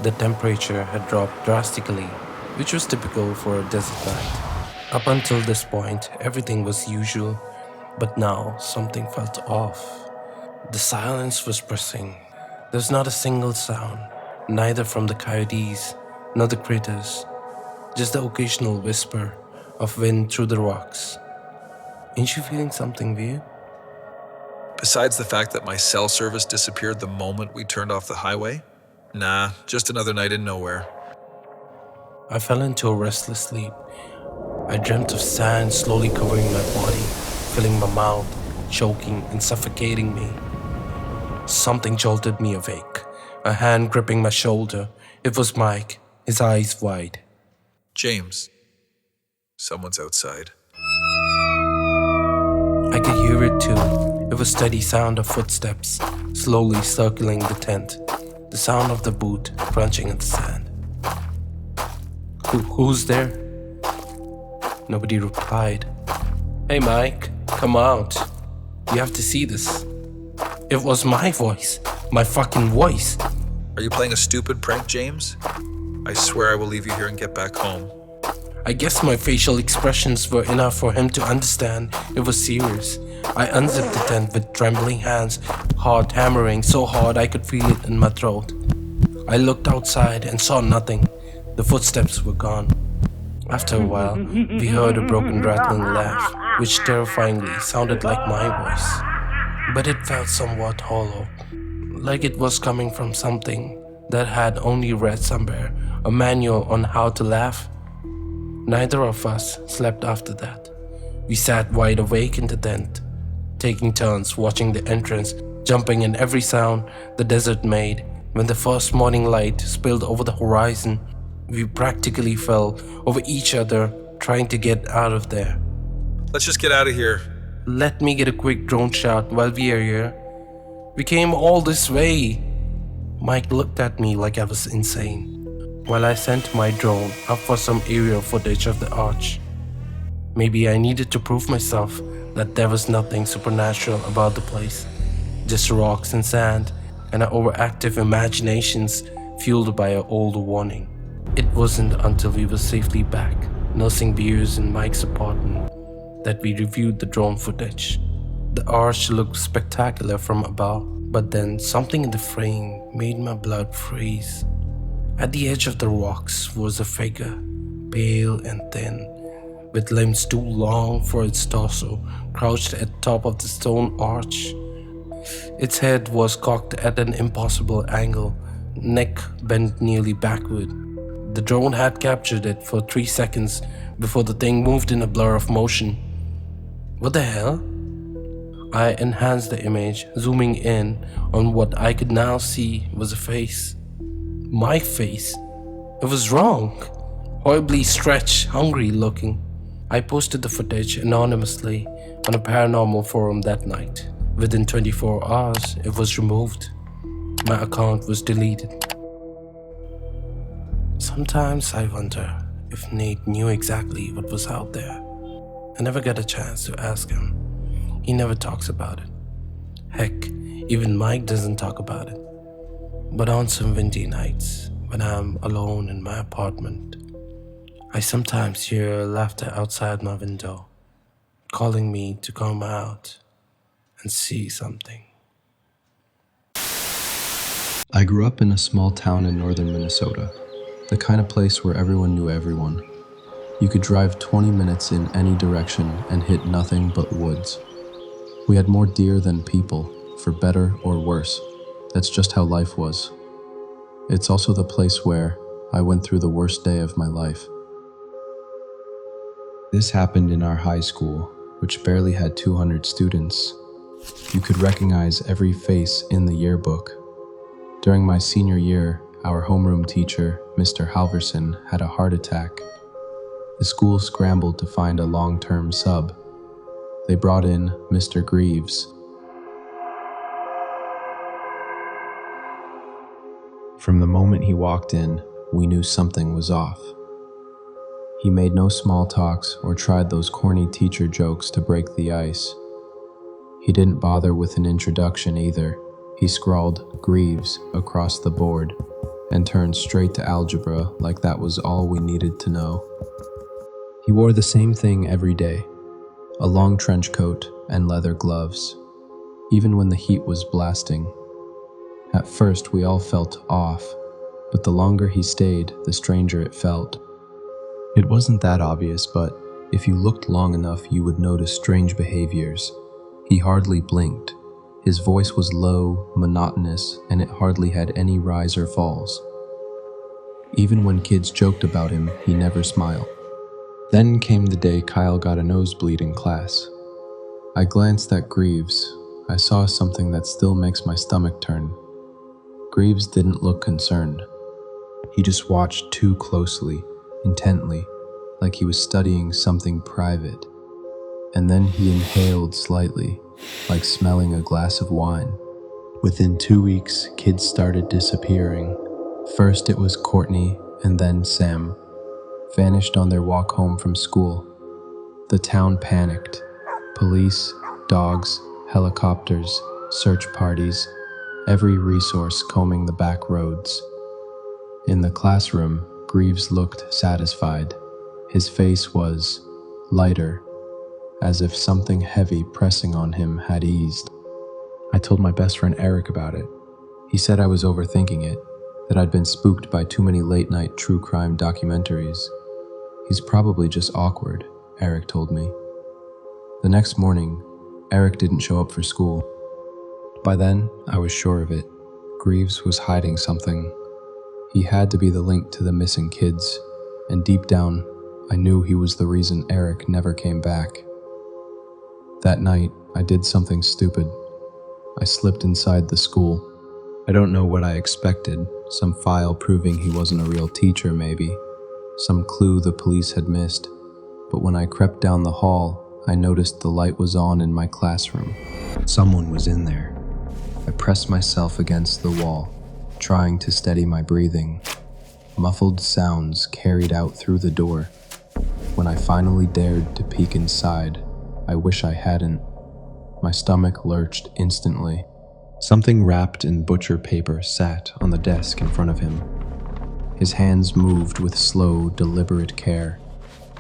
The temperature had dropped drastically, which was typical for a desert night. Up until this point, everything was usual, but now something felt off. The silence was pressing. There was not a single sound, neither from the coyotes nor the critters, just the occasional whisper of wind through the rocks. Ain't you feeling something weird? Besides the fact that my cell service disappeared the moment we turned off the highway? Nah, just another night in nowhere. I fell into a restless sleep. I dreamt of sand slowly covering my body, filling my mouth, choking and suffocating me. Something jolted me awake, a hand gripping my shoulder. It was Mike, his eyes wide. James, someone's outside. I could hear it too. It was steady sound of footsteps, slowly circling the tent. The sound of the boot crunching in the sand. Who's there? Nobody replied. Hey Mike, come out. You have to see this. It was my voice. My fucking voice. Are you playing a stupid prank, James? I swear I will leave you here and get back home. I guess my facial expressions were enough for him to understand it was serious. I unzipped the tent with trembling hands, heart hammering so hard I could feel it in my throat. I looked outside and saw nothing. The footsteps were gone. After a while, we heard a broken rattling laugh, which terrifyingly sounded like my voice. But it felt somewhat hollow, like it was coming from something that had only read somewhere a manual on how to laugh. Neither of us slept after that. We sat wide awake in the tent, taking turns watching the entrance, jumping in every sound the desert made. When the first morning light spilled over the horizon, we practically fell over each other trying to get out of there. Let's just get out of here. Let me get a quick drone shot while we are here. We came all this way. Mike looked at me like I was insane, while I sent my drone up for some aerial footage of the arch. Maybe I needed to prove myself that there was nothing supernatural about the place, just rocks and sand and our overactive imaginations fueled by an old warning. It wasn't until we were safely back, nursing beers in Mike's apartment, that we reviewed the drone footage. The arch looked spectacular from above, but then something in the frame made my blood freeze. At the edge of the rocks was a figure, pale and thin, with limbs too long for its torso, crouched at the top of the stone arch. Its head was cocked at an impossible angle, neck bent nearly backward. The drone had captured it for 3 seconds before the thing moved in a blur of motion. What the hell? I enhanced the image, zooming in on what I could now see was a face. My face. It was wrong. Horribly stretched, hungry looking. I posted the footage anonymously on a paranormal forum that night. Within 24 hours, it was removed. My account was deleted. Sometimes I wonder if Nate knew exactly what was out there. I never got a chance to ask him. He never talks about it. Heck, even Mike doesn't talk about it. But on some windy nights, when I'm alone in my apartment, I sometimes hear laughter outside my window, calling me to come out and see something. I grew up in a small town in northern Minnesota, the kind of place where everyone knew everyone. You could drive 20 minutes in any direction and hit nothing but woods. We had more deer than people, for better or worse. That's just how life was. It's also the place where I went through the worst day of my life. This happened in our high school, which barely had 200 students. You could recognize every face in the yearbook. During my senior year, our homeroom teacher, Mr. Halverson, had a heart attack. The school scrambled to find a long-term sub. They brought in Mr. Greaves. From the moment he walked in, we knew something was off. He made no small talks or tried those corny teacher jokes to break the ice. He didn't bother with an introduction either. He scrawled Greaves across the board and turned straight to algebra like that was all we needed to know. He wore the same thing every day, a long trench coat and leather gloves, even when the heat was blasting. At first, we all felt off, but the longer he stayed, the stranger it felt. It wasn't that obvious, but if you looked long enough, you would notice strange behaviors. He hardly blinked. His voice was low, monotonous, and it hardly had any rise or falls. Even when kids joked about him, he never smiled. Then came the day Kyle got a nosebleed in class. I glanced at Greaves. I saw something that still makes my stomach turn. Greaves didn't look concerned. He just watched too closely, intently, like he was studying something private. And then he inhaled slightly, like smelling a glass of wine. Within 2 weeks, kids started disappearing. First it was Courtney, and then Sam. Vanished on their walk home from school. The town panicked. Police, dogs, helicopters, search parties, every resource combing the back roads. In the classroom, Greaves looked satisfied. His face was lighter, as if something heavy pressing on him had eased. I told my best friend Eric about it. He said I was overthinking it, that I'd been spooked by too many late-night true crime documentaries. He's probably just awkward, Eric told me. The next morning, Eric didn't show up for school. By then, I was sure of it. Greaves was hiding something. He had to be the link to the missing kids, and deep down, I knew he was the reason Eric never came back. That night, I did something stupid. I slipped inside the school. I don't know what I expected, some file proving he wasn't a real teacher maybe, some clue the police had missed. But when I crept down the hall, I noticed the light was on in my classroom. Someone was in there. I pressed myself against the wall, trying to steady my breathing. Muffled sounds carried out through the door. When I finally dared to peek inside, I wish I hadn't. My stomach lurched instantly. Something wrapped in butcher paper sat on the desk in front of him. His hands moved with slow, deliberate care,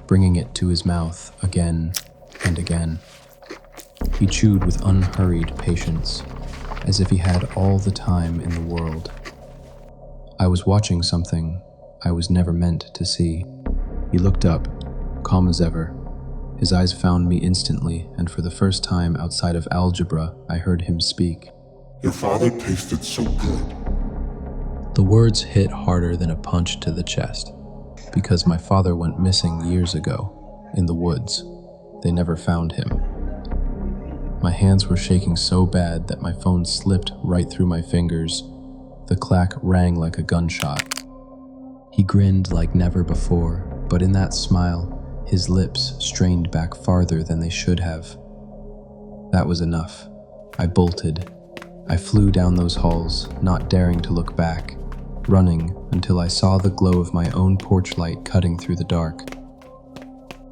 bringing it to his mouth again and again. He chewed with unhurried patience, as if he had all the time in the world. I was watching something I was never meant to see. He looked up, calm as ever. His eyes found me instantly, and for the first time outside of algebra, I heard him speak. Your father tasted so good. The words hit harder than a punch to the chest, because my father went missing years ago, in the woods. They never found him. My hands were shaking so bad that my phone slipped right through my fingers. The clack rang like a gunshot. He grinned like never before, but in that smile, his lips strained back farther than they should have. That was enough. I bolted. I flew down those halls, not daring to look back, running until I saw the glow of my own porch light cutting through the dark.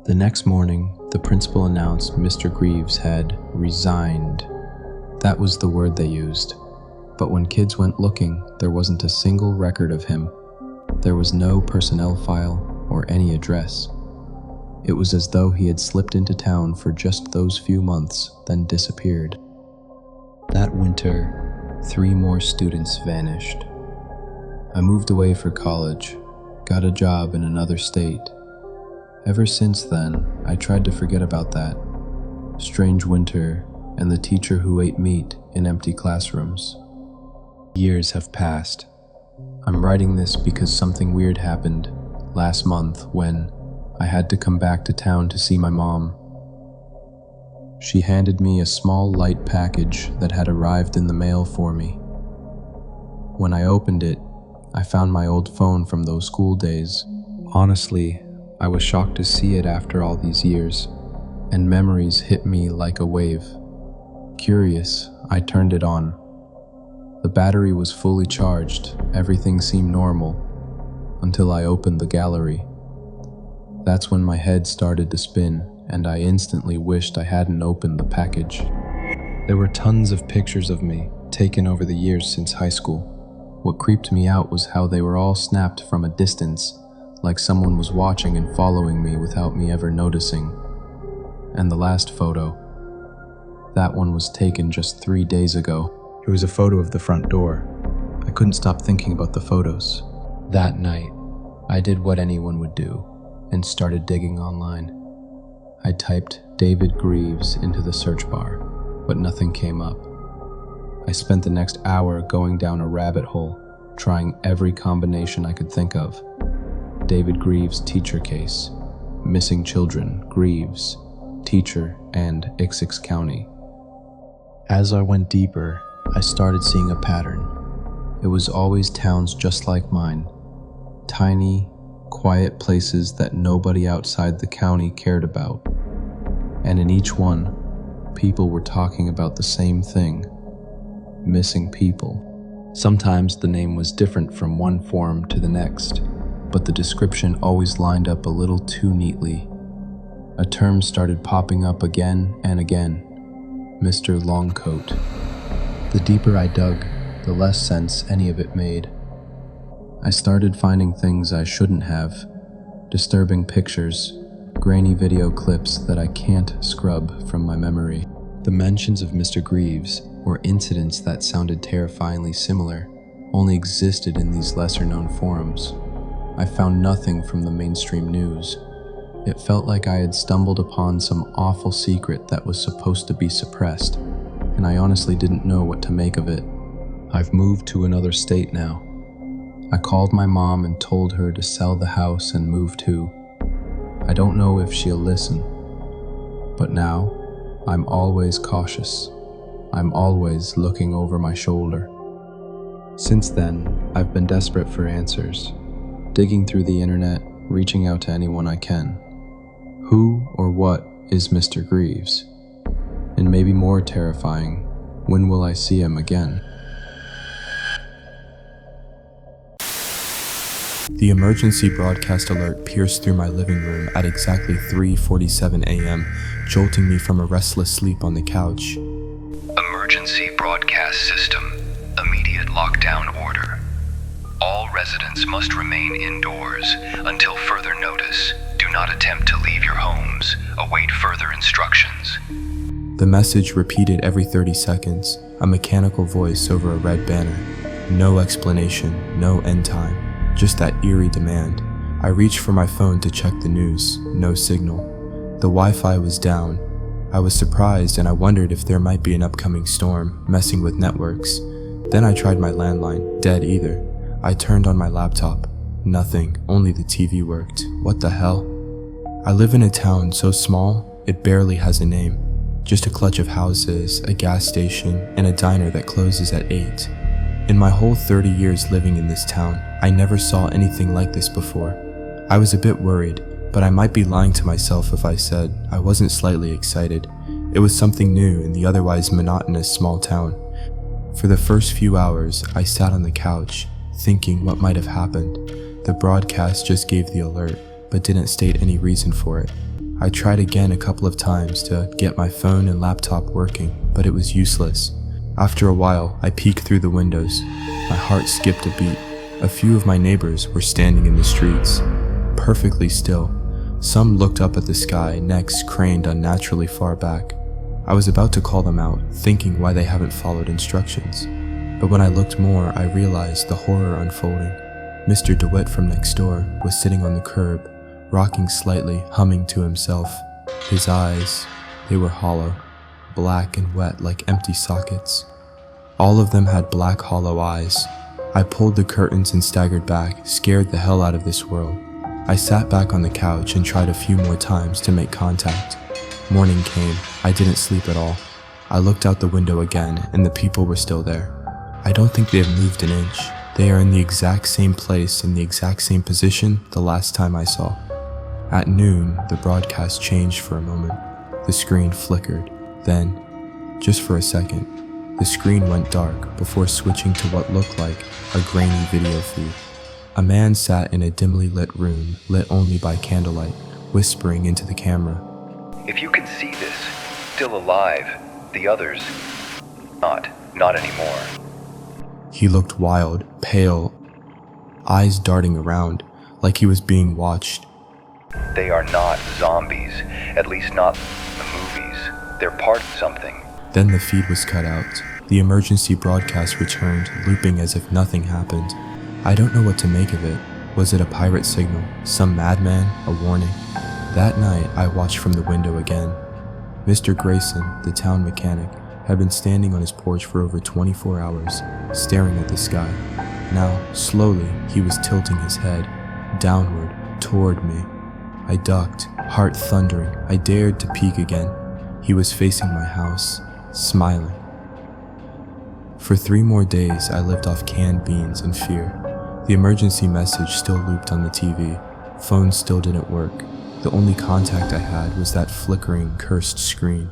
The next morning, the principal announced Mr. Greaves had resigned. That was the word they used. But when kids went looking, there wasn't a single record of him. There was no personnel file or any address. It was as though he had slipped into town for just those few months, then disappeared. That winter, 3 more students vanished. I moved away for college, got a job in another state. Ever since then, I tried to forget about that strange winter and the teacher who ate meat in empty classrooms. Years have passed. I'm writing this because something weird happened last month when I had to come back to town to see my mom. She handed me a small light package that had arrived in the mail for me. When I opened it, I found my old phone from those school days. Honestly, I was shocked to see it after all these years, and memories hit me like a wave. Curious, I turned it on. The battery was fully charged, everything seemed normal, until I opened the gallery. That's when my head started to spin, and I instantly wished I hadn't opened the package. There were tons of pictures of me, taken over the years since high school. What creeped me out was how they were all snapped from a distance, like someone was watching and following me without me ever noticing. And the last photo, that one was taken just 3 days ago. It was a photo of the front door. I couldn't stop thinking about the photos. That night, I did what anyone would do and started digging online. I typed David Greaves into the search bar, but nothing came up. I spent the next hour going down a rabbit hole, trying every combination I could think of. David Greaves teacher case, missing children, Greaves, teacher, and Essex County. As I went deeper, I started seeing a pattern. It was always towns just like mine. Tiny, quiet places that nobody outside the county cared about. And in each one, people were talking about the same thing: missing people. Sometimes the name was different from one form to the next, but the description always lined up a little too neatly. A term started popping up again and again: Mr. Longcoat. The deeper I dug, the less sense any of it made. I started finding things I shouldn't have, disturbing pictures, grainy video clips that I can't scrub from my memory. The mentions of Mr. Greaves, or incidents that sounded terrifyingly similar, only existed in these lesser-known forums. I found nothing from the mainstream news. It felt like I had stumbled upon some awful secret that was supposed to be suppressed, and I honestly didn't know what to make of it. I've moved to another state now. I called my mom and told her to sell the house and move too. I don't know if she'll listen, but now I'm always cautious. I'm always looking over my shoulder. Since then, I've been desperate for answers, digging through the internet, reaching out to anyone I can. Who or what is Mr. Greaves? And maybe more terrifying, when will I see him again? The emergency broadcast alert pierced through my living room at exactly 3:47 a.m., jolting me from a restless sleep on the couch. Emergency broadcast system. Immediate lockdown order. All residents must remain indoors until further notice. Do not attempt to leave your homes. Await further instructions. The message repeated every 30 seconds, a mechanical voice over a red banner. No explanation, no end time, just that eerie demand. I reached for my phone to check the news, no signal. The Wi-Fi was down. I was surprised and I wondered if there might be an upcoming storm, messing with networks. Then I tried my landline, dead either. I turned on my laptop. Nothing, only the TV worked. What the hell? I live in a town so small, it barely has a name. Just a clutch of houses, a gas station, and a diner that closes at 8. In my whole 30 years living in this town, I never saw anything like this before. I was a bit worried, but I might be lying to myself if I said I wasn't slightly excited. It was something new in the otherwise monotonous small town. For the first few hours, I sat on the couch, thinking what might have happened. The broadcast just gave the alert, but didn't state any reason for it. I tried again a couple of times to get my phone and laptop working, but it was useless. After a while, I peeked through the windows. My heart skipped a beat. A few of my neighbors were standing in the streets, perfectly still. Some looked up at the sky, necks craned unnaturally far back. I was about to call them out, thinking why they haven't followed instructions. But when I looked more, I realized the horror unfolding. Mr. DeWitt from next door was sitting on the curb, rocking slightly, humming to himself. His eyes, they were hollow, black and wet like empty sockets. All of them had black hollow eyes. I pulled the curtains and staggered back, scared the hell out of this world. I sat back on the couch and tried a few more times to make contact. Morning came. I didn't sleep at all. I looked out the window again, and the people were still there. I don't think they have moved an inch. They are in the exact same place, in the exact same position the last time I saw. At noon, the broadcast changed for a moment. The screen flickered. Then, just for a second, the screen went dark before switching to what looked like a grainy video feed. A man sat in a dimly lit room, lit only by candlelight, whispering into the camera. If you can see this, still alive, the others, not anymore. He looked wild, pale, eyes darting around, like he was being watched. They are not zombies, at least not in the movies. They're part of something. Then the feed was cut out. The emergency broadcast returned, looping as if nothing happened. I don't know what to make of it. Was it a pirate signal? Some madman? A warning? That night, I watched from the window again. Mr. Grayson, the town mechanic, had been standing on his porch for over 24 hours, staring at the sky. Now, slowly, he was tilting his head, downward, toward me. I ducked, heart thundering. I dared to peek again. He was facing my house, smiling. For 3 more days, I lived off canned beans in fear. The emergency message still looped on the TV. Phones still didn't work. The only contact I had was that flickering, cursed screen.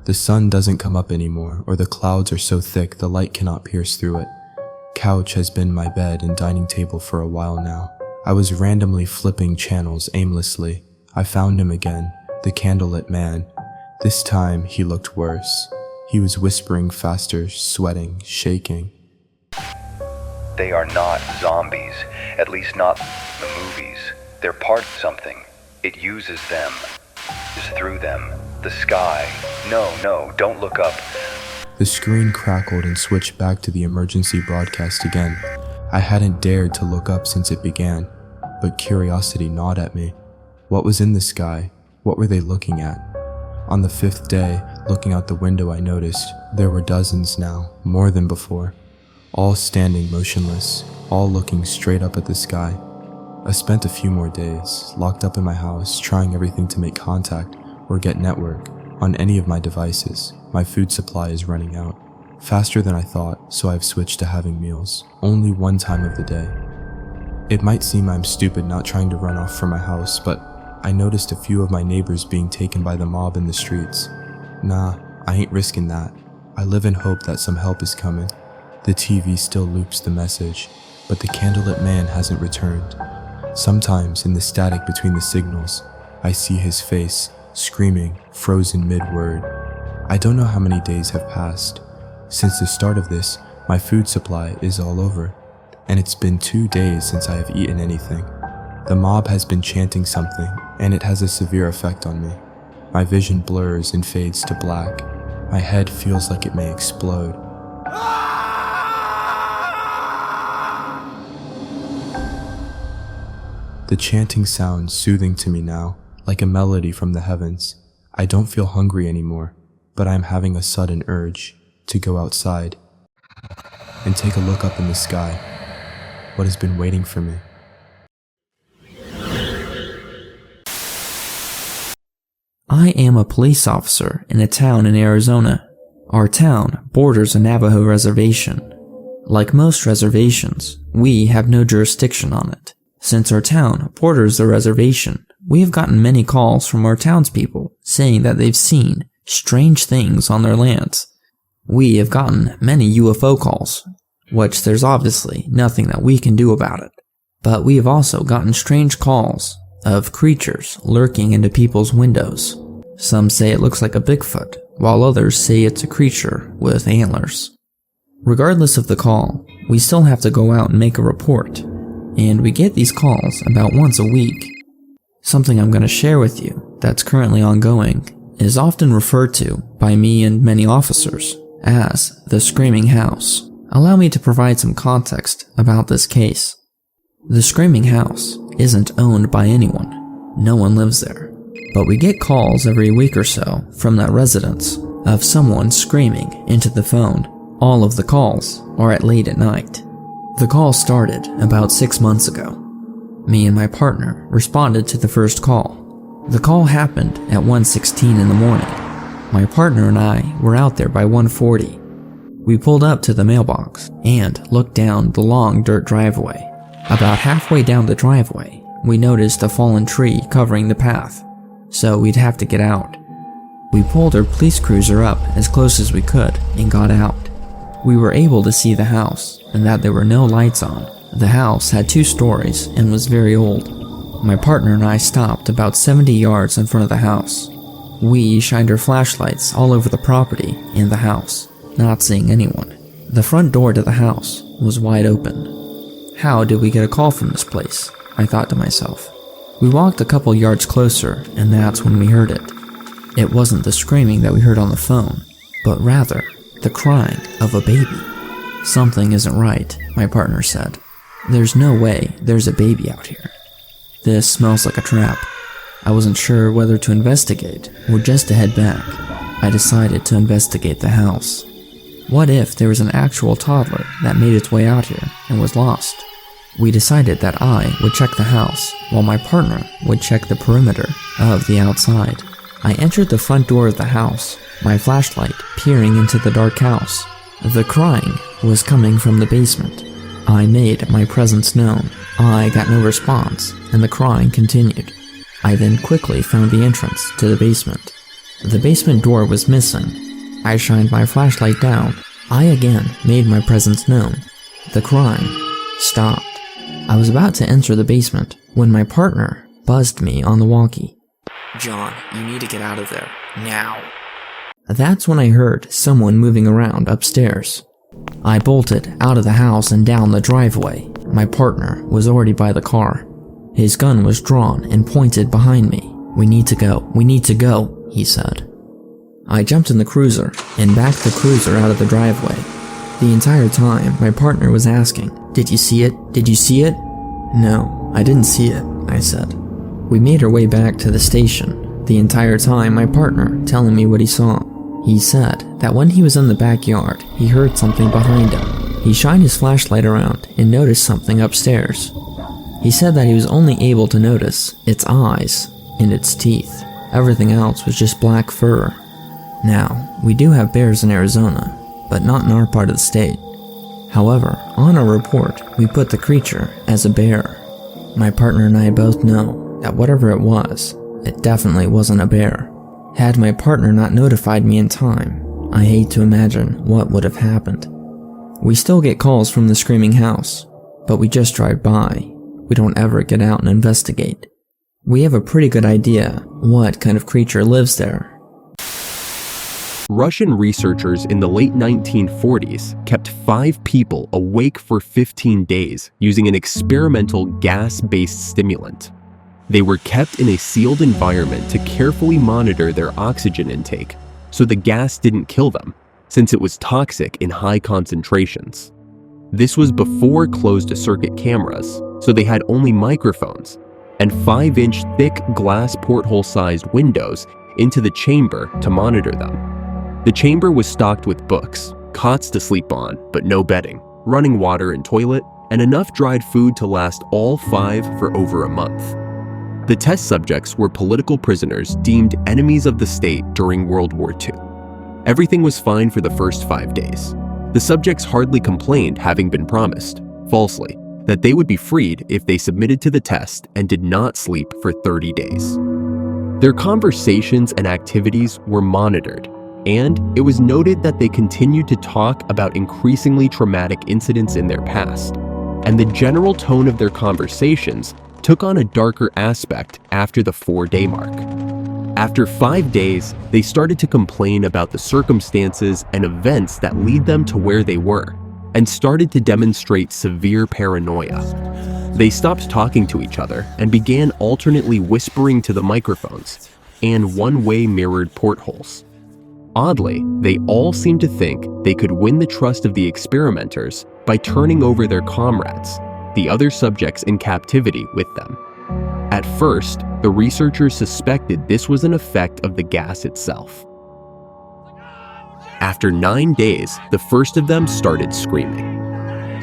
The sun doesn't come up anymore, or the clouds are so thick the light cannot pierce through it. Couch has been my bed and dining table for a while now. I was randomly flipping channels aimlessly. I found him again, the candlelit man. This time, he looked worse. He was whispering faster, sweating, shaking. They are not zombies, at least not in the movies. They're part of something. It uses them. It's through them. The sky. No, don't look up. The screen crackled and switched back to the emergency broadcast again. I hadn't dared to look up since it began, but curiosity gnawed at me. What was in the sky? What were they looking at? On the 5th day, looking out the window, I noticed there were dozens now, more than before. All standing motionless, all looking straight up at the sky. I spent a few more days, locked up in my house, trying everything to make contact or get network on any of my devices. My food supply is running out. Faster than I thought, so I've switched to having meals, only one time of the day. It might seem I'm stupid not trying to run off from my house, but I noticed a few of my neighbors being taken by the mob in the streets. Nah, I ain't risking that. I live in hope that some help is coming. The TV still loops the message, but the candlelit man hasn't returned. Sometimes, in the static between the signals, I see his face, screaming, frozen mid-word. I don't know how many days have passed. Since the start of this, my food supply is all over, and it's been 2 days since I have eaten anything. The mob has been chanting something, and it has a severe effect on me. My vision blurs and fades to black. My head feels like it may explode. The chanting sounds soothing to me now, like a melody from the heavens. I don't feel hungry anymore, but I'm having a sudden urge to go outside and take a look up in the sky. What has been waiting for me? I am a police officer in a town in Arizona. Our town borders a Navajo reservation. Like most reservations, we have no jurisdiction on it. Since our town borders the reservation, we have gotten many calls from our townspeople saying that they've seen strange things on their lands. We have gotten many UFO calls, which there's obviously nothing that we can do about it. But we have also gotten strange calls of creatures lurking into people's windows. Some say it looks like a Bigfoot, while others say it's a creature with antlers. Regardless of the call, we still have to go out and make a report, and we get these calls about once a week. Something I'm going to share with you that's currently ongoing is often referred to by me and many officers as the Screaming House. Allow me to provide some context about this case. The Screaming House isn't owned by anyone. No one lives there. But we get calls every week or so from that residence of someone screaming into the phone. All of the calls are at late at night. The call started about 6 months ago. Me and my partner responded to the first call. The call happened at 1:16 in the morning. My partner and I were out there by 1:40. We pulled up to the mailbox and looked down the long dirt driveway. About halfway down the driveway, we noticed a fallen tree covering the path, so we'd have to get out. We pulled our police cruiser up as close as we could and got out. We were able to see the house and that there were no lights on. The house had 2 stories and was very old. My partner and I stopped about 70 yards in front of the house. We shined our flashlights all over the property and the house, not seeing anyone. The front door to the house was wide open. How did we get a call from this place? I thought to myself. We walked a couple yards closer, and that's when we heard it. It wasn't the screaming that we heard on the phone, but rather the crying of a baby. Something isn't right, my partner said. There's no way there's a baby out here. This smells like a trap. I wasn't sure whether to investigate or just to head back. I decided to investigate the house. What if there was an actual toddler that made its way out here and was lost? We decided that I would check the house while my partner would check the perimeter of the outside. I entered the front door of the house, my flashlight peering into the dark house. The crying was coming from the basement. I made my presence known. I got no response, and the crying continued. I then quickly found the entrance to the basement. The basement door was missing. I shined my flashlight down. I again made my presence known. The crying stopped. I was about to enter the basement when my partner buzzed me on the walkie. "John, you need to get out of there, now." That's when I heard someone moving around upstairs. I bolted out of the house and down the driveway. My partner was already by the car. His gun was drawn and pointed behind me. We need to go, he said. I jumped in the cruiser and backed the cruiser out of the driveway. The entire time, my partner was asking, "Did you see it? Did you see it?" "No, I didn't see it," I said. We made our way back to the station. The entire time, my partner telling me what he saw. He said that when he was in the backyard, he heard something behind him. He shined his flashlight around and noticed something upstairs. He said that he was only able to notice its eyes and its teeth. Everything else was just black fur. Now, we do have bears in Arizona, but not in our part of the state. However, on our report, we put the creature as a bear. My partner and I both know that whatever it was, it definitely wasn't a bear. Had my partner not notified me in time, I hate to imagine what would have happened. We still get calls from the Screaming House, but we just drive by. We don't ever get out and investigate. We have a pretty good idea what kind of creature lives there. Russian researchers in the late 1940s kept 5 people awake for 15 days using an experimental gas-based stimulant. They were kept in a sealed environment to carefully monitor their oxygen intake so the gas didn't kill them, since it was toxic in high concentrations. This was before closed-circuit cameras, so they had only microphones and 5-inch thick glass porthole-sized windows into the chamber to monitor them. The chamber was stocked with books, cots to sleep on, but no bedding, running water and toilet, and enough dried food to last all 5 for over a month. The test subjects were political prisoners deemed enemies of the state during World War II. Everything was fine for the first 5 days. The subjects hardly complained, having been promised, falsely, that they would be freed if they submitted to the test and did not sleep for 30 days. Their conversations and activities were monitored, and it was noted that they continued to talk about increasingly traumatic incidents in their past, and the general tone of their conversations took on a darker aspect after the 4-day mark. After 5 days, they started to complain about the circumstances and events that lead them to where they were, and started to demonstrate severe paranoia. They stopped talking to each other and began alternately whispering to the microphones and one-way mirrored portholes. Oddly, they all seemed to think they could win the trust of the experimenters by turning over their comrades, the other subjects in captivity, with them. At first, the researchers suspected this was an effect of the gas itself. After 9 days, the first of them started screaming.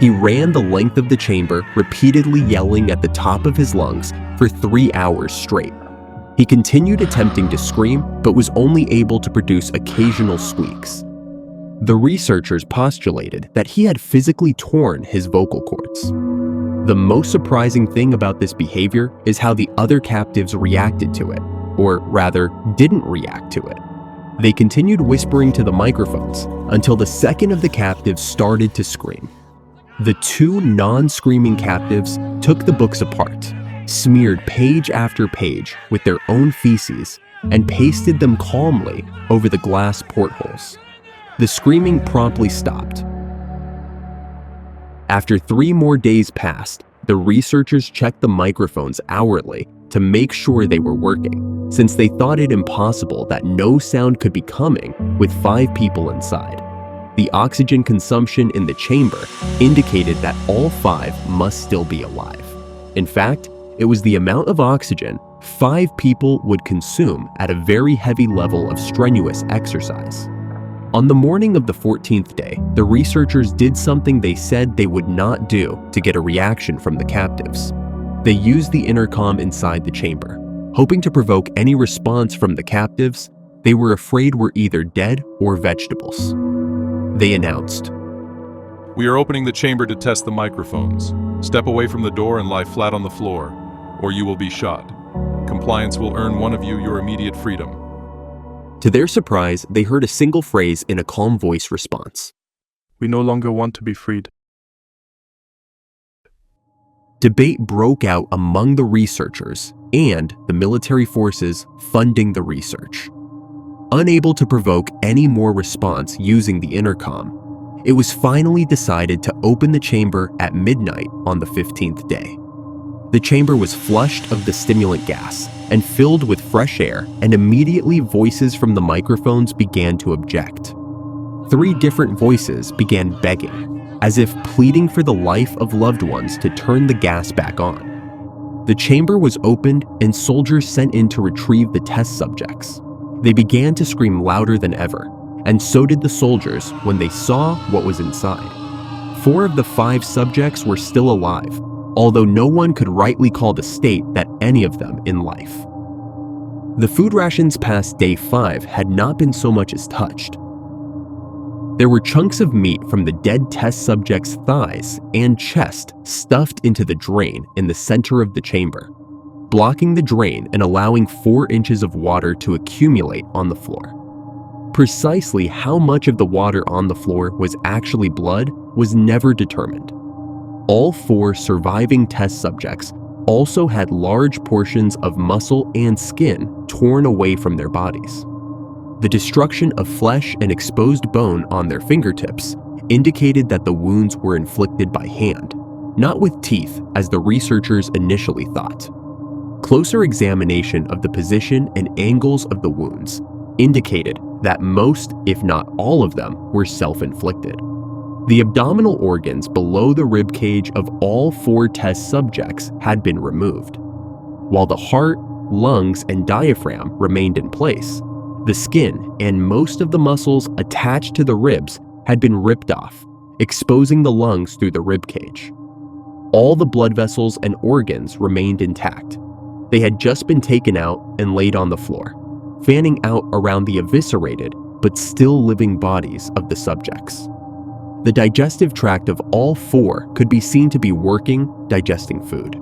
He ran the length of the chamber, repeatedly yelling at the top of his lungs for 3 hours straight. He continued attempting to scream, but was only able to produce occasional squeaks. The researchers postulated that he had physically torn his vocal cords. The most surprising thing about this behavior is how the other captives reacted to it, or rather, didn't react to it. They continued whispering to the microphones until the second of the captives started to scream. The 2 non-screaming captives took the books apart, smeared page after page with their own feces, and pasted them calmly over the glass portholes. The screaming promptly stopped. After 3 more days passed, the researchers checked the microphones hourly to make sure they were working, since they thought it impossible that no sound could be coming with 5 people inside. The oxygen consumption in the chamber indicated that all 5 must still be alive. In fact, it was the amount of oxygen 5 people would consume at a very heavy level of strenuous exercise. On the morning of the 14th day, the researchers did something they said they would not do to get a reaction from the captives. They used the intercom inside the chamber, hoping to provoke any response from the captives they were afraid were either dead or vegetables. They announced, "We are opening the chamber to test the microphones. Step away from the door and lie flat on the floor, or you will be shot. Compliance will earn one of you your immediate freedom." To their surprise, they heard a single phrase in a calm voice response. "We no longer want to be freed." Debate broke out among the researchers and the military forces funding the research. Unable to provoke any more response using the intercom, it was finally decided to open the chamber at midnight on the 15th day. The chamber was flushed of the stimulant gas and filled with fresh air, and immediately voices from the microphones began to object. 3 different voices began begging, as if pleading for the life of loved ones to turn the gas back on. The chamber was opened and soldiers sent in to retrieve the test subjects. They began to scream louder than ever, and so did the soldiers when they saw what was inside. 4 of the 5 subjects were still alive, although no one could rightly call the state that any of them in life. The food rations past day 5 had not been so much as touched. There were chunks of meat from the dead test subjects' thighs and chest stuffed into the drain in the center of the chamber, blocking the drain and allowing 4 inches of water to accumulate on the floor. Precisely how much of the water on the floor was actually blood was never determined. All 4 surviving test subjects also had large portions of muscle and skin torn away from their bodies. The destruction of flesh and exposed bone on their fingertips indicated that the wounds were inflicted by hand, not with teeth as the researchers initially thought. Closer examination of the position and angles of the wounds indicated that most, if not all of them, were self-inflicted. The abdominal organs below the rib cage of all 4 test subjects had been removed. While the heart, lungs, and diaphragm remained in place, the skin and most of the muscles attached to the ribs had been ripped off, exposing the lungs through the rib cage. All the blood vessels and organs remained intact. They had just been taken out and laid on the floor, fanning out around the eviscerated but still living bodies of the subjects. The digestive tract of all 4 could be seen to be working, digesting food.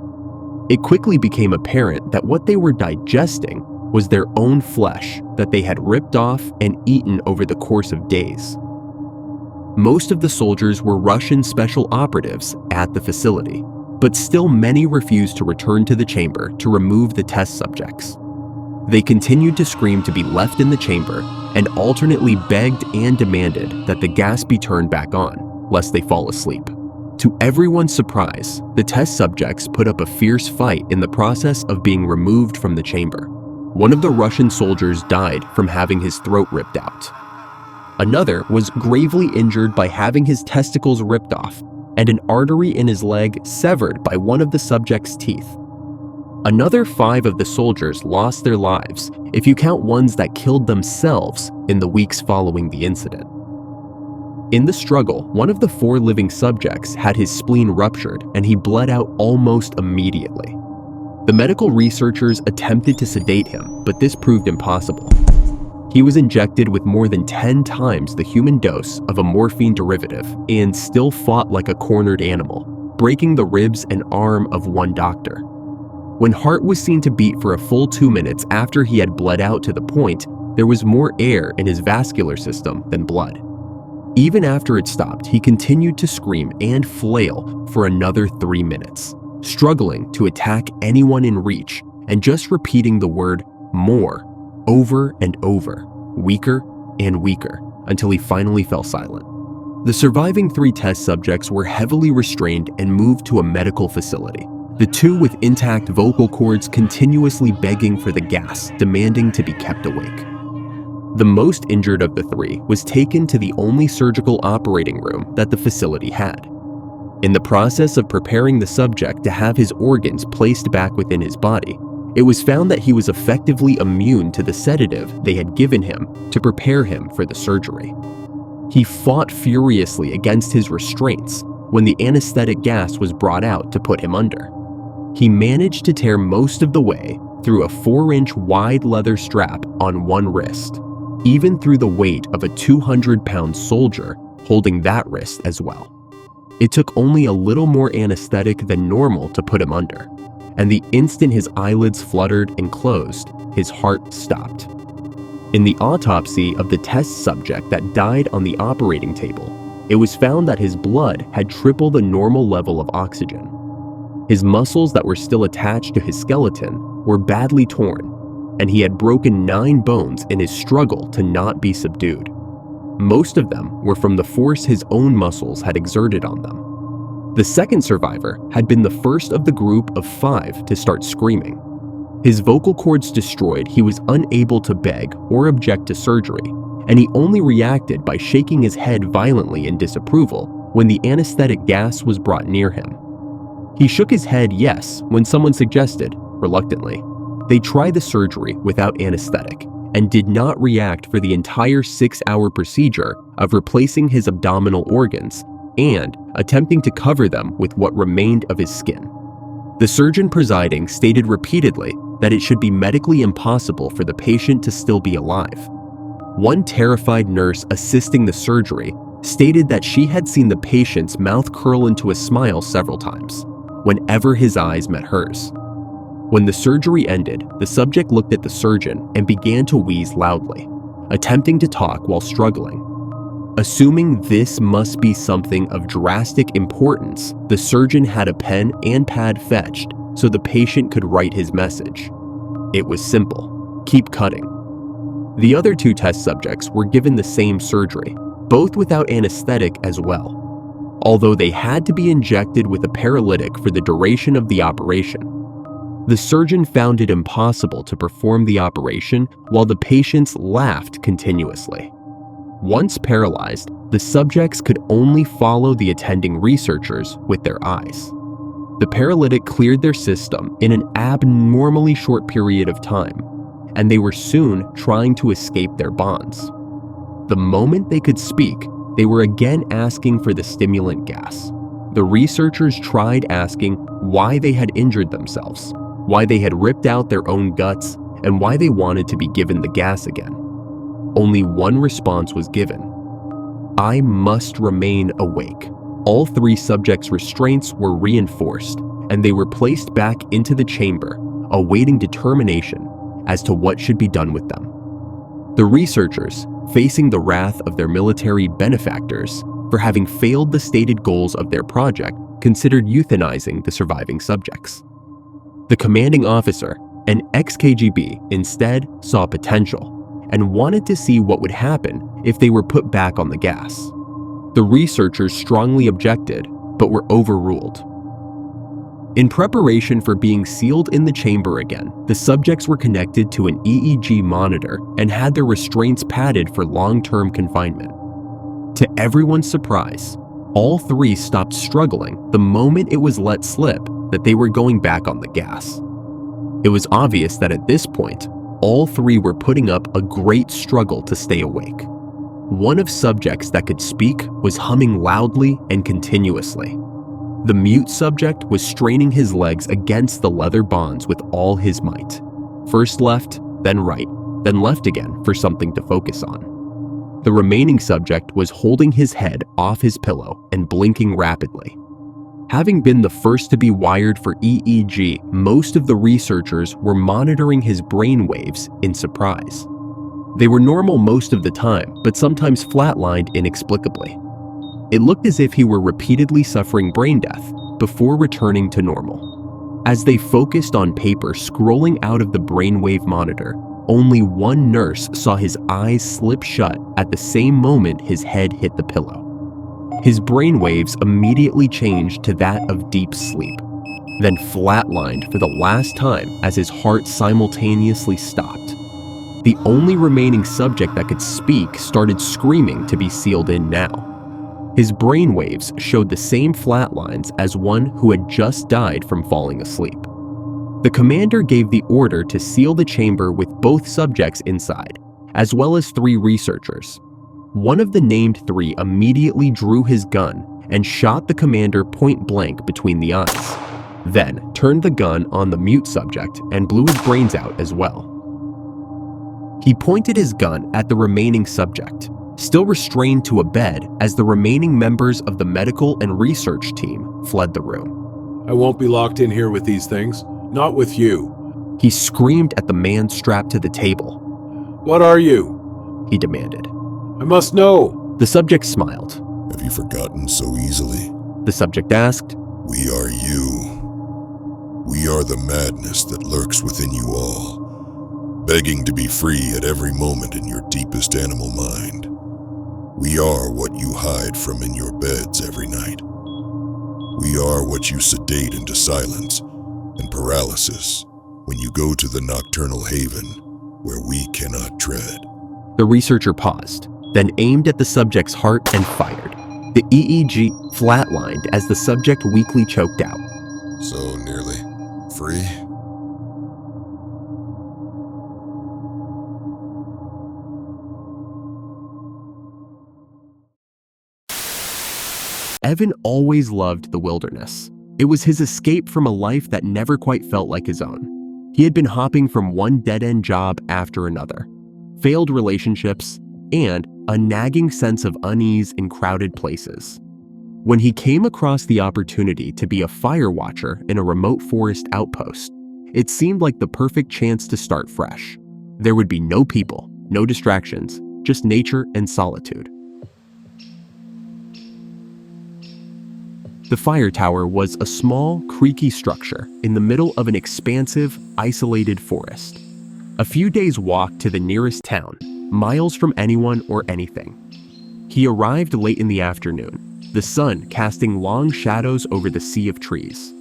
It quickly became apparent that what they were digesting was their own flesh that they had ripped off and eaten over the course of days. Most of the soldiers were Russian special operatives at the facility, but still many refused to return to the chamber to remove the test subjects. They continued to scream to be left in the chamber and alternately begged and demanded that the gas be turned back on, lest they fall asleep. To everyone's surprise, the test subjects put up a fierce fight in the process of being removed from the chamber. One of the Russian soldiers died from having his throat ripped out. Another was gravely injured by having his testicles ripped off and an artery in his leg severed by one of the subject's teeth. Another 5 of the soldiers lost their lives, if you count ones that killed themselves in the weeks following the incident. In the struggle, one of the 4 living subjects had his spleen ruptured and he bled out almost immediately. The medical researchers attempted to sedate him, but this proved impossible. He was injected with more than 10 times the human dose of a morphine derivative and still fought like a cornered animal, breaking the ribs and arm of one doctor. When heart was seen to beat for a full 2 minutes after he had bled out to the point, there was more air in his vascular system than blood. Even after it stopped, he continued to scream and flail for another 3 minutes, struggling to attack anyone in reach and just repeating the word "more" over and over, weaker and weaker, until he finally fell silent. The surviving 3 test subjects were heavily restrained and moved to a medical facility. The 2 with intact vocal cords continuously begging for the gas, demanding to be kept awake. The most injured of the 3 was taken to the only surgical operating room that the facility had. In the process of preparing the subject to have his organs placed back within his body, it was found that he was effectively immune to the sedative they had given him to prepare him for the surgery. He fought furiously against his restraints when the anesthetic gas was brought out to put him under. He managed to tear most of the way through a 4-inch wide leather strap on one wrist, even through the weight of a 200-pound soldier holding that wrist as well. It took only a little more anesthetic than normal to put him under, and the instant his eyelids fluttered and closed, his heart stopped. In the autopsy of the test subject that died on the operating table, it was found that his blood had triple the normal level of oxygen. His muscles that were still attached to his skeleton were badly torn, and he had broken 9 bones in his struggle to not be subdued. Most of them were from the force his own muscles had exerted on them. The second survivor had been the first of the group of 5 to start screaming. His vocal cords destroyed, he was unable to beg or object to surgery, and he only reacted by shaking his head violently in disapproval when the anesthetic gas was brought near him. He shook his head yes when someone suggested, reluctantly, they try the surgery without anesthetic, and did not react for the entire 6-hour procedure of replacing his abdominal organs and attempting to cover them with what remained of his skin. The surgeon presiding stated repeatedly that it should be medically impossible for the patient to still be alive. One terrified nurse assisting the surgery stated that she had seen the patient's mouth curl into a smile several times, whenever his eyes met hers. When the surgery ended, the subject looked at the surgeon and began to wheeze loudly, attempting to talk while struggling. Assuming this must be something of drastic importance, the surgeon had a pen and pad fetched so the patient could write his message. It was simple: keep cutting. The other 2 test subjects were given the same surgery, both without anesthetic as well, although they had to be injected with a paralytic for the duration of the operation. The surgeon found it impossible to perform the operation while the patients laughed continuously. Once paralyzed, the subjects could only follow the attending researchers with their eyes. The paralytic cleared their system in an abnormally short period of time, and they were soon trying to escape their bonds. The moment they could speak, they were again asking for the stimulant gas. The researchers tried asking why they had injured themselves, why they had ripped out their own guts, and why they wanted to be given the gas again. Only one response was given: I must remain awake. All 3 subjects' restraints were reinforced, and they were placed back into the chamber, awaiting determination as to what should be done with them. The researchers, facing the wrath of their military benefactors for having failed the stated goals of their project, considered euthanizing the surviving subjects. The commanding officer, and ex-KGB instead saw potential and wanted to see what would happen if they were put back on the gas. The researchers strongly objected, but were overruled. In preparation for being sealed in the chamber again, the subjects were connected to an EEG monitor and had their restraints padded for long-term confinement. To everyone's surprise, all three stopped struggling the moment it was let slip that they were going back on the gas. It was obvious that at this point, all three were putting up a great struggle to stay awake. One of subjects that could speak was humming loudly and continuously. The mute subject was straining his legs against the leather bonds with all his might. First left, then right, then left again for something to focus on. The remaining subject was holding his head off his pillow and blinking rapidly. Having been the first to be wired for EEG, most of the researchers were monitoring his brain waves in surprise. They were normal most of the time, but sometimes flatlined inexplicably. It looked as if he were repeatedly suffering brain death before returning to normal. As they focused on paper scrolling out of the brainwave monitor, only one nurse saw his eyes slip shut at the same moment his head hit the pillow. His brainwaves immediately changed to that of deep sleep, then flatlined for the last time as his heart simultaneously stopped. The only remaining subject that could speak started screaming to be sealed in now. His brainwaves showed the same flat lines as one who had just died from falling asleep. The commander gave the order to seal the chamber with both subjects inside, as well as 3 researchers. One of the named 3 immediately drew his gun and shot the commander point blank between the eyes, then turned the gun on the mute subject and blew his brains out as well. He pointed his gun at the remaining subject, still restrained to a bed as the remaining members of the medical and research team fled the room. I won't be locked in here with these things. Not with you. He screamed at the man strapped to the table. What are you? He demanded. I must know. The subject smiled. Have you forgotten so easily? The subject asked. We are you. We are the madness that lurks within you all, begging to be free at every moment in your deepest animal mind. We are what you hide from in your beds every night. We are what you sedate into silence and paralysis when you go to the nocturnal haven where we cannot tread. The researcher paused, then aimed at the subject's heart and fired. The EEG flatlined as the subject weakly choked out. So nearly free? Evan always loved the wilderness. It was his escape from a life that never quite felt like his own. He had been hopping from one dead-end job after another, failed relationships, and a nagging sense of unease in crowded places. When he came across the opportunity to be a fire watcher in a remote forest outpost, it seemed like the perfect chance to start fresh. There would be no people, no distractions, just nature and solitude. The fire tower was a small, creaky structure in the middle of an expansive, isolated forest. A few days' walk to the nearest town, miles from anyone or anything. He arrived late in the afternoon, the sun casting long shadows over the sea of trees.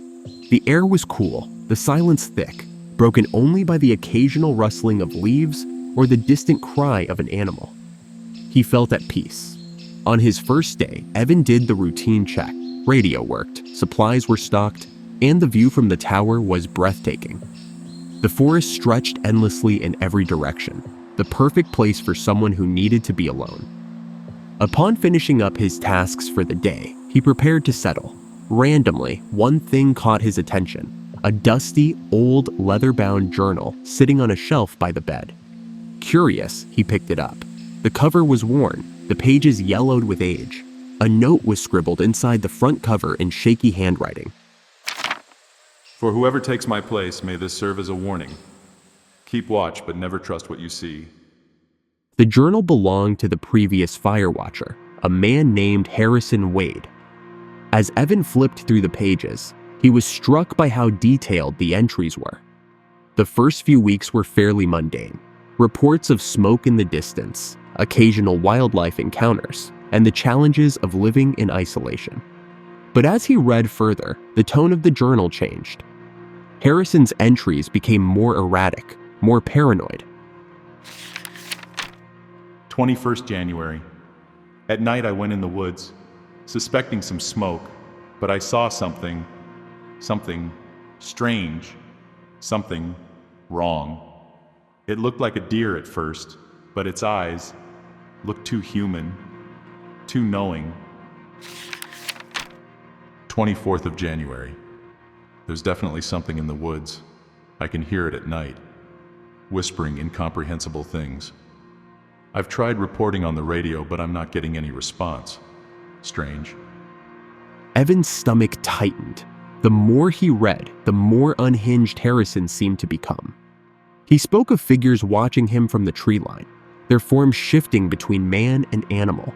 The air was cool, the silence thick, broken only by the occasional rustling of leaves or the distant cry of an animal. He felt at peace. On his first day, Evan did the routine check. Radio worked, supplies were stocked, and the view from the tower was breathtaking. The forest stretched endlessly in every direction, the perfect place for someone who needed to be alone. Upon finishing up his tasks for the day, he prepared to settle. Randomly, one thing caught his attention, a dusty, old, leather-bound journal sitting on a shelf by the bed. Curious, he picked it up. The cover was worn, the pages yellowed with age. A note was scribbled inside the front cover in shaky handwriting. For whoever takes my place, may this serve as a warning. Keep watch, but never trust what you see. The journal belonged to the previous fire watcher, a man named Harrison Wade. As Evan flipped through the pages, he was struck by how detailed the entries were. The first few weeks were fairly mundane. Reports of smoke in the distance, occasional wildlife encounters, and the challenges of living in isolation. But as he read further, the tone of the journal changed. Harrison's entries became more erratic, more paranoid. 21st January. At night I went in the woods, suspecting some smoke, but I saw something strange, something wrong. It looked like a deer at first, but its eyes looked too human, too knowing. 24th of January. There's definitely something in the woods. I can hear it at night, whispering incomprehensible things. I've tried reporting on the radio, but I'm not getting any response. Strange. Evan's stomach tightened. The more he read, the more unhinged Harrison seemed to become. He spoke of figures watching him from the tree line, their forms shifting between man and animal.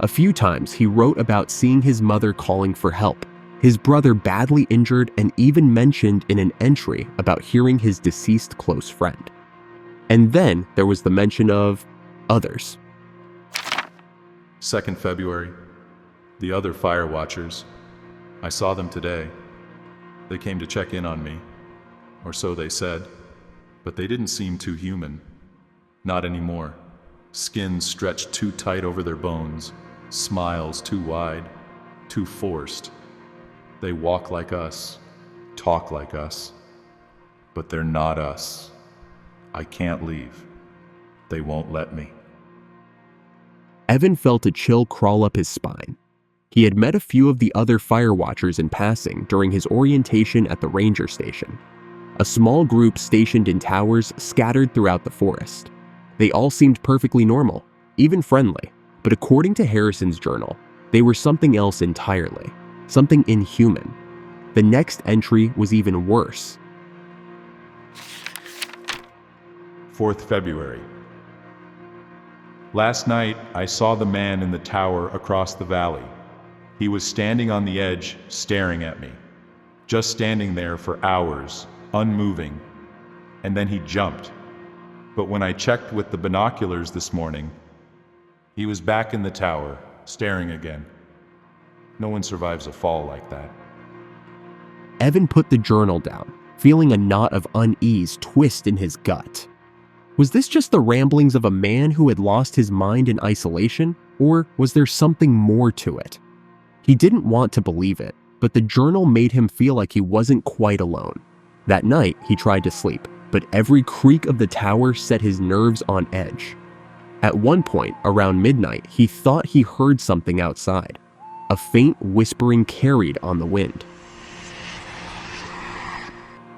A few times he wrote about seeing his mother calling for help, his brother badly injured, and even mentioned in an entry about hearing his deceased close friend. And then there was the mention of others. 2nd February. The other fire watchers. I saw them today. They came to check in on me, or so they said, but they didn't seem too human. Not anymore. Skin stretched too tight over their bones, smiles too wide, too forced. They walk like us, talk like us, but they're not us. I can't leave. They won't let me. Evan felt a chill crawl up his spine. He had met a few of the other fire watchers in passing during his orientation at the ranger station. A small group stationed in towers scattered throughout the forest. They all seemed perfectly normal, even friendly, but according to Harrison's journal, they were something else entirely, something inhuman. The next entry was even worse. 4th February. Last night, I saw the man in the tower across the valley. He was standing on the edge, staring at me. Just standing there for hours, unmoving. And then he jumped. But when I checked with the binoculars this morning, he was back in the tower, staring again. No one survives a fall like that. Evan put the journal down, feeling a knot of unease twist in his gut. Was this just the ramblings of a man who had lost his mind in isolation, or was there something more to it? He didn't want to believe it, but the journal made him feel like he wasn't quite alone. That night, he tried to sleep, but every creak of the tower set his nerves on edge. At one point, around midnight, he thought he heard something outside. A faint whispering carried on the wind.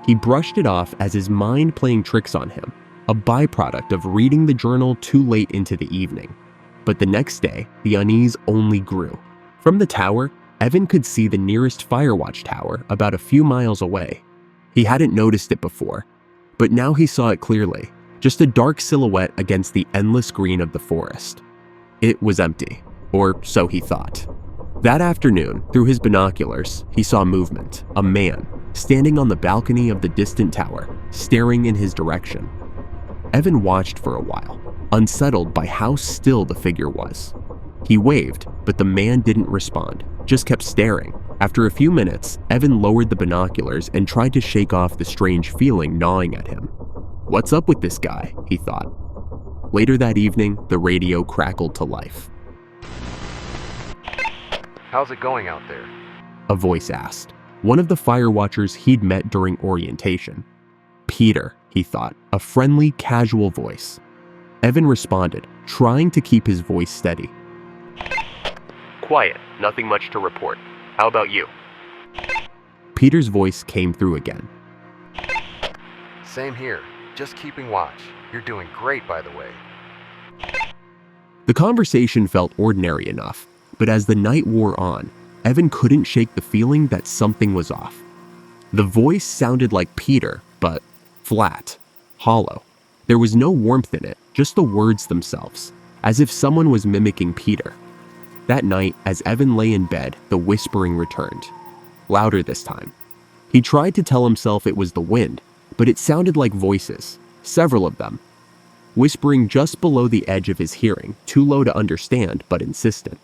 He brushed it off as his mind playing tricks on him, a byproduct of reading the journal too late into the evening. But the next day, the unease only grew. From the tower, Evan could see the nearest firewatch tower about a few miles away. He hadn't noticed it before, but now he saw it clearly, just a dark silhouette against the endless green of the forest. It was empty, or so he thought. That afternoon, through his binoculars, he saw movement, a man, standing on the balcony of the distant tower, staring in his direction. Evan watched for a while, unsettled by how still the figure was. He waved, but the man didn't respond, just kept staring. After a few minutes, Evan lowered the binoculars and tried to shake off the strange feeling gnawing at him. What's up with this guy, he thought. Later that evening, the radio crackled to life. How's it going out there? A voice asked, one of the fire watchers he'd met during orientation. Peter, he thought, a friendly, casual voice. Evan responded, trying to keep his voice steady. Quiet, nothing much to report. How about you? Peter's voice came through again. Same here, just keeping watch. You're doing great, by the way. The conversation felt ordinary enough, but as the night wore on, Evan couldn't shake the feeling that something was off. The voice sounded like Peter, but flat, hollow. There was no warmth in it, just the words themselves, as if someone was mimicking Peter. That night, as Evan lay in bed, the whispering returned, louder this time. He tried to tell himself it was the wind, but it sounded like voices, several of them, whispering just below the edge of his hearing, too low to understand but insistent.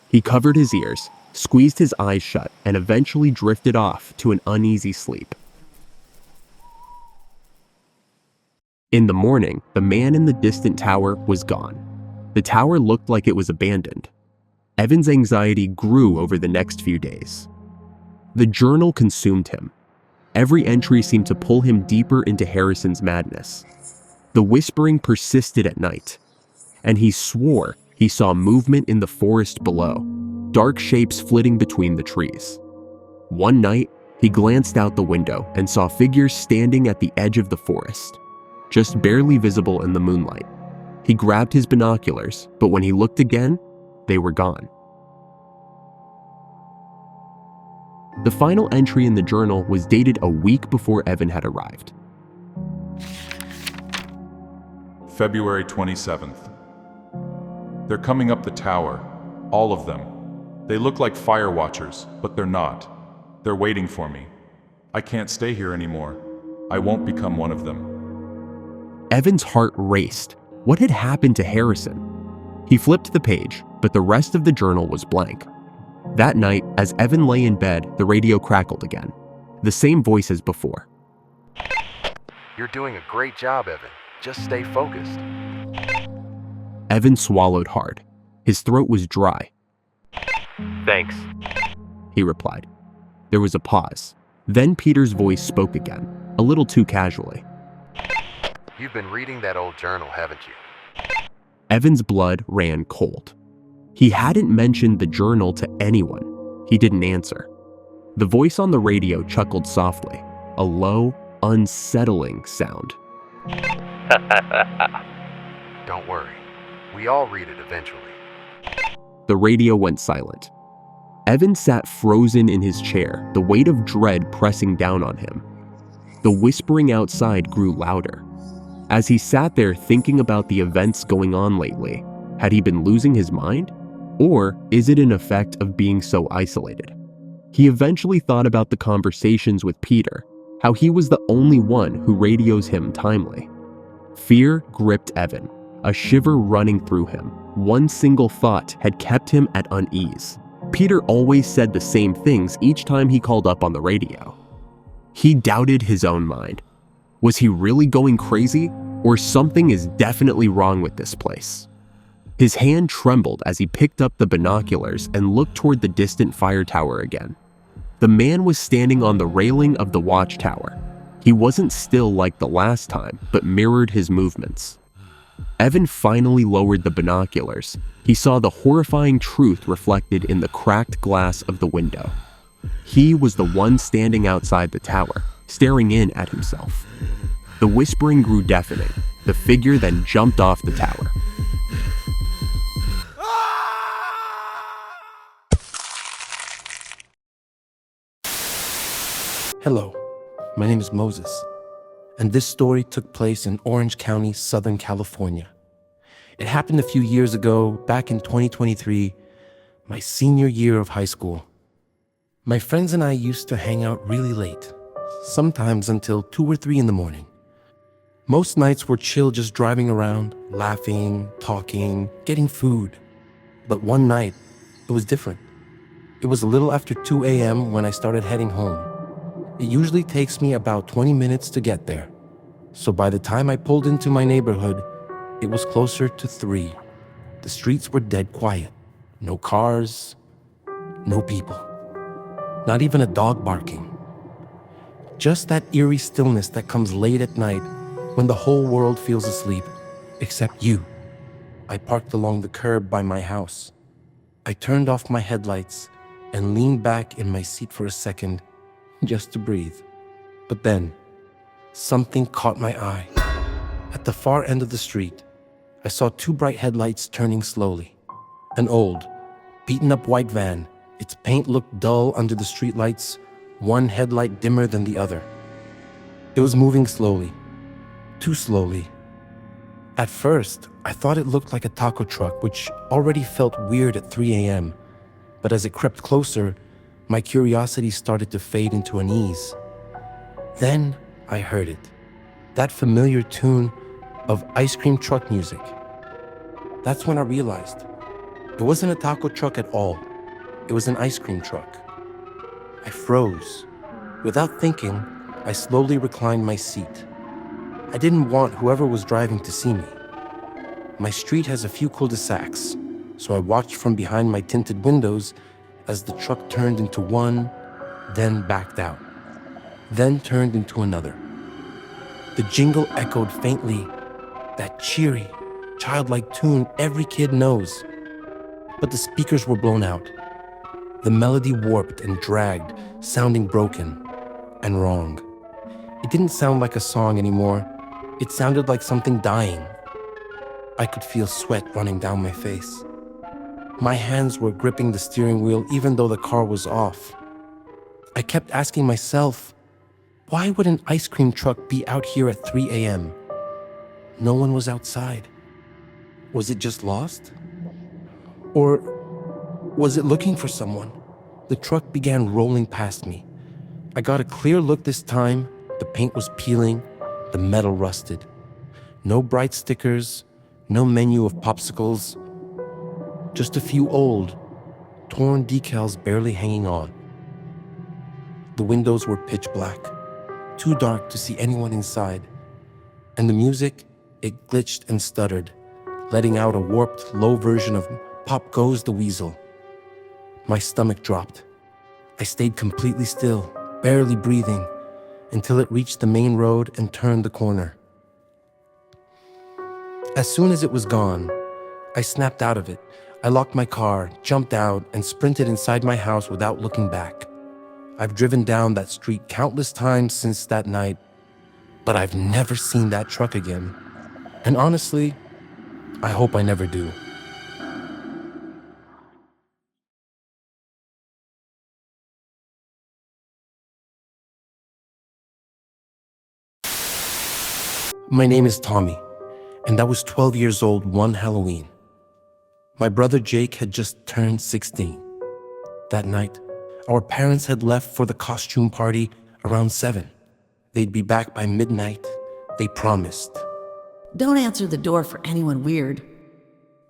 He covered his ears, squeezed his eyes shut, and eventually drifted off to an uneasy sleep. In the morning, the man in the distant tower was gone. The tower looked like it was abandoned. Evan's anxiety grew over the next few days. The journal consumed him. Every entry seemed to pull him deeper into Harrison's madness. The whispering persisted at night, and he swore he saw movement in the forest below, dark shapes flitting between the trees. One night, he glanced out the window and saw figures standing at the edge of the forest, just barely visible in the moonlight. He grabbed his binoculars, but when he looked again, they were gone. The final entry in the journal was dated a week before Evan had arrived. February 27th. They're coming up the tower, all of them. They look like fire watchers, but they're not. They're waiting for me. I can't stay here anymore. I won't become one of them. Evan's heart raced. What had happened to Harrison? He flipped the page, but the rest of the journal was blank. That night, as Evan lay in bed, the radio crackled again. The same voice as before. You're doing a great job, Evan. Just stay focused. Evan swallowed hard. His throat was dry. Thanks, he replied. There was a pause. Then Peter's voice spoke again, a little too casually. You've been reading that old journal, haven't you? Evan's blood ran cold. He hadn't mentioned the journal to anyone. He didn't answer. The voice on the radio chuckled softly, a low, unsettling sound. Don't worry. We all read it eventually. The radio went silent. Evan sat frozen in his chair, the weight of dread pressing down on him. The whispering outside grew louder. As he sat there thinking about the events going on lately, had he been losing his mind? Or is it an effect of being so isolated? He eventually thought about the conversations with Peter, how he was the only one who radios him timely. Fear gripped Evan, a shiver running through him. One single thought had kept him at unease. Peter always said the same things each time he called up on the radio. He doubted his own mind. Was he really going crazy? Or something is definitely wrong with this place? His hand trembled as he picked up the binoculars and looked toward the distant fire tower again. The man was standing on the railing of the watchtower. He wasn't still like the last time, but mirrored his movements. Evan finally lowered the binoculars. He saw the horrifying truth reflected in the cracked glass of the window. He was the one standing outside the tower, staring in at himself. The whispering grew deafening. The figure then jumped off the tower. Hello, my name is Moses, and this story took place in Orange County, Southern California. It happened a few years ago, back in 2023, my senior year of high school. My friends and I used to hang out really late, sometimes until 2 or 3 in the morning. Most nights were chill, just driving around, laughing, talking, getting food. But one night, it was different. It was a little after 2 a.m. when I started heading home. It usually takes me about 20 minutes to get there. So by the time I pulled into my neighborhood, it was closer to 3. The streets were dead quiet. No cars, no people. Not even a dog barking. Just that eerie stillness that comes late at night when the whole world feels asleep, except you. I parked along the curb by my house. I turned off my headlights and leaned back in my seat for a second, just to breathe. But then, something caught my eye. At the far end of the street, I saw 2 bright headlights turning slowly. An old, beaten-up white van. Its paint looked dull under the streetlights, one headlight dimmer than the other. It was moving slowly, too slowly. At first, I thought it looked like a taco truck, which already felt weird at 3 a.m. But as it crept closer, my curiosity started to fade into unease. Then I heard it. That familiar tune of ice cream truck music. That's when I realized it wasn't a taco truck at all. It was an ice cream truck. I froze. Without thinking, I slowly reclined my seat. I didn't want whoever was driving to see me. My street has a few cul-de-sacs, so I watched from behind my tinted windows as the truck turned into one, then backed out, then turned into another. The jingle echoed faintly, that cheery, childlike tune every kid knows. But the speakers were blown out. The melody warped and dragged, sounding broken and wrong. It didn't sound like a song anymore. It sounded like something dying. I could feel sweat running down my face. My hands were gripping the steering wheel even though the car was off. I kept asking myself, why would an ice cream truck be out here at 3 a.m.? No one was outside. Was it just lost? Or was it looking for someone? The truck began rolling past me. I got a clear look this time. The paint was peeling, the metal rusted. No bright stickers, no menu of popsicles. Just a few old, torn decals barely hanging on. The windows were pitch black, too dark to see anyone inside. And the music, it glitched and stuttered, letting out a warped, low version of Pop Goes the Weasel. My stomach dropped. I stayed completely still, barely breathing, until it reached the main road and turned the corner. As soon as it was gone, I snapped out of it. I locked my car, jumped out, and sprinted inside my house without looking back. I've driven down that street countless times since that night, but I've never seen that truck again. And honestly, I hope I never do. My name is Tommy, and I was 12 years old one Halloween. My brother Jake had just turned 16. That night, our parents had left for the costume party around 7. They'd be back by midnight, they promised. Don't answer the door for anyone weird.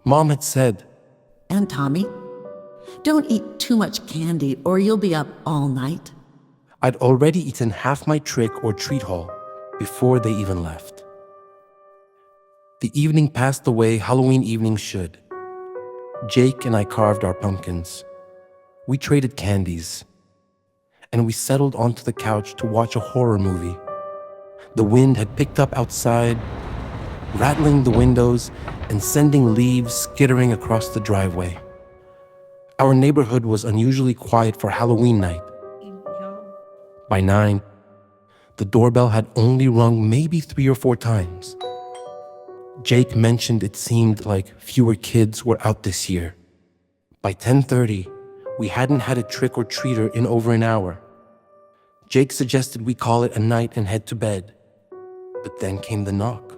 Mom had said. And Tommy, don't eat too much candy or you'll be up all night. I'd already eaten half my trick or treat haul before they even left. The evening passed the way Halloween evenings should. Jake and I carved our pumpkins. We traded candies. And we settled onto the couch to watch a horror movie. The wind had picked up outside, rattling the windows and sending leaves skittering across the driveway. Our neighborhood was unusually quiet for Halloween night. By 9, the doorbell had only rung maybe 3 or 4 times. Jake mentioned it seemed like fewer kids were out this year. By 10:30, we hadn't had a trick-or-treater in over an hour. Jake suggested we call it a night and head to bed. But then came the knock.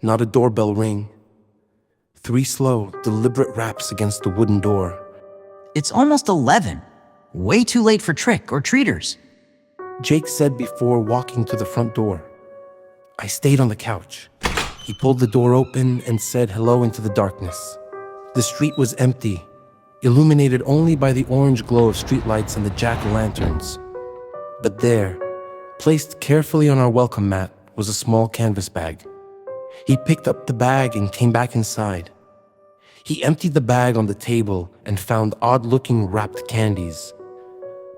Not a doorbell ring. 3 slow, deliberate raps against the wooden door. It's almost 11. Way too late for trick-or-treaters. Jake said before walking to the front door. I stayed on the couch. He pulled the door open and said hello into the darkness. The street was empty, illuminated only by the orange glow of streetlights and the jack-o'-lanterns. But there, placed carefully on our welcome mat, was a small canvas bag. He picked up the bag and came back inside. He emptied the bag on the table and found odd-looking wrapped candies.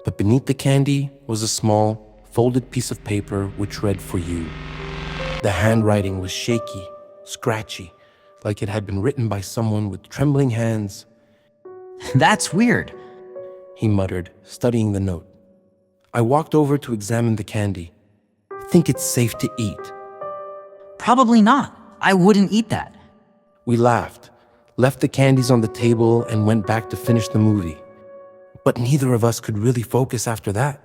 But beneath the candy was a small, folded piece of paper which read "For you." The handwriting was shaky, scratchy, like it had been written by someone with trembling hands. That's weird, he muttered, studying the note. I walked over to examine the candy. Think it's safe to eat? Probably not. I wouldn't eat that. We laughed, left the candies on the table, and went back to finish the movie. But neither of us could really focus after that.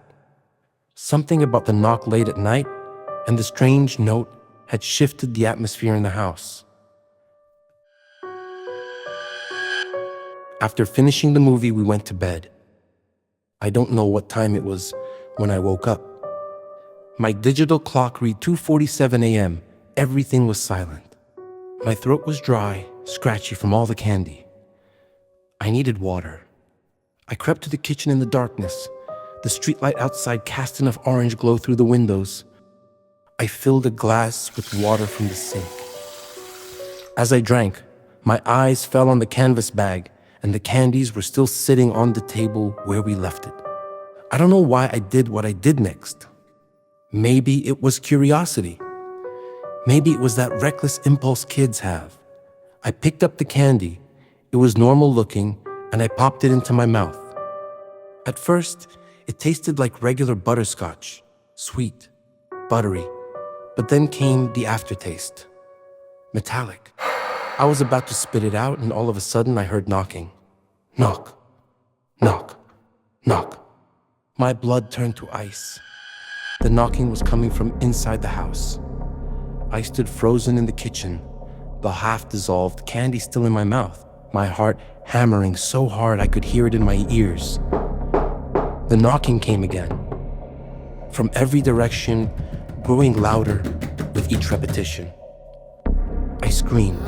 Something about the knock late at night and the strange note had shifted the atmosphere in the house. After finishing the movie, we went to bed. I don't know what time it was when I woke up. My digital clock read 2:47 a.m. Everything was silent. My throat was dry, scratchy from all the candy. I needed water. I crept to the kitchen in the darkness. The streetlight outside cast enough orange glow through the windows. I filled a glass with water from the sink. As I drank, my eyes fell on the canvas bag, and the candies were still sitting on the table where we left it. I don't know why I did what I did next. Maybe it was curiosity. Maybe it was that reckless impulse kids have. I picked up the candy. It was normal looking, and I popped it into my mouth. At first, it tasted like regular butterscotch, sweet, buttery, but then came the aftertaste, metallic. I was about to spit it out, and all of a sudden I heard knocking. Knock, knock, knock. My blood turned to ice. The knocking was coming from inside the house. I stood frozen in the kitchen, the half-dissolved candy still in my mouth, my heart hammering so hard I could hear it in my ears. The knocking came again, from every direction, growing louder with each repetition. I screamed.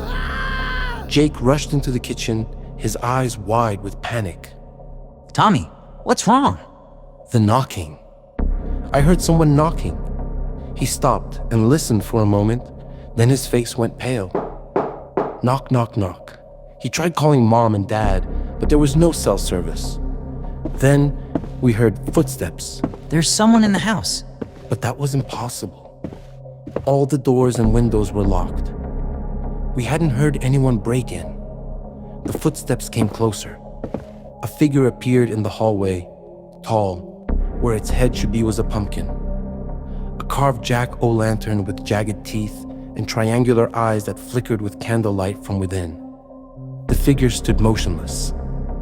Jake rushed into the kitchen, his eyes wide with panic. Tommy, what's wrong? The knocking. I heard someone knocking. He stopped and listened for a moment, then his face went pale. Knock, knock, knock. He tried calling Mom and Dad, but there was no cell service. Then we heard footsteps. There's someone in the house. But that was impossible. All the doors and windows were locked. We hadn't heard anyone break in. The footsteps came closer. A figure appeared in the hallway, tall. Where its head should be was a pumpkin. A carved jack-o'-lantern with jagged teeth and triangular eyes that flickered with candlelight from within. The figure stood motionless.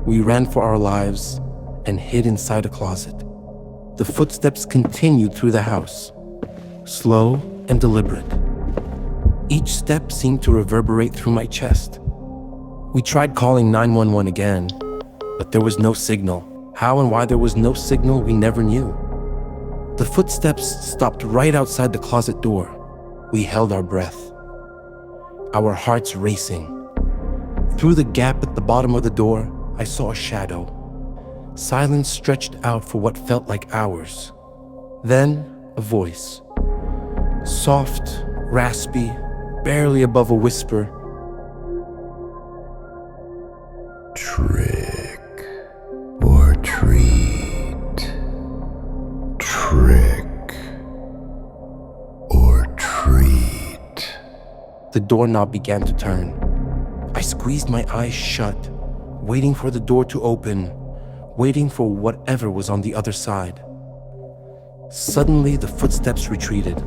We ran for our lives and hid inside a closet. The footsteps continued through the house, slow and deliberate. Each step seemed to reverberate through my chest. We tried calling 911 again, but there was no signal. How and why there was no signal, we never knew. The footsteps stopped right outside the closet door. We held our breath, our hearts racing. Through the gap at the bottom of the door, I saw a shadow. Silence stretched out for what felt like hours. Then, a voice. Soft, raspy, barely above a whisper. Trick or treat. Trick or treat. The doorknob began to turn. I squeezed my eyes shut, waiting for the door to open, waiting for whatever was on the other side. Suddenly, the footsteps retreated.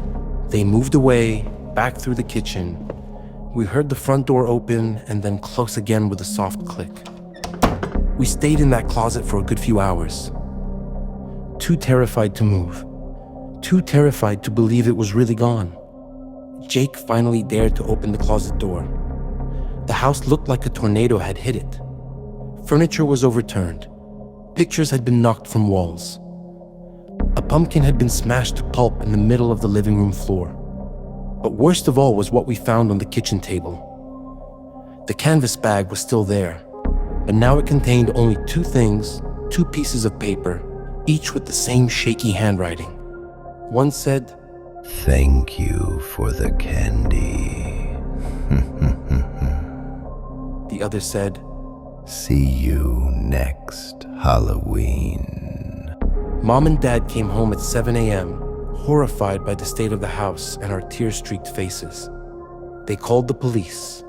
They moved away, back through the kitchen. We heard the front door open and then close again with a soft click. We stayed in that closet for a good few hours. Too terrified to move. Too terrified to believe it was really gone. Jake finally dared to open the closet door. The house looked like a tornado had hit it. Furniture was overturned. Pictures had been knocked from walls. A pumpkin had been smashed to pulp in the middle of the living room floor. But worst of all was what we found on the kitchen table. The canvas bag was still there, but now it contained only two things, 2 pieces of paper, each with the same shaky handwriting. One said, "Thank you for the candy." The other said, "See you next Halloween." Mom and Dad came home at 7 a.m., horrified by the state of the house and our tear-streaked faces. They called the police.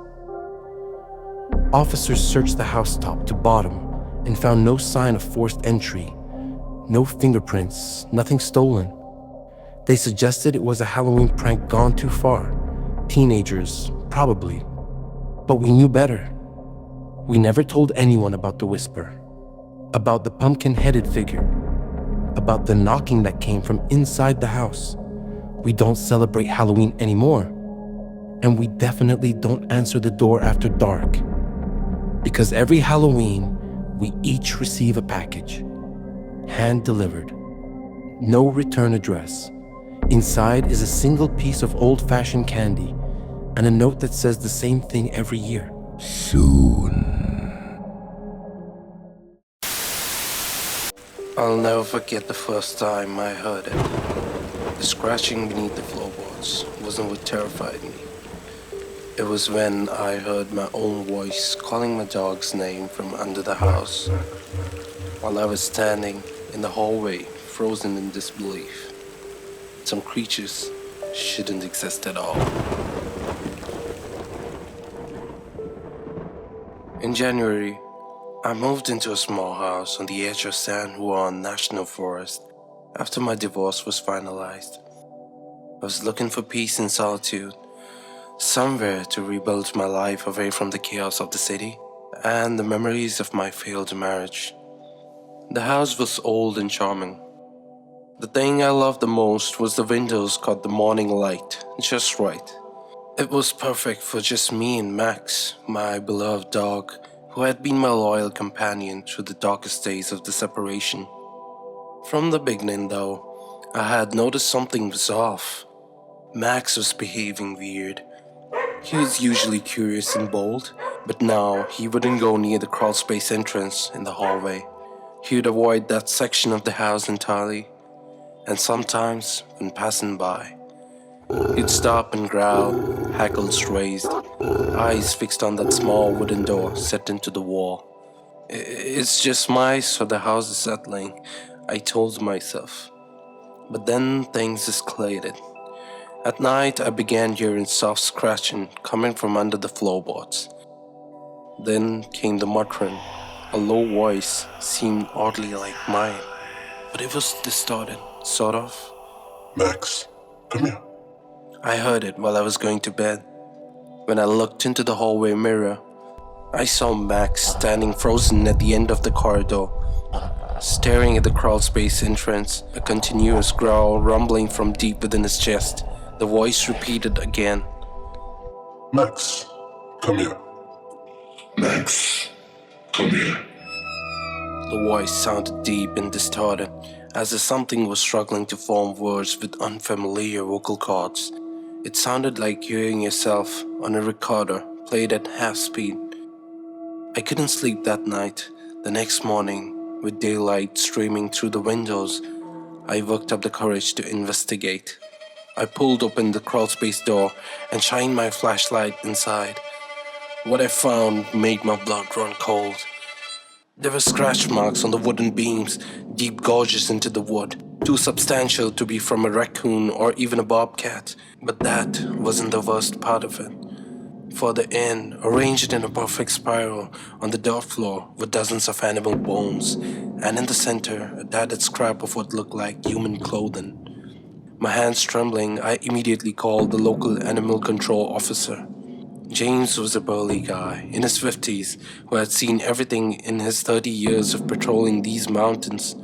Officers searched the house top to bottom and found no sign of forced entry, no fingerprints, nothing stolen. They suggested it was a Halloween prank gone too far. Teenagers, probably. But we knew better. We never told anyone about the whisper, about the pumpkin-headed figure, about the knocking that came from inside the house. We don't celebrate Halloween anymore. And we definitely don't answer the door after dark. Because every Halloween, we each receive a package, hand-delivered. No return address. Inside is a single piece of old-fashioned candy and a note that says the same thing every year. Soon. I'll never forget the first time I heard it. The scratching beneath the floorboards wasn't what terrified me. It was when I heard my own voice calling my dog's name from under the house, while I was standing in the hallway, frozen in disbelief. Some creatures shouldn't exist at all. In January, I moved into a small house on the edge of San Juan National Forest after my divorce was finalized. I was looking for peace and solitude, somewhere to rebuild my life away from the chaos of the city and the memories of my failed marriage. The house was old and charming. The thing I loved the most was the windows caught the morning light just right. It was perfect for just me and Max, my beloved dog, who had been my loyal companion through the darkest days of the separation. From the beginning, though, I had noticed something was off. Max was behaving weird. He was usually curious and bold, but now he wouldn't go near the crawl space entrance in the hallway. He would avoid that section of the house entirely, and sometimes, when passing by, he'd stop and growl, hackles raised, eyes fixed on that small wooden door set into the wall. It's just mice or the house is settling, I told myself. But then things escalated. At night, I began hearing soft scratching coming from under the floorboards. Then came the muttering. A low voice seemed oddly like mine, but it was distorted, sort of. Max, come here. I heard it while I was going to bed. When I looked into the hallway mirror, I saw Max standing frozen at the end of the corridor, staring at the crawl space entrance, a continuous growl rumbling from deep within his chest. The voice repeated again. Max, come here. Max, come here. The voice sounded deep and distorted, as if something was struggling to form words with unfamiliar vocal cords. It sounded like hearing yourself on a recorder played at half speed. I couldn't sleep that night. The next morning, with daylight streaming through the windows, I worked up the courage to investigate. I pulled open the crawlspace door and shined my flashlight inside. What I found made my blood run cold. There were scratch marks on the wooden beams, deep gorges into the wood, too substantial to be from a raccoon or even a bobcat. But that wasn't the worst part of it. Further in, arranged in a perfect spiral on the dirt floor, were dozens of animal bones, and in the center, a tattered scrap of what looked like human clothing. My hands trembling, I immediately called the local animal control officer. James was a burly guy, in his 50s, who had seen everything in his 30 years of patrolling these mountains.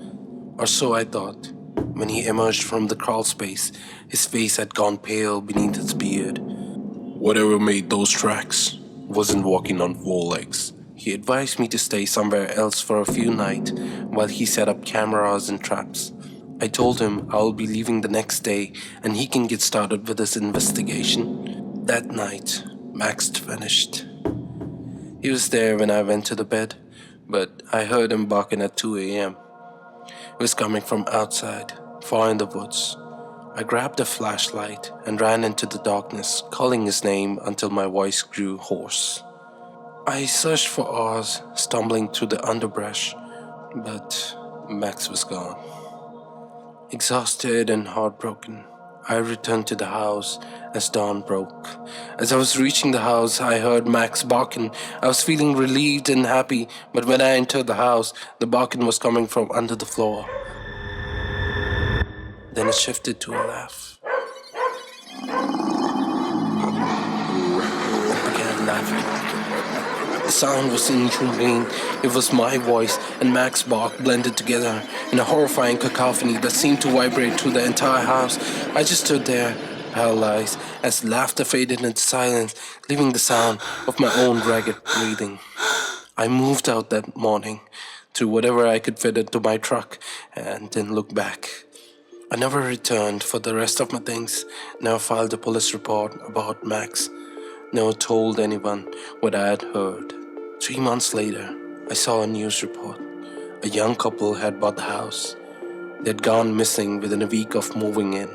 Or so I thought. When he emerged from the crawl space, his face had gone pale beneath his beard. Whatever made those tracks wasn't walking on four legs. He advised me to stay somewhere else for a few nights while he set up cameras and traps. I told him I'll be leaving the next day and he can get started with his investigation. That night, Max vanished. He was there when I went to the bed, but I heard him barking at 2 a.m. It was coming from outside, far in the woods. I grabbed a flashlight and ran into the darkness, calling his name until my voice grew hoarse. I searched for hours, stumbling through the underbrush, but Max was gone. Exhausted and heartbroken, I returned to the house as dawn broke. As I was reaching the house, I heard Max barking. I was feeling relieved and happy, but when I entered the house, the barking was coming from under the floor. Then it shifted to a laugh. I began laughing. The sound was inhumane. It was my voice and Max's bark blended together in a horrifying cacophony that seemed to vibrate through the entire house. I just stood there, paralyzed, as laughter faded into silence, leaving the sound of my own ragged breathing. I moved out that morning, threw whatever I could fit into my truck, and didn't look back. I never returned for the rest of my things, never filed a police report about Max, never told anyone what I had heard. 3 months later, I saw a news report. A young couple had bought the house. They'd gone missing within a week of moving in.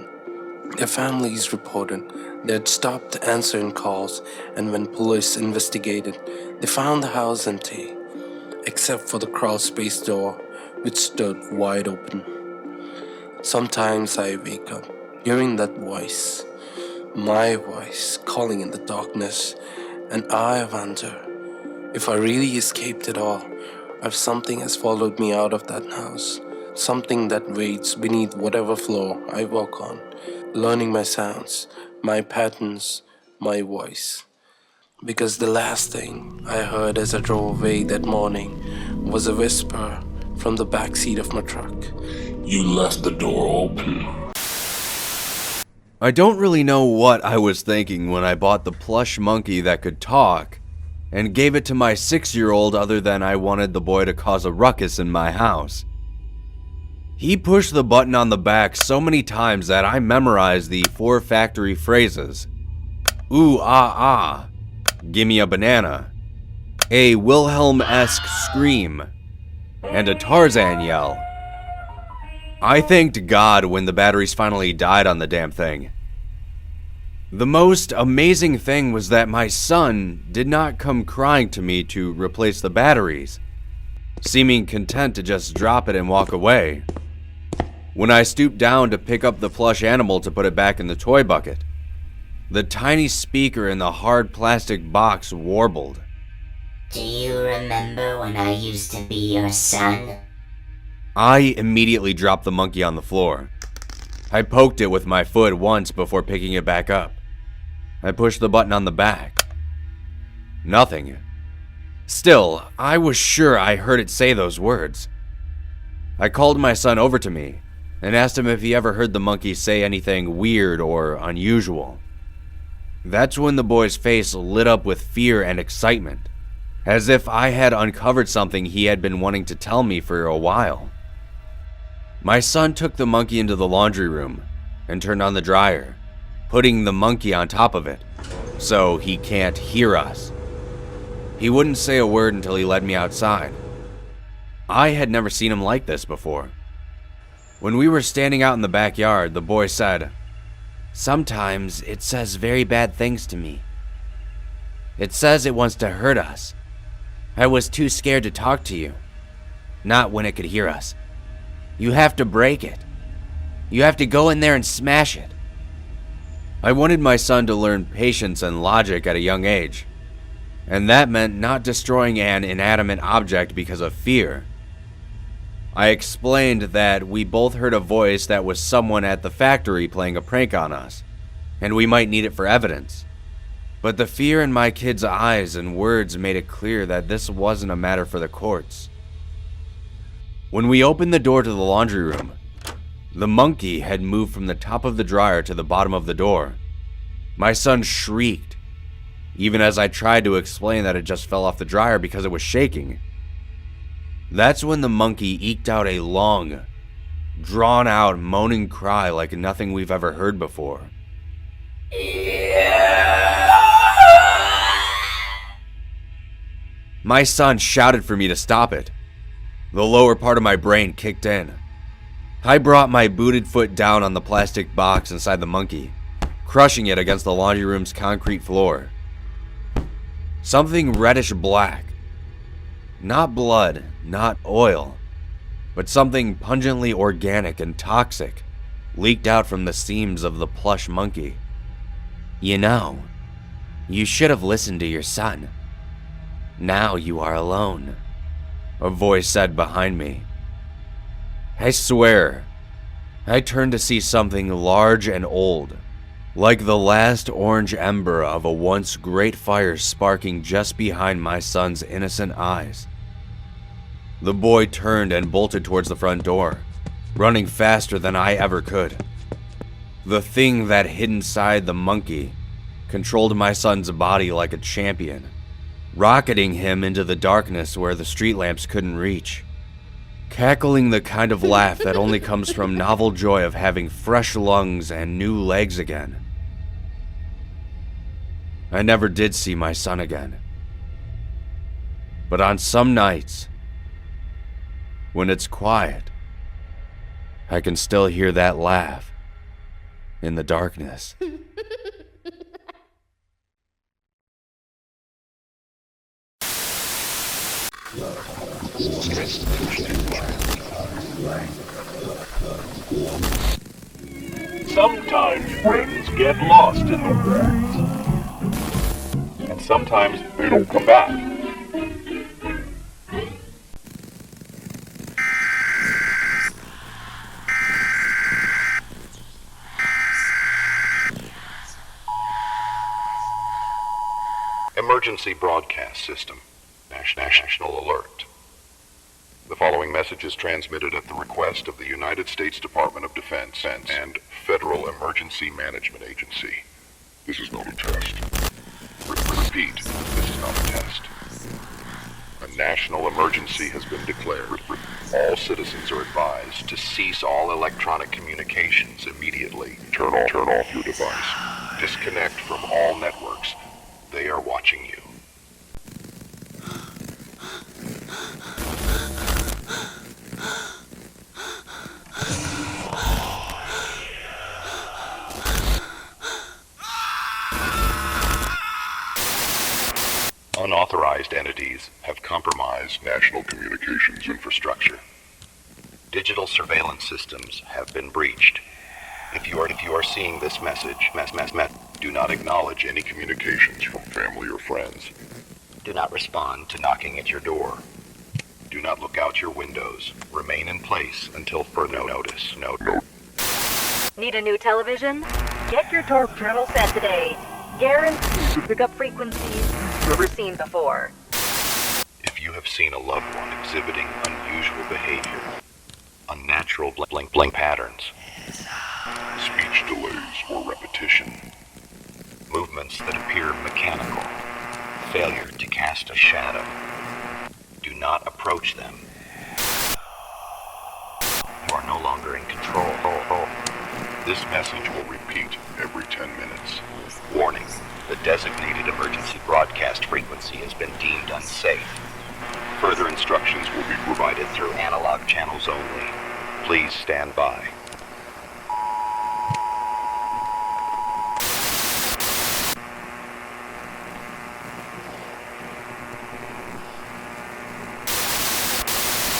Their families reported they had stopped answering calls, and when police investigated, they found the house empty, except for the crawl space door, which stood wide open. Sometimes I wake up, hearing that voice, my voice, calling in the darkness, and I wonder if I really escaped it all, or if something has followed me out of that house, something that waits beneath whatever floor I walk on, learning my sounds, my patterns, my voice. Because the last thing I heard as I drove away that morning was a whisper from the back seat of my truck. You left the door open. I don't really know what I was thinking when I bought the plush monkey that could talk and gave it to my 6-year-old other than I wanted the boy to cause a ruckus in my house. He pushed the button on the back so many times that I memorized the 4 factory phrases. Ooh ah ah, gimme a banana, a Wilhelm-esque scream, and a Tarzan yell. I thanked God when the batteries finally died on the damn thing. The most amazing thing was that my son did not come crying to me to replace the batteries, seeming content to just drop it and walk away. When I stooped down to pick up the plush animal to put it back in the toy bucket, the tiny speaker in the hard plastic box warbled. Do you remember when I used to be your son? I immediately dropped the monkey on the floor. I poked it with my foot once before picking it back up. I pushed the button on the back. Nothing. Still, I was sure I heard it say those words. I called my son over to me and asked him if he ever heard the monkey say anything weird or unusual. That's when the boy's face lit up with fear and excitement, as if I had uncovered something he had been wanting to tell me for a while. My son took the monkey into the laundry room and turned on the dryer, putting the monkey on top of it, so he can't hear us. He wouldn't say a word until he led me outside. I had never seen him like this before. When we were standing out in the backyard, the boy said, "Sometimes it says very bad things to me. It says it wants to hurt us. I was too scared to talk to you. Not when it could hear us. You have to break it. You have to go in there and smash it." I wanted my son to learn patience and logic at a young age, and that meant not destroying an inanimate object because of fear. I explained that we both heard a voice that was someone at the factory playing a prank on us, and we might need it for evidence. But the fear in my kid's eyes and words made it clear that this wasn't a matter for the courts. When we opened the door to the laundry room, the monkey had moved from the top of the dryer to the bottom of the door. My son shrieked, even as I tried to explain that it just fell off the dryer because it was shaking. That's when the monkey eked out a long, drawn-out, moaning cry like nothing we've ever heard before. My son shouted for me to stop it. The lower part of my brain kicked in. I brought my booted foot down on the plastic box inside the monkey, crushing it against the laundry room's concrete floor. Something reddish black. Not blood, not oil, but something pungently organic and toxic leaked out from the seams of the plush monkey. "You know, you should have listened to your son. Now you are alone," a voice said behind me. I swear, I turned to see something large and old, like the last orange ember of a once great fire sparking just behind my son's innocent eyes. The boy turned and bolted towards the front door, running faster than I ever could. The thing that hid inside the monkey controlled my son's body like a champion, rocketing him into the darkness where the street lamps couldn't reach. Cackling the kind of laugh that only comes from novel joy of having fresh lungs and new legs again. I never did see my son again. But on some nights, when it's quiet, I can still hear that laugh in the darkness. Sometimes friends get lost in the woods. And sometimes they don't come back. Emergency broadcast system. National alert. The following message is transmitted at the request of the United States Department of Defense and Federal Emergency Management Agency. This is not a test. Repeat, this is not a test. A national emergency has been declared. All citizens are advised to cease all electronic communications immediately. Turn off your device. Disconnect from all networks. They are watching you. Unauthorized entities have compromised national communications infrastructure. Digital surveillance systems have been breached. If you are seeing this message, do not acknowledge any communications from family or friends. Do not respond to knocking at your door. Do not look out your windows. Remain in place until further notice. Need a new television? Get your torque channel set today. Guaranteed to pick up frequencies never seen before. If you have seen a loved one exhibiting unusual behavior, unnatural blink patterns, speech delays or repetition, movements that appear mechanical, failure to cast a shadow, do not approach them. You are no longer in control. This message will repeat every 10 minutes. Warning, the designated emergency broadcast frequency has been deemed unsafe. Further instructions will be provided through analog channels only. Please stand by.